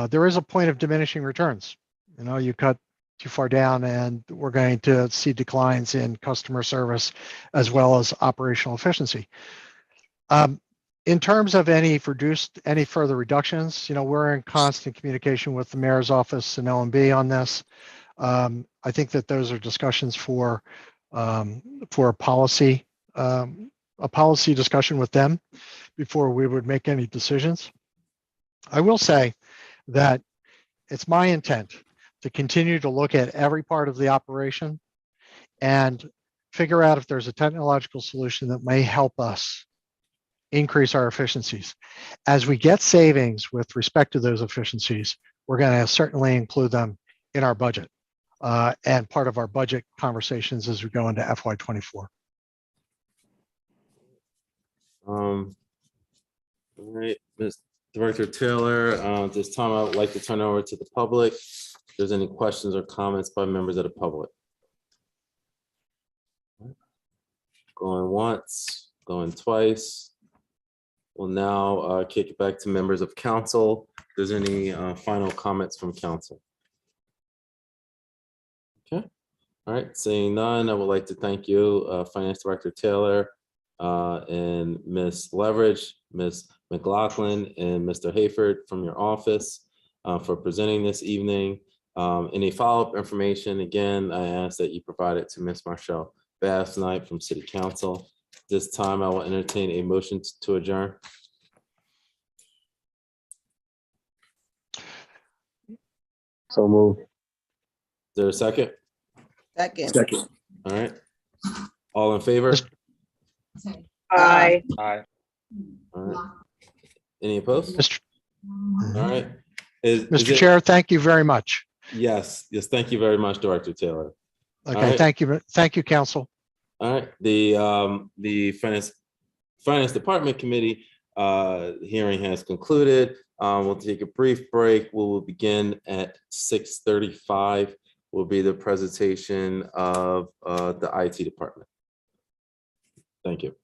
There is a point of diminishing returns. You cut too far down and we're going to see declines in customer service as well as operational efficiency. In terms of any further reductions, we're in constant communication with the mayor's office and OMB on this. I think that those are discussions for a policy discussion with them before we would make any decisions. I will say that it's my intent to continue to look at every part of the operation and figure out if there's a technological solution that may help us increase our efficiencies. As we get savings with respect to those efficiencies, we're going to certainly include them in our budget and part of our budget conversations as we go into FY24. All right, Ms. Director Taylor, this time I would like to turn it over to the public. If there's any questions or comments by members of the public. Going once, going twice. We'll now kick it back to members of council. If there's any final comments from council. Okay. All right, seeing none, I would like to thank you, Finance Director Taylor, and Ms. Leverage, Ms. McLaughlin, and Mr. Hayford from your office for presenting this evening. Any follow-up information, again, I ask that you provide it to Ms. Marshall Bass Knight from City Council. This time I will entertain a motion to adjourn. So move. Is there a second? Second. All right. All in favor? Aye. Aye. All right. Any opposed? Mr. All right. Mr. Chair, thank you very much. Yes. Thank you very much, Director Taylor. Okay, right. thank you. Thank you, Council. All right. The Finance Department Committee hearing has concluded. We'll take a brief break. We will begin at 6:35. Will be the presentation of the IT department. Thank you.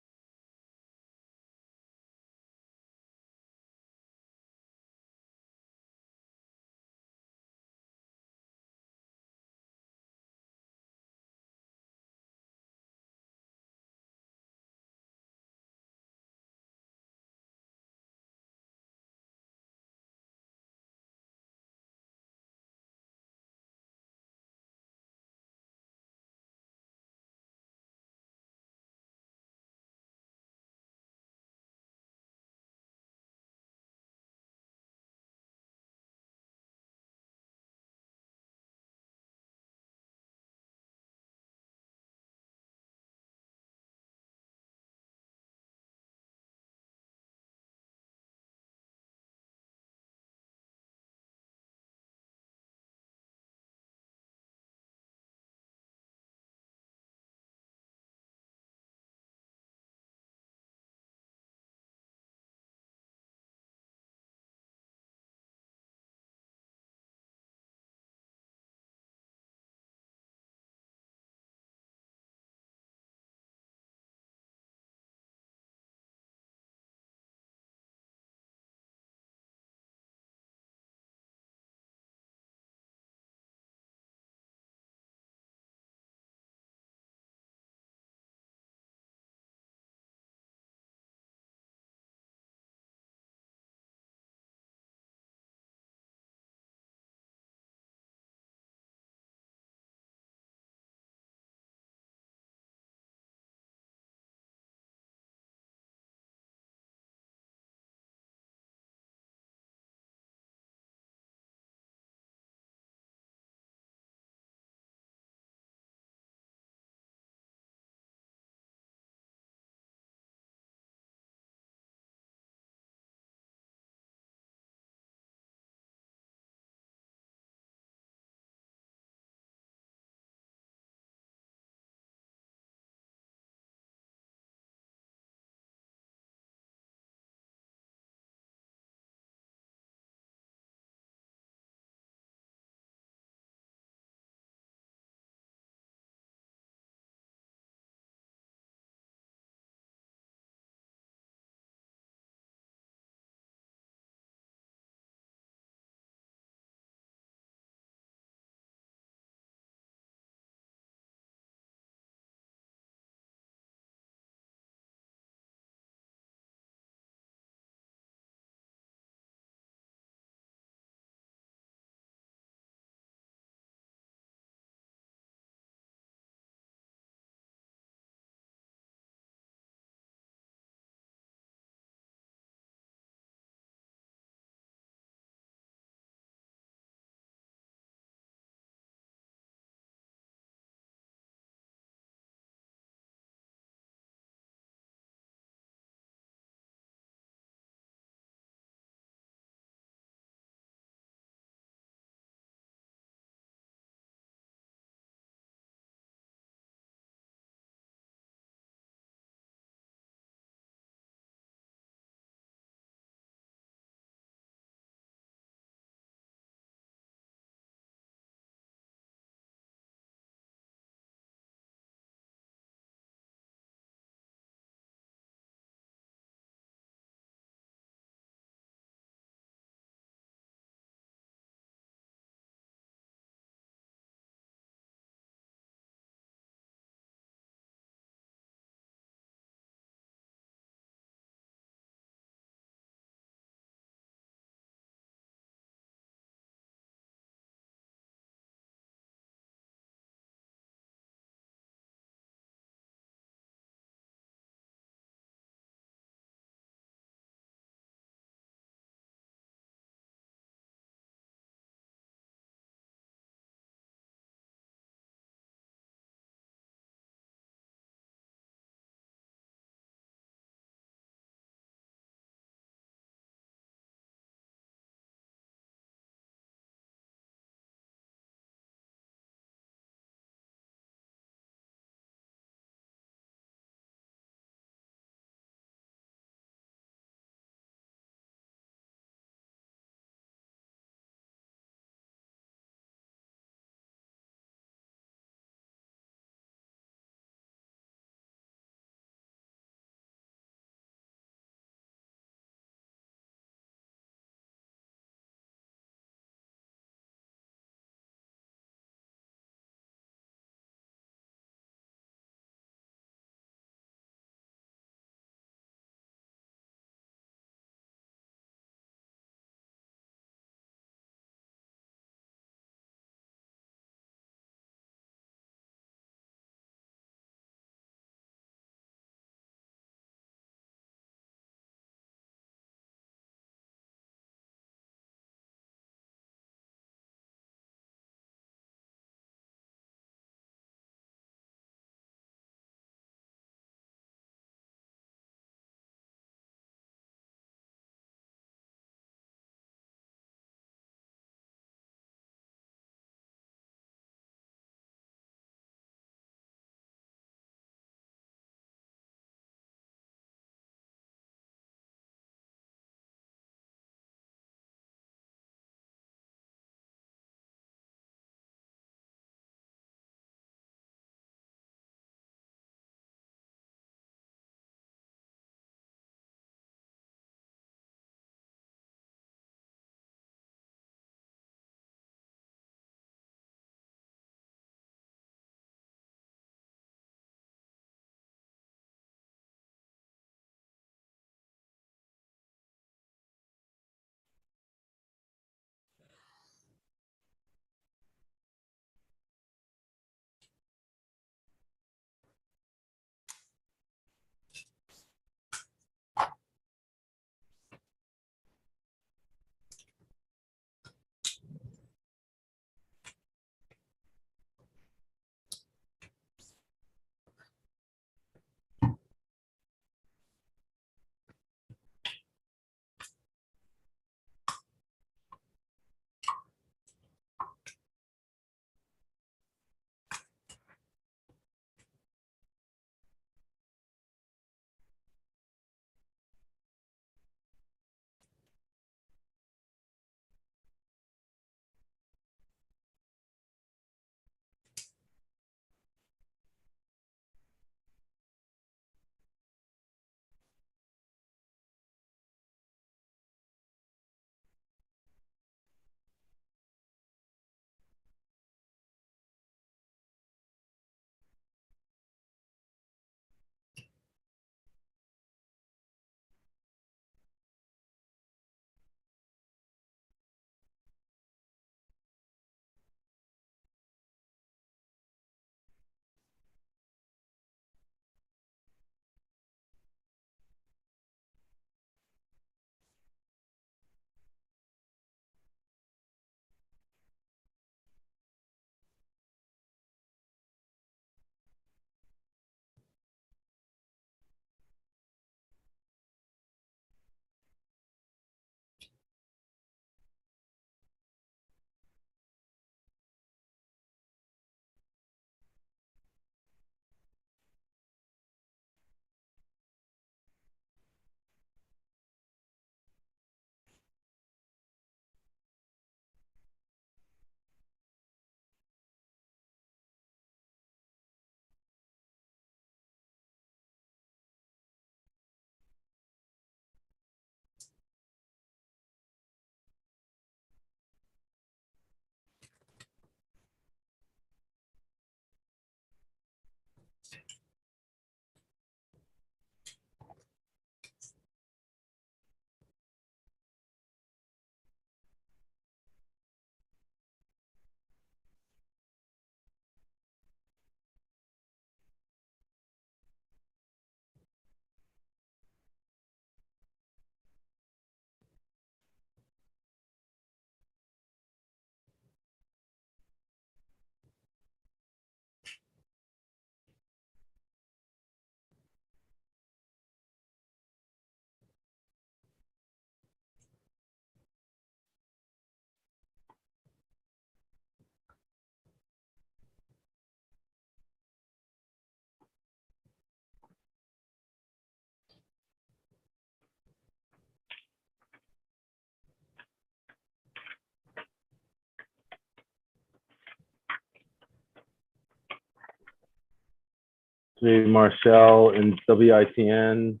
Ms. Marshall and WITN.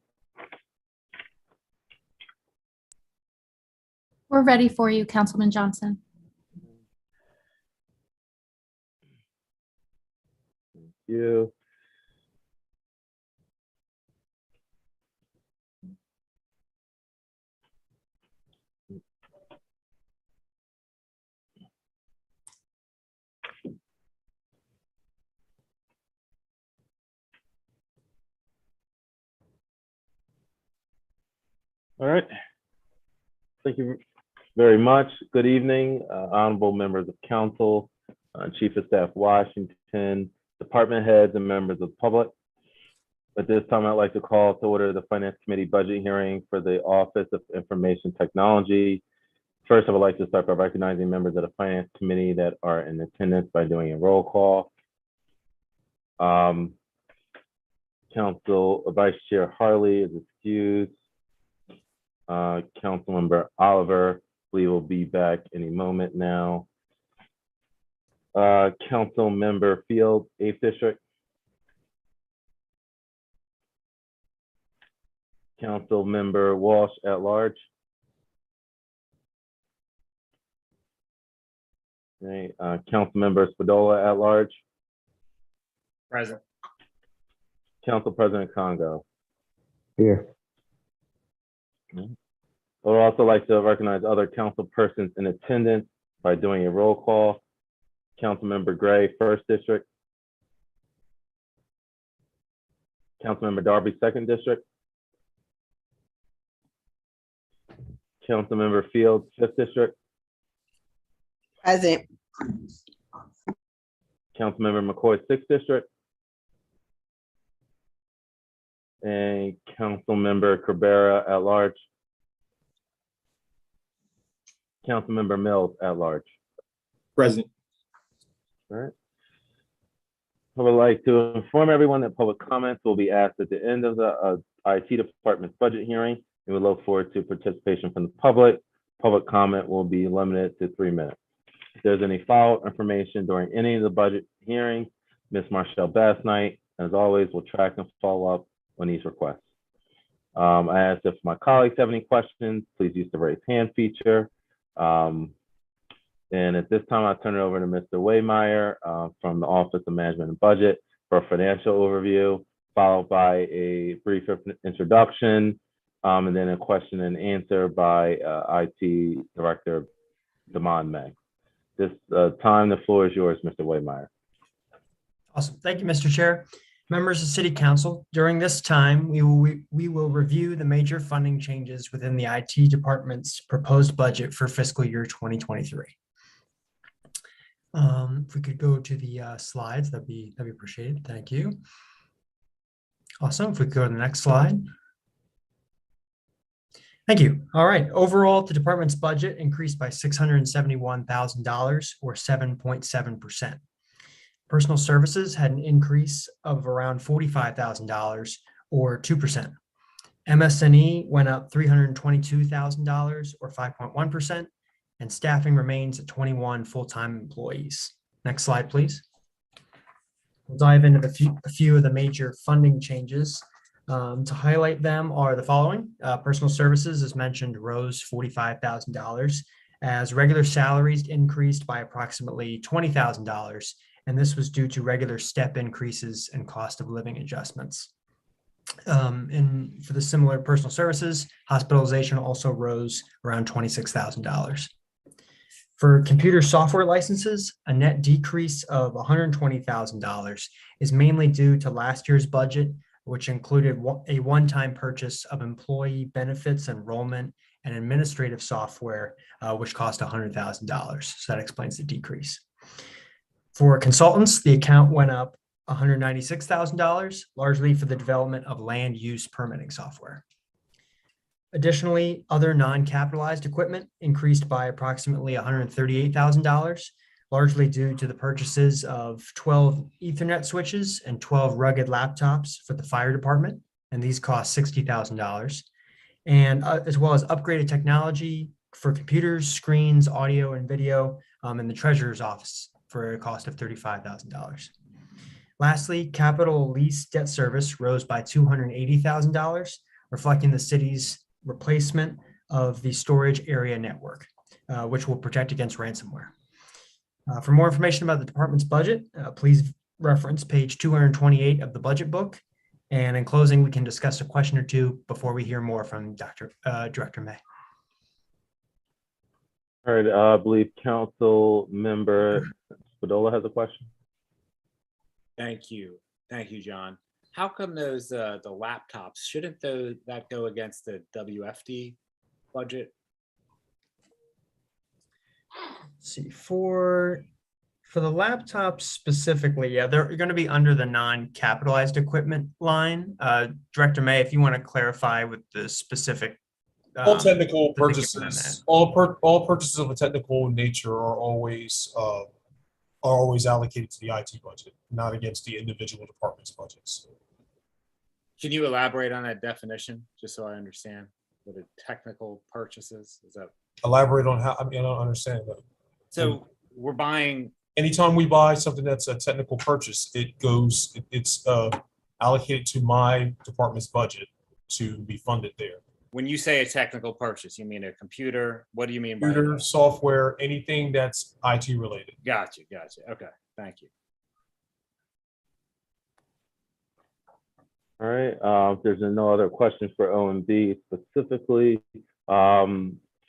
We're ready for you, Councilman Johnson. Thank you. All right. Thank you very much. Good evening, honorable members of council, Chief of Staff Washington, department heads, and members of the public. At this time, I'd like to call to order the Finance Committee budget hearing for the Office of Information Technology. First, I would like to start by recognizing members of the Finance Committee that are in attendance by doing a roll call. Council Vice Chair Harley is excused. Councilmember Oliver, we will be back any moment now. Council Member Field, 8th District. Council Member Walsh at large. Okay, Council Member Spadola at large. Present. Council President Congo. Here. I would also like to recognize other council persons in attendance by doing a roll call. Councilmember Gray, 1st District. Councilmember Darby, 2nd District. Councilmember Fields, 5th District. Present. Councilmember McCoy, 6th District. And Councilmember Cabrera at large. Councilmember Mills at large. Present. All right. I would like to inform everyone that public comments will be asked at the end of the IT department's budget hearing. And we look forward to participation from the public. Public comment will be limited to 3 minutes. If there's any follow-up information during any of the budget hearings, Ms. Marshall Bassnight, as always, will track and follow up on these requests. I asked if my colleagues have any questions, please use the raise hand feature. And at this time, I'll turn it over to Mr. Waymeyer from the Office of Management and Budget for a financial overview, followed by a brief introduction, and then a question and answer by IT Director Damon May. This time, the floor is yours, Mr. Waymeyer. Awesome. Thank you, Mr. Chair. Members of City Council, during this time, we will review the major funding changes within the IT department's proposed budget for fiscal year 2023. If we could go to the slides, that'd be appreciated. Thank you. Awesome. If we could go to the next slide. Thank you. All right. Overall, the department's budget increased by $671,000 or 7.7%. Personal services had an increase of around $45,000 or 2%. MS&E went up $322,000 or 5.1%, and staffing remains at 21 full-time employees. Next slide, please. We'll dive into a few of the major funding changes. To highlight them are the following. Personal services, as mentioned, rose $45,000 as regular salaries increased by approximately $20,000, and this was due to regular step increases and cost of living adjustments. And for the similar personal services, hospitalization also rose around $26,000. For computer software licenses, a net decrease of $120,000 is mainly due to last year's budget, which included a one-time purchase of employee benefits, enrollment, and administrative software, which cost $100,000. So that explains the decrease. For consultants, the account went up $196,000, largely for the development of land use permitting software. Additionally, other non-capitalized equipment increased by approximately $138,000, largely due to the purchases of 12 Ethernet switches and 12 rugged laptops for the fire department, and these cost $60,000, and as well as upgraded technology for computers, screens, audio, and video in the treasurer's office for a cost of $35,000. Lastly, capital lease debt service rose by $280,000, reflecting the city's replacement of the storage area network, which will protect against ransomware. For more information about the department's budget, please reference page 228 of the budget book. And in closing, we can discuss a question or two before we hear more from Director May. All right, I believe Council Member Spadola has a question. Thank you. Thank you, John. How come those the laptops, shouldn't that go against the WFD budget? Let's see, for the laptops specifically, yeah, they're going to be under the non-capitalized equipment line. Director May, if you want to clarify with the specific. All technical the thinking behind purchases, all purchases of a technical nature are always allocated to the IT budget, not against the individual department's budgets. Can you elaborate on that definition, just so I understand what a technical purchases is? That Elaborate on how, I mean, I don't understand that. so we're buying. Anytime we buy something that's a technical purchase, it's allocated to my department's budget to be funded there. When you say a technical purchase, you mean a computer? What do you mean by Computer, software, anything that's IT related. Gotcha. Okay, thank you. All right, if there's no other questions for O&B specifically, I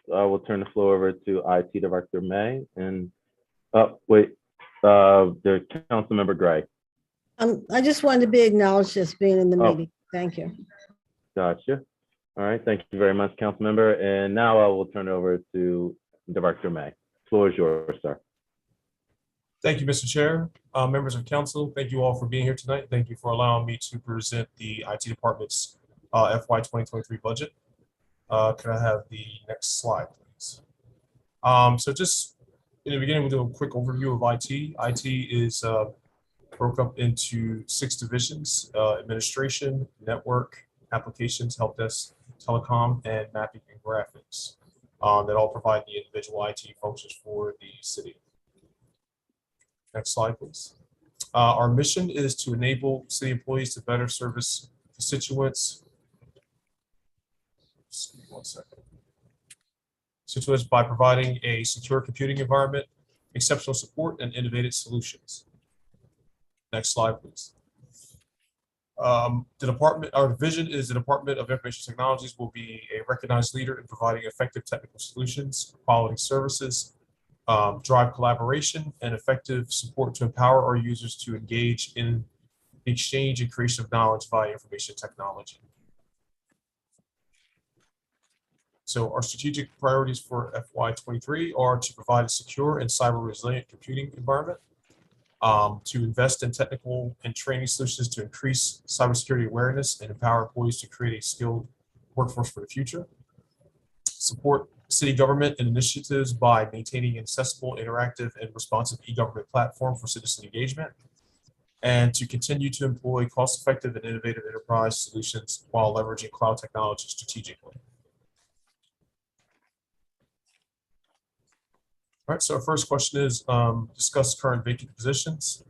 will turn the floor over to IT Director May. And there's Councilmember Gray. I just wanted to be acknowledged as being in the meeting. Thank you. Gotcha. All right, thank you very much, Councilmember. And now I will turn it over to Director May. The floor is yours, sir. Thank you, Mr. Chair. Members of council, thank you all for being here tonight. Thank you for allowing me to present the IT department's FY 2023 budget. Can I have the next slide, please? So just in the beginning, we'll do a quick overview of IT. IT is broke up into 6 divisions: administration, network, applications, help desk, telecom, and mapping and graphics that all provide the individual IT functions for the city. Next slide, please. Our mission is to enable city employees to better service constituents. One second. Constituents by providing a secure computing environment, exceptional support, and innovative solutions. Next slide, please. Our vision is the Department of Information Technologies will be a recognized leader in providing effective technical solutions, quality services, drive collaboration, and effective support to empower our users to engage in the exchange and creation of knowledge via information technology. So our strategic priorities for FY23 are to provide a secure and cyber resilient computing environment, to invest in technical and training solutions to increase cybersecurity awareness and empower employees to create a skilled workforce for the future, support city government and initiatives by maintaining an accessible, interactive, and responsive e-government platform for citizen engagement, and to continue to employ cost-effective and innovative enterprise solutions while leveraging cloud technology strategically. All right, so our first question is discuss current vacant positions.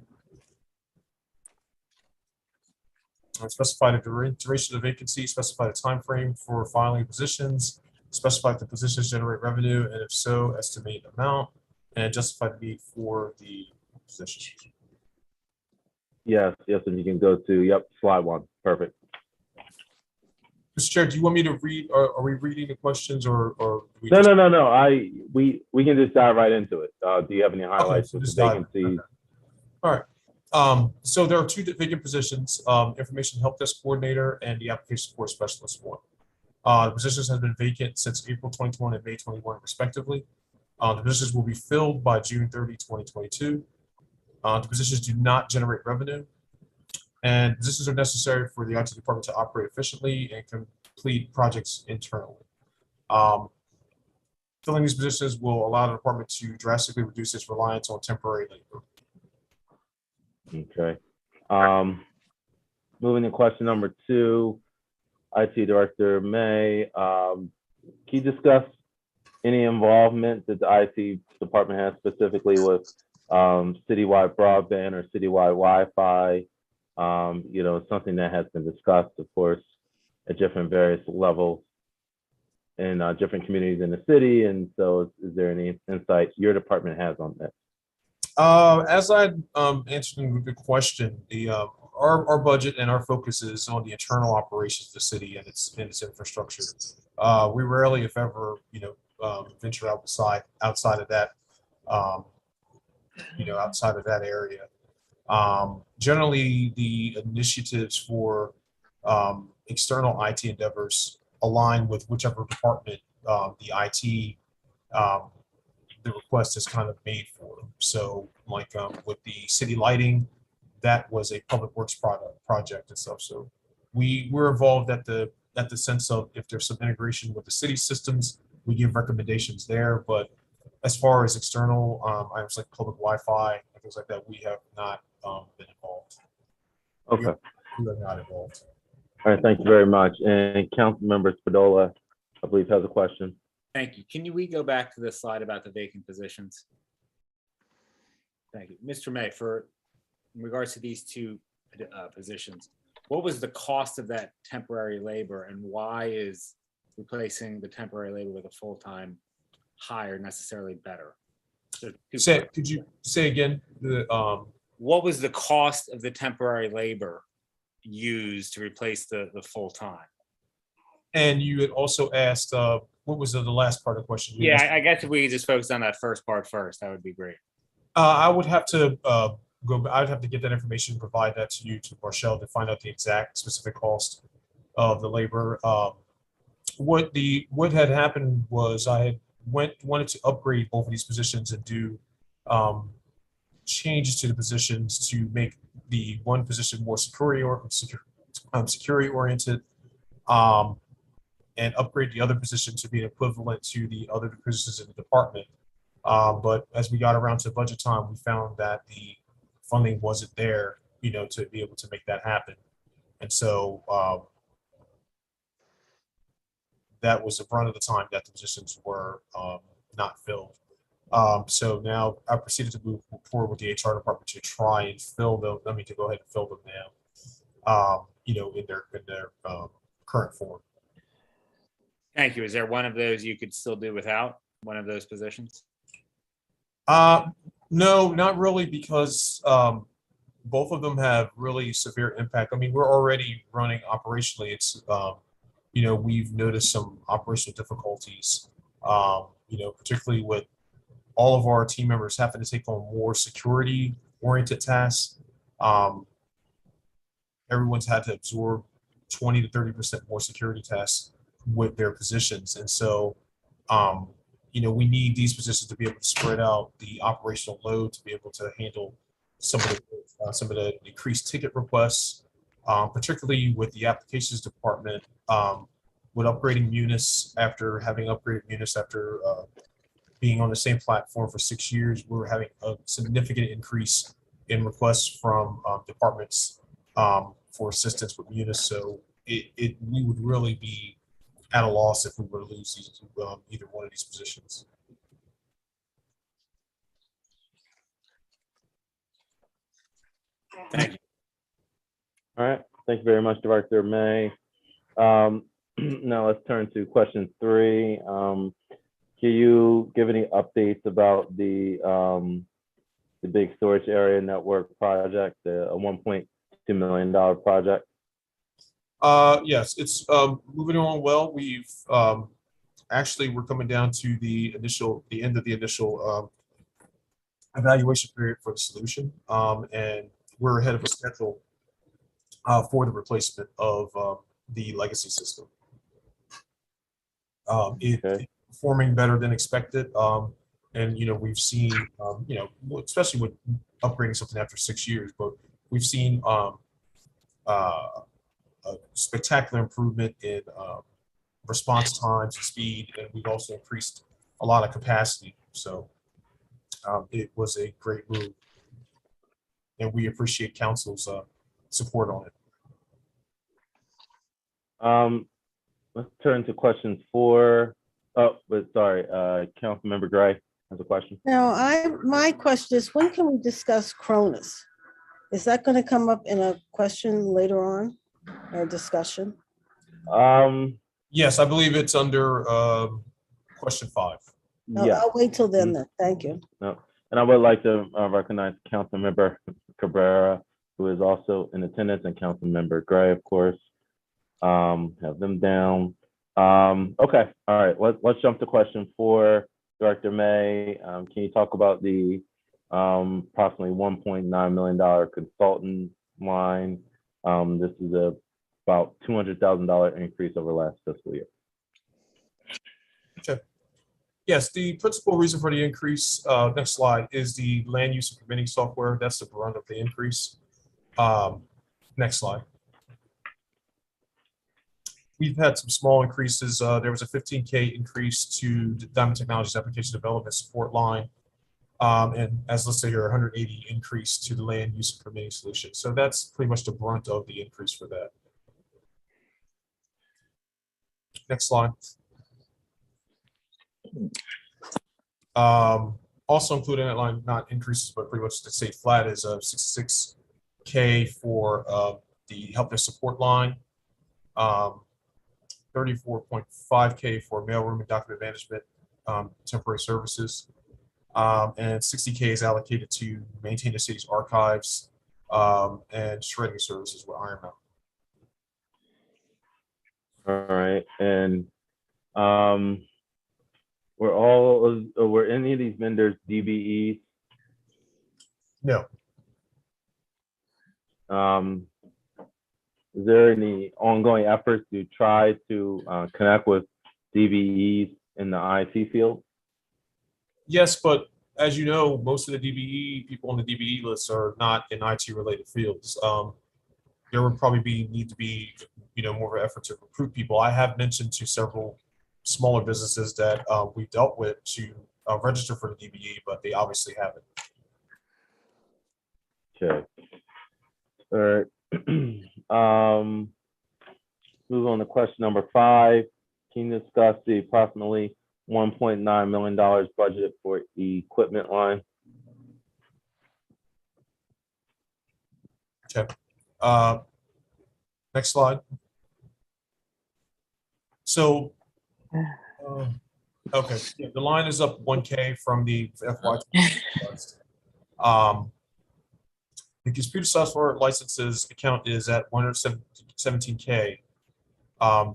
Specify the duration of the vacancy, specify the time frame for filing positions, specify if the positions generate revenue, and if so, estimate amount, and justify the need for the positions. Yes, and you can go to, slide 1, perfect. Mr. Chair, do you want me to read, are we reading the questions or No. We can just dive right into it. Do you have any highlights with the vacancies? All right. So there are 2 vacant positions, information help desk coordinator and the application support specialist one. The positions have been vacant since April 21 and May 21, respectively. The positions will be filled by June 30, 2022. The positions do not generate revenue, and positions are necessary for the IT department to operate efficiently and complete projects internally. Filling these positions will allow the department to drastically reduce its reliance on temporary labor. Okay. Moving to question number 2, IT Director May, can you discuss any involvement that the IT department has specifically with citywide broadband or citywide Wi-Fi. Something that has been discussed, of course, at different various levels in different communities in the city. And so is there any insight your department has on that? As I answered the question, our budget and our focus is on the internal operations of the city and its infrastructure. We rarely, if ever, venture outside of that, outside of that area. Generally, the initiatives for external IT endeavors align with whichever department the IT the request is kind of made for. So like with the city lighting, that was a public works project and stuff. So we're involved at the sense of if there's some integration with the city systems, we give recommendations there. But as far as external items like public Wi-Fi and things like that, we have not been involved. Okay. We are not involved. All right, thank you very much. And Councilmember Spadola, I believe, has a question. Thank you. We go back to the slide about the vacant positions? Thank you. Mr. May, in regards to these two positions, what was the cost of that temporary labor and why is replacing the temporary labor with a full-time hire necessarily better? So could you say again? What was the cost of the temporary labor used to replace the full-time? And you had also asked, what was the last part of the question? Yeah, I guess if we could just focus on that first part first, that would be great. I would have to I'd have to get that information and provide that to you, to Marshall, to find out the exact specific cost of the labor. What had happened was I had wanted to upgrade both of these positions and do changes to the positions to make the one position more security oriented, and upgrade the other position to be equivalent to the other positions in the department. But as we got around to budget time, we found that the funding wasn't there, to be able to make that happen. And so that was the brunt of the time that the positions were not filled. So now I proceeded to move forward with the HR department to try and fill them. To go ahead and fill them now, in their current form. Thank you. Is there one of those you could still do without, one of those positions? No, not really, because both of them have really severe impact. I mean, we're already running operationally. It's, we've noticed some operational difficulties, particularly with all of our team members having to take on more security-oriented tasks. Everyone's had to absorb 20 to 30% more security tasks with their positions. And so, we need these positions to be able to spread out the operational load, to be able to handle some of the increased ticket requests, particularly with the applications department, with upgrading Munis after having upgraded Munis after being on the same platform for 6 years. We're having a significant increase in requests from departments for assistance with Munis. So we would really be at a loss if we were to lose either one of these positions. Thank you. All right, thank you very much, Director May. Now let's turn to question 3. Can you give any updates about the big storage area network project, the $1.2 million project? Yes, it's moving along well. We've actually, we're coming down to the end of the initial evaluation period for the solution, and we're ahead of a schedule for the replacement of the legacy system. It's performing better than expected, and we've seen especially with upgrading something after 6 years, but we've seen a spectacular improvement in response times and speed, and we've also increased a lot of capacity. So it was a great move, and we appreciate council's support on it. Let's turn to question 4. Oh, but sorry, Councilmember Gray has has a question. Now, my question is, when can we discuss Cronus? Is that going to come up in a question later on or discussion? Yes, I believe it's under question 5. Yeah. I'll wait till then. Thank you. No. And I would like to recognize Councilmember Cabrera, who is also in attendance, and Councilmember Gray, of course. Have them down. Okay, all right, let's jump to question 4. Director May, can you talk about the approximately $1.9 million consultant line? This is about $200,000 increase over last fiscal year. Okay. Yes, the principal reason for the increase, next slide, is the land use and permitting software. That's the brunt of the increase. Next slide. We've had some small increases. There was a $15K increase to the Diamond Technologies application development support line. And as listed here, 180 increase to the land use and permitting solution. So that's pretty much the brunt of the increase for that. Next slide. Also included in that line, not increases, but pretty much to stay flat, is a $66K for the help desk support line, 34.5K for mailroom and document management temporary services, and 60K is allocated to maintain the city's archives and shredding services with Iron Mountain. All right, and were any of these vendors DBEs? No. Is there any ongoing efforts to try to connect with DBEs in the IT field? Yes, but as you know, most of the DBE people on the DBE list are not in IT related fields. There would probably need to be, more of an effort to recruit people. I have mentioned to several smaller businesses that we've dealt with to register for the DBE, but they obviously haven't. Okay. All right. Move on to question number 5. Can you discuss the approximately $1.9 million budget for equipment line? Okay. Next slide. So, okay, yeah, the line is up 1K from the FY2023. The computer software licenses account is at 117K.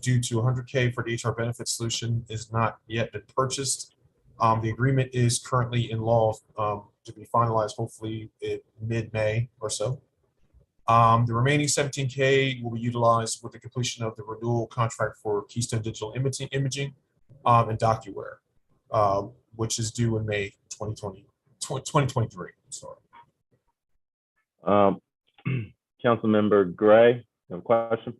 Due to 100K for the HR benefit solution is not yet been purchased. The agreement is currently in law to be finalized, hopefully in mid-May or so. The remaining 17K will be utilized with the completion of the renewal contract for Keystone Digital Imaging and DocuWare, which is due in May 2023. Sorry. Councilmember Gray, you have a question?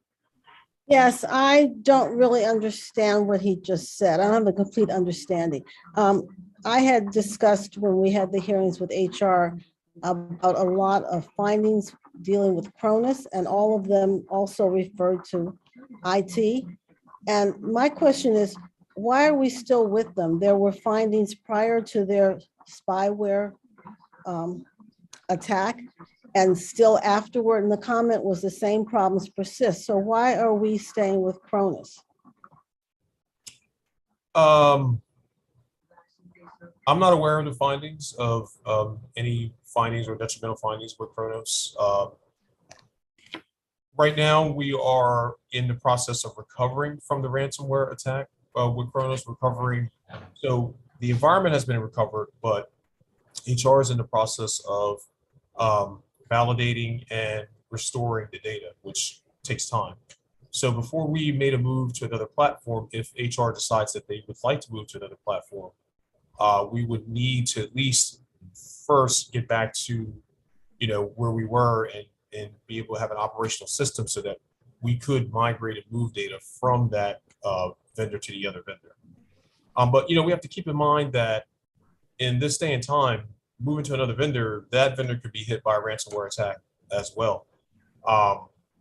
Yes, I don't really understand what he just said. I don't have a complete understanding. I had discussed when we had the hearings with HR about a lot of findings dealing with Cronus, and all of them also referred to IT. And my question is, why are we still with them? There were findings prior to their spyware attack, and still afterward, and the comment was the same problems persist. So why are we staying with Cronus? I'm not aware of the findings of any findings or detrimental findings with Kronos. Right now, we are in the process of recovering from the ransomware attack with Kronos, So the environment has been recovered, but HR is in the process of validating and restoring the data, which takes time. So before we made a move to another platform, if HR decides that they would like to move to another platform, we would need to at least first get back to, where we were and be able to have an operational system so that we could migrate and move data from that vendor to the other vendor. But, we have to keep in mind that in this day and time, moving to another vendor, that vendor could be hit by a ransomware attack as well.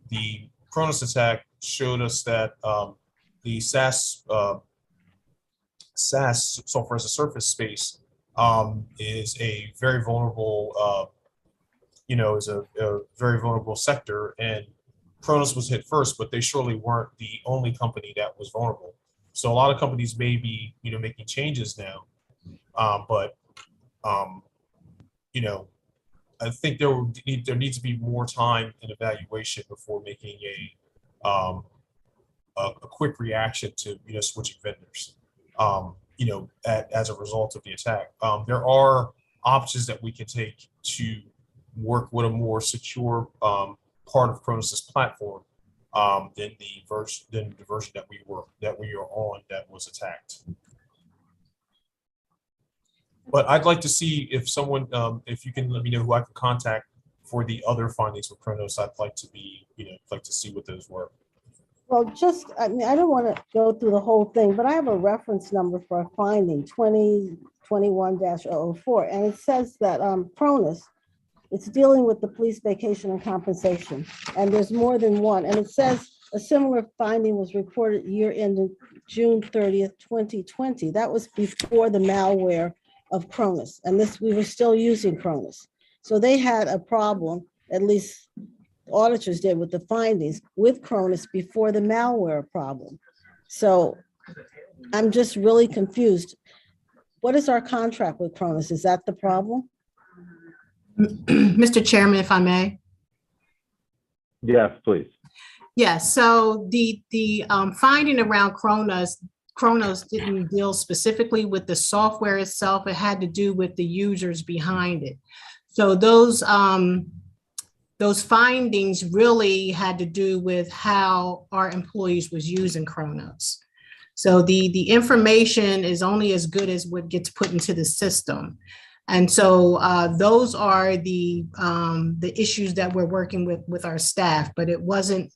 The Kronos attack showed us that the SaaS software as a service space is a very vulnerable, is a very vulnerable sector, and Kronos was hit first, but they surely weren't the only company that was vulnerable. So a lot of companies may be, making changes now, but I think there needs to be more time and evaluation before making a quick reaction to switching vendors. As a result of the attack, there are options that we can take to work with a more secure part of Kronos's platform than the version that we are on that was attacked. But I'd like to see if someone, if you can let me know who I can contact for the other findings with Kronos. I'd like to be, like to see what those were. Well, I don't want to go through the whole thing, but I have a reference number for a finding 2021-004, and it says that Kronos, it's dealing with the police vacation and compensation, and there's more than one. And it says a similar finding was reported year ended June 30th, 2020. That was before the malware of Kronos, and we were still using Kronos. So they had a problem, at least auditors did, with the findings with Kronos before the malware problem. So I'm just really confused. What is our contract with Kronos? Is that the problem? Mr. Chairman, if I may. Yes, please. Yes, so the finding around Kronos didn't deal specifically with the software itself. It had to do with the users behind it. So those findings really had to do with how our employees was using Kronos. So the information is only as good as what gets put into the system. And so those are the issues that we're working with our staff, but it wasn't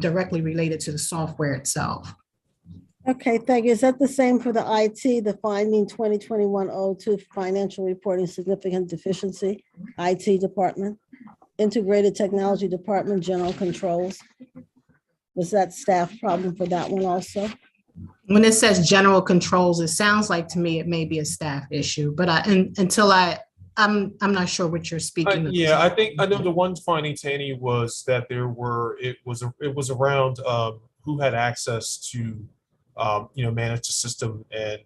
directly related to the software itself. Okay, thank you. Is that the same for the IT, the finding 2021-02 financial reporting significant deficiency, IT department, integrated technology department, general controls? Was that staff problem for that one also? When it says general controls, it sounds like to me it may be a staff issue, but I'm not sure what you're speaking of. Yeah, I know the one finding, Tanny, was that it was around who had access to manage the system and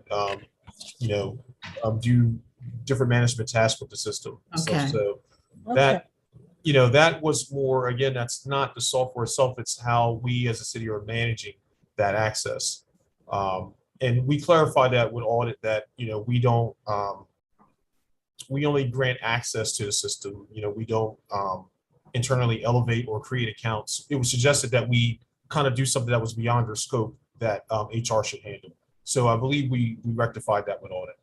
do different management tasks with the system. Okay. So that that was more, again, that's not the software itself, it's how we as a city are managing that access. And we clarify that with audit that we don't we only grant access to the system. We don't internally elevate or create accounts. It was suggested that we kind of do something that was beyond our scope that HR should handle. So I believe we rectified that with audit.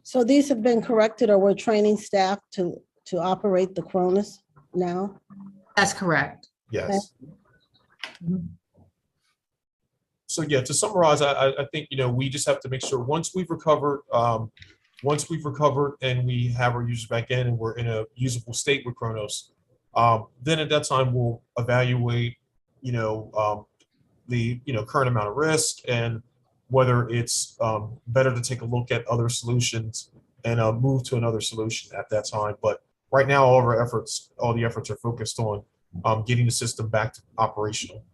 So these have been corrected, or we're training staff to operate the Kronos now? That's correct. Yes. Okay. So yeah, to summarize, I think we just have to make sure once we've recovered and we have our users back in and we're in a usable state with Kronos, then at that time we'll evaluate the current amount of risk and whether it's better to take a look at other solutions and move to another solution at that time. But right now, all the efforts are focused on getting the system back to operational.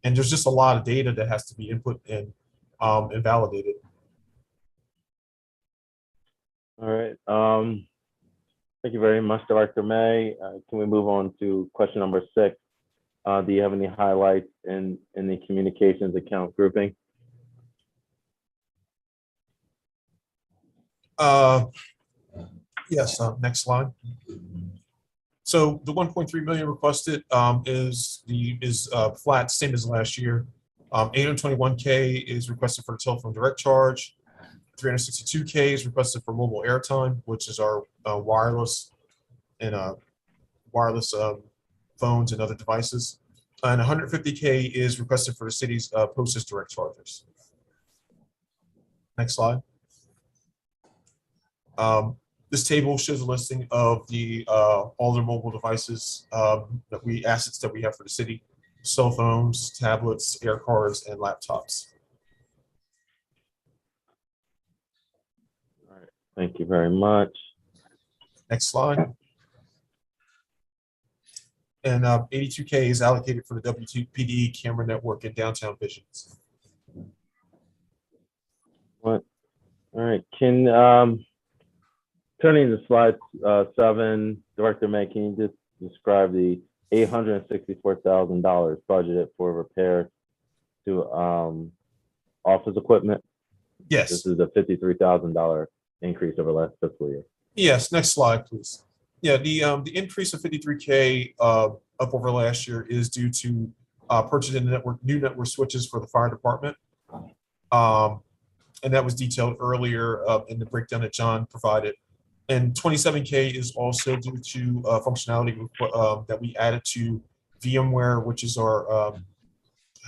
And there's just a lot of data that has to be input and validated. All right. Thank you very much, Director May. Can we move on to question number 6? Do you have any highlights in the communications account grouping? Yes, next slide. So the 1.3 million requested is flat, same as last year. 821K is requested for the telephone direct charge. 362K is requested for mobile airtime, which is our wireless phones and other devices. And 150K is requested for the city's postage direct charges. Next slide. This table shows a listing of the all the mobile devices assets that we have for the city: cell phones, tablets, air cards, and laptops. All right, Thank you very much. Next slide. And 82K is allocated for the WPD camera network and downtown visions. What? All right, can, turning to slide 7, Director May, can you just describe the $864,000 budgeted for repairs to office equipment? Yes. This is a $53,000 increase over last fiscal year. Yes, next slide, please. Yeah, the increase of 53K up over last year is due to purchasing new network switches for the fire department. And that was detailed earlier in the breakdown that John provided. And 27K is also due to functionality that we added to VMware, which is our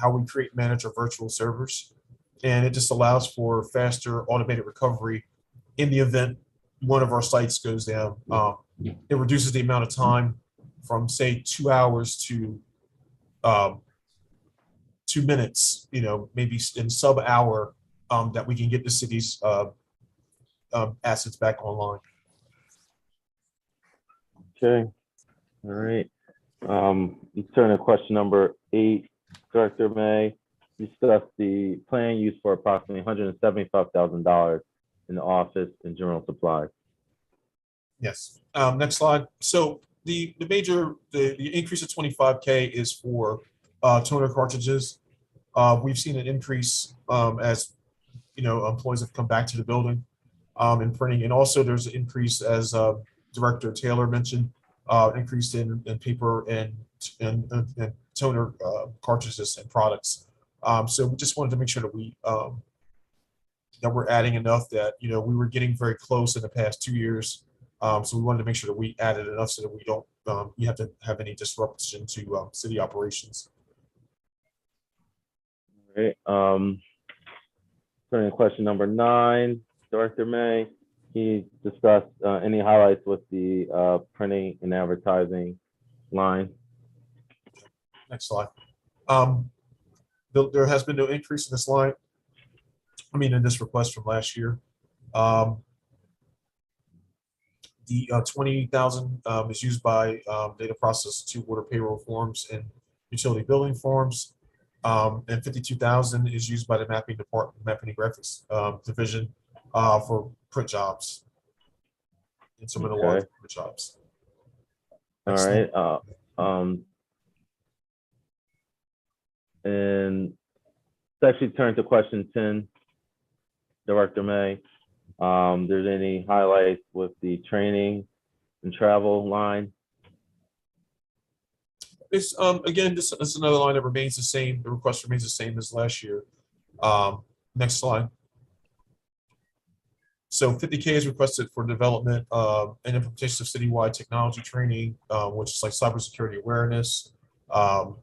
how we create and manage our virtual servers. And it just allows for faster automated recovery in the event one of our sites goes down. It reduces the amount of time from, say, 2 hours to 2 minutes, maybe in sub-hour, that we can get the city's assets back online. Okay, all right. You turn to question number 8, Director May. Discuss the plan used for approximately $175,000 in the office and general supplies. Yes. Next slide. So the increase of 25K is for toner cartridges. We've seen an increase as employees have come back to the building in printing, and also there's an increase, as Director Taylor mentioned, increase in paper and toner cartridges and products. So we just wanted to make sure that we're adding enough that we were getting very close in the past 2 years. So we wanted to make sure that we added enough so that we don't you have to have any disruption to city operations. All right. Turning to question number 9, Director May. Can you discuss any highlights with the printing and advertising line? Next slide. There has been no increase in this line. In this request from last year. The 20,000 is used by data process to order payroll forms and utility billing forms. And 52,000 is used by the mapping department, mapping and graphics division for print jobs and some of the large print jobs. All right. And let's actually turn to question 10, Director May. There's any highlights with the training and travel line? It's again, this is another line that remains the same. The request remains the same as last year. Next slide. So 50K is requested for development and implementation of citywide technology training, which is like cybersecurity awareness,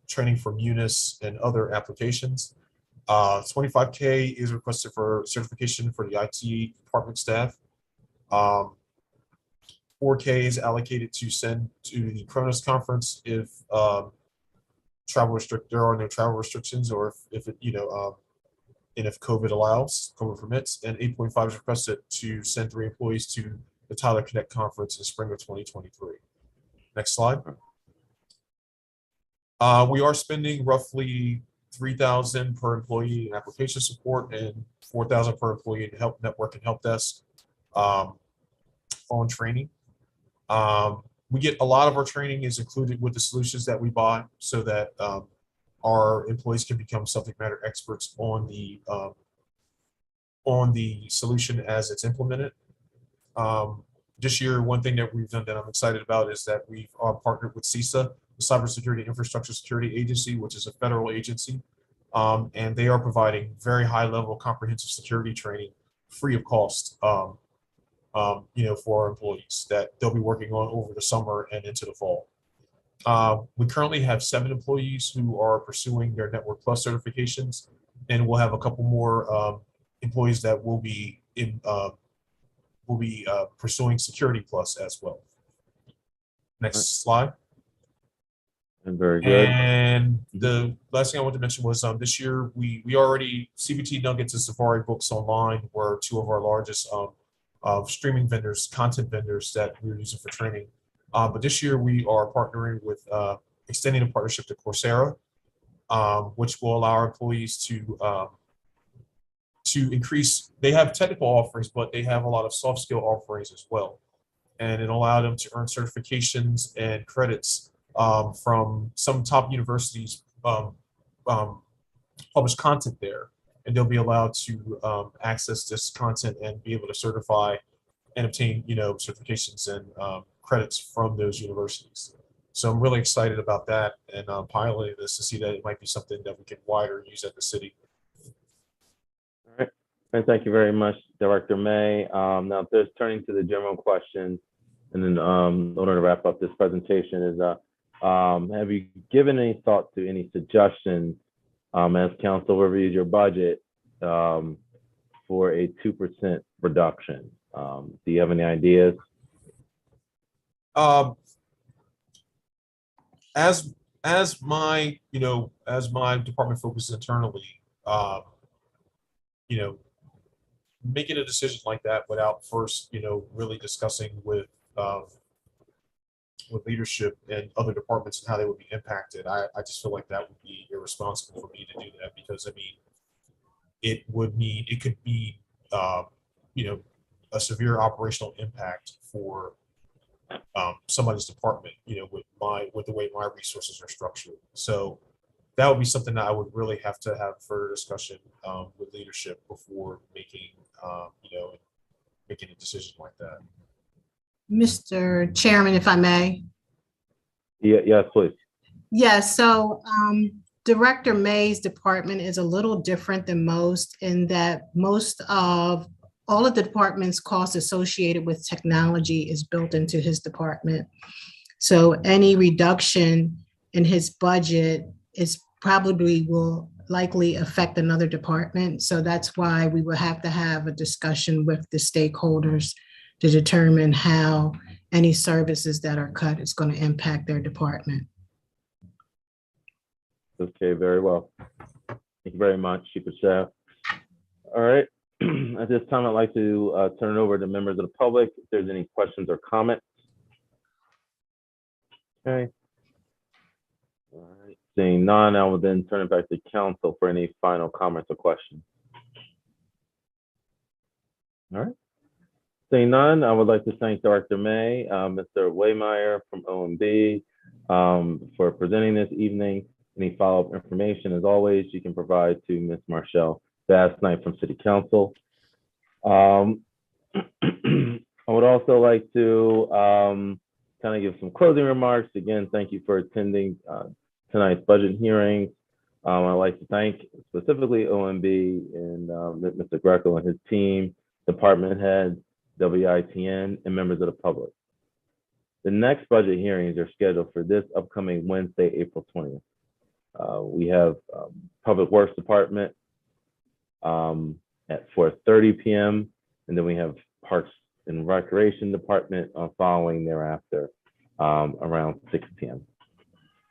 training for Munis and other applications. 25K is requested for certification for the IT department staff. 4K is allocated to send to the Cronus conference if there are no travel restrictions, or if it, and if COVID allows, COVID permits. And 8.5 is requested to send 3 employees to the Tyler Connect conference in spring of 2023. Next slide. We are spending roughly $3,000 per employee in application support and $4,000 per employee in help network and help desk on training. We get a lot of our training is included with the solutions that we buy, so that our employees can become subject matter experts on the solution as it's implemented. This year, one thing that we've done that I'm excited about is that we've partnered with CISA, the Cybersecurity Infrastructure Security Agency, which is a federal agency, and they are providing very high-level comprehensive security training free of cost. For our employees that they'll be working on over the summer and into the fall. We currently have 7 employees who are pursuing their Network Plus certifications, and we'll have a couple more employees that will be pursuing Security Plus as well. Next slide. Very good. And the last thing I wanted to mention was this year we already CBT Nuggets and Safari Books Online were 2 of our largest of streaming vendors, content vendors that we're using for training. But this year we are partnering with extending a partnership to Coursera, which will allow our employees to increase. They have technical offerings, but they have a lot of soft skill offerings as well, and it allowed them to earn certifications and credits from some top universities. Publish content there, and they'll be allowed to access this content and be able to certify and obtain, certifications and credits from those universities. So I'm really excited about that and piloting this to see that it might be something that we can wider use at the city. All right, and thank you very much, Director May. Now, just turning to the general question, and then in order to wrap up this presentation is, have you given any thought to any suggestions as council reviews your budget for a 2% reduction? Do you have any ideas? As my department focuses internally, making a decision like that without first, really discussing with leadership and other departments and how they would be impacted, I just feel like that would be irresponsible for me to do that, because I mean, it could be a severe operational impact for somebody's department, with the way my resources are structured. So that would be something that I would really have to have further discussion with leadership before making making a decision like that. Mr. Chairman, if I may. Yeah, yes, please. Yes, so Director May's department is a little different than most in that most of all of the department's costs associated with technology is built into his department. So any reduction in his budget is probably will likely affect another department. So that's why we will have to have a discussion with the stakeholders to determine how any services that are cut is going to impact their department. Okay, very well. Thank you very much, Chief of Staff. All right. At this time, I'd like to turn it over to members of the public if there's any questions or comments. Okay. All right. Seeing none, I will then turn it back to council for any final comments or questions. All right. Seeing none, I would like to thank Director May, Mr. Waymeyer from OMB for presenting this evening. Any follow-up information, as always, you can provide to Ms. Marshall Bass Knight from City Council. I would also like to kind of give some closing remarks. Again, thank you for attending tonight's budget hearings. I'd like to thank specifically OMB and Mr. Greco and his team, department heads, WITN, and members of the public. The next budget hearings are scheduled for this upcoming Wednesday, April 20th. We have Public Works Department at 4:30 p.m. and then we have Parks and Recreation Department following thereafter around 6 p.m.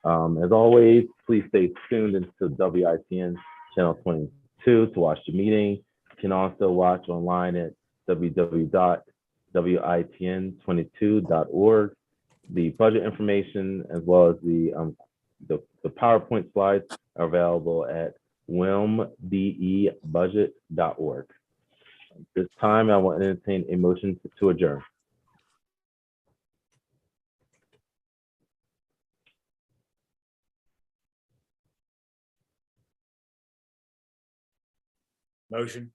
As always, please stay tuned into WITN channel 22 to watch the meeting. You can also watch online at www.witn22.org. The budget information as well as the PowerPoint slides are available at wilmbebudget.org. At this time, I will entertain a motion to adjourn. Motion.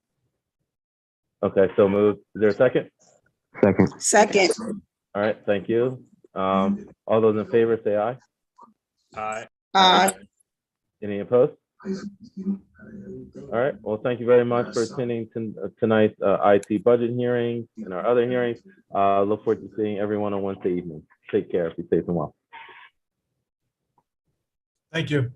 Okay, so moved. Is there a second? Second. Second. All right, thank you. All those in favor say aye. Aye. Aye. Any opposed? All right, well, thank you very much for attending tonight's IT budget hearings and our other hearings. Look forward to seeing everyone on Wednesday evening. Take care, be safe and well. Thank you.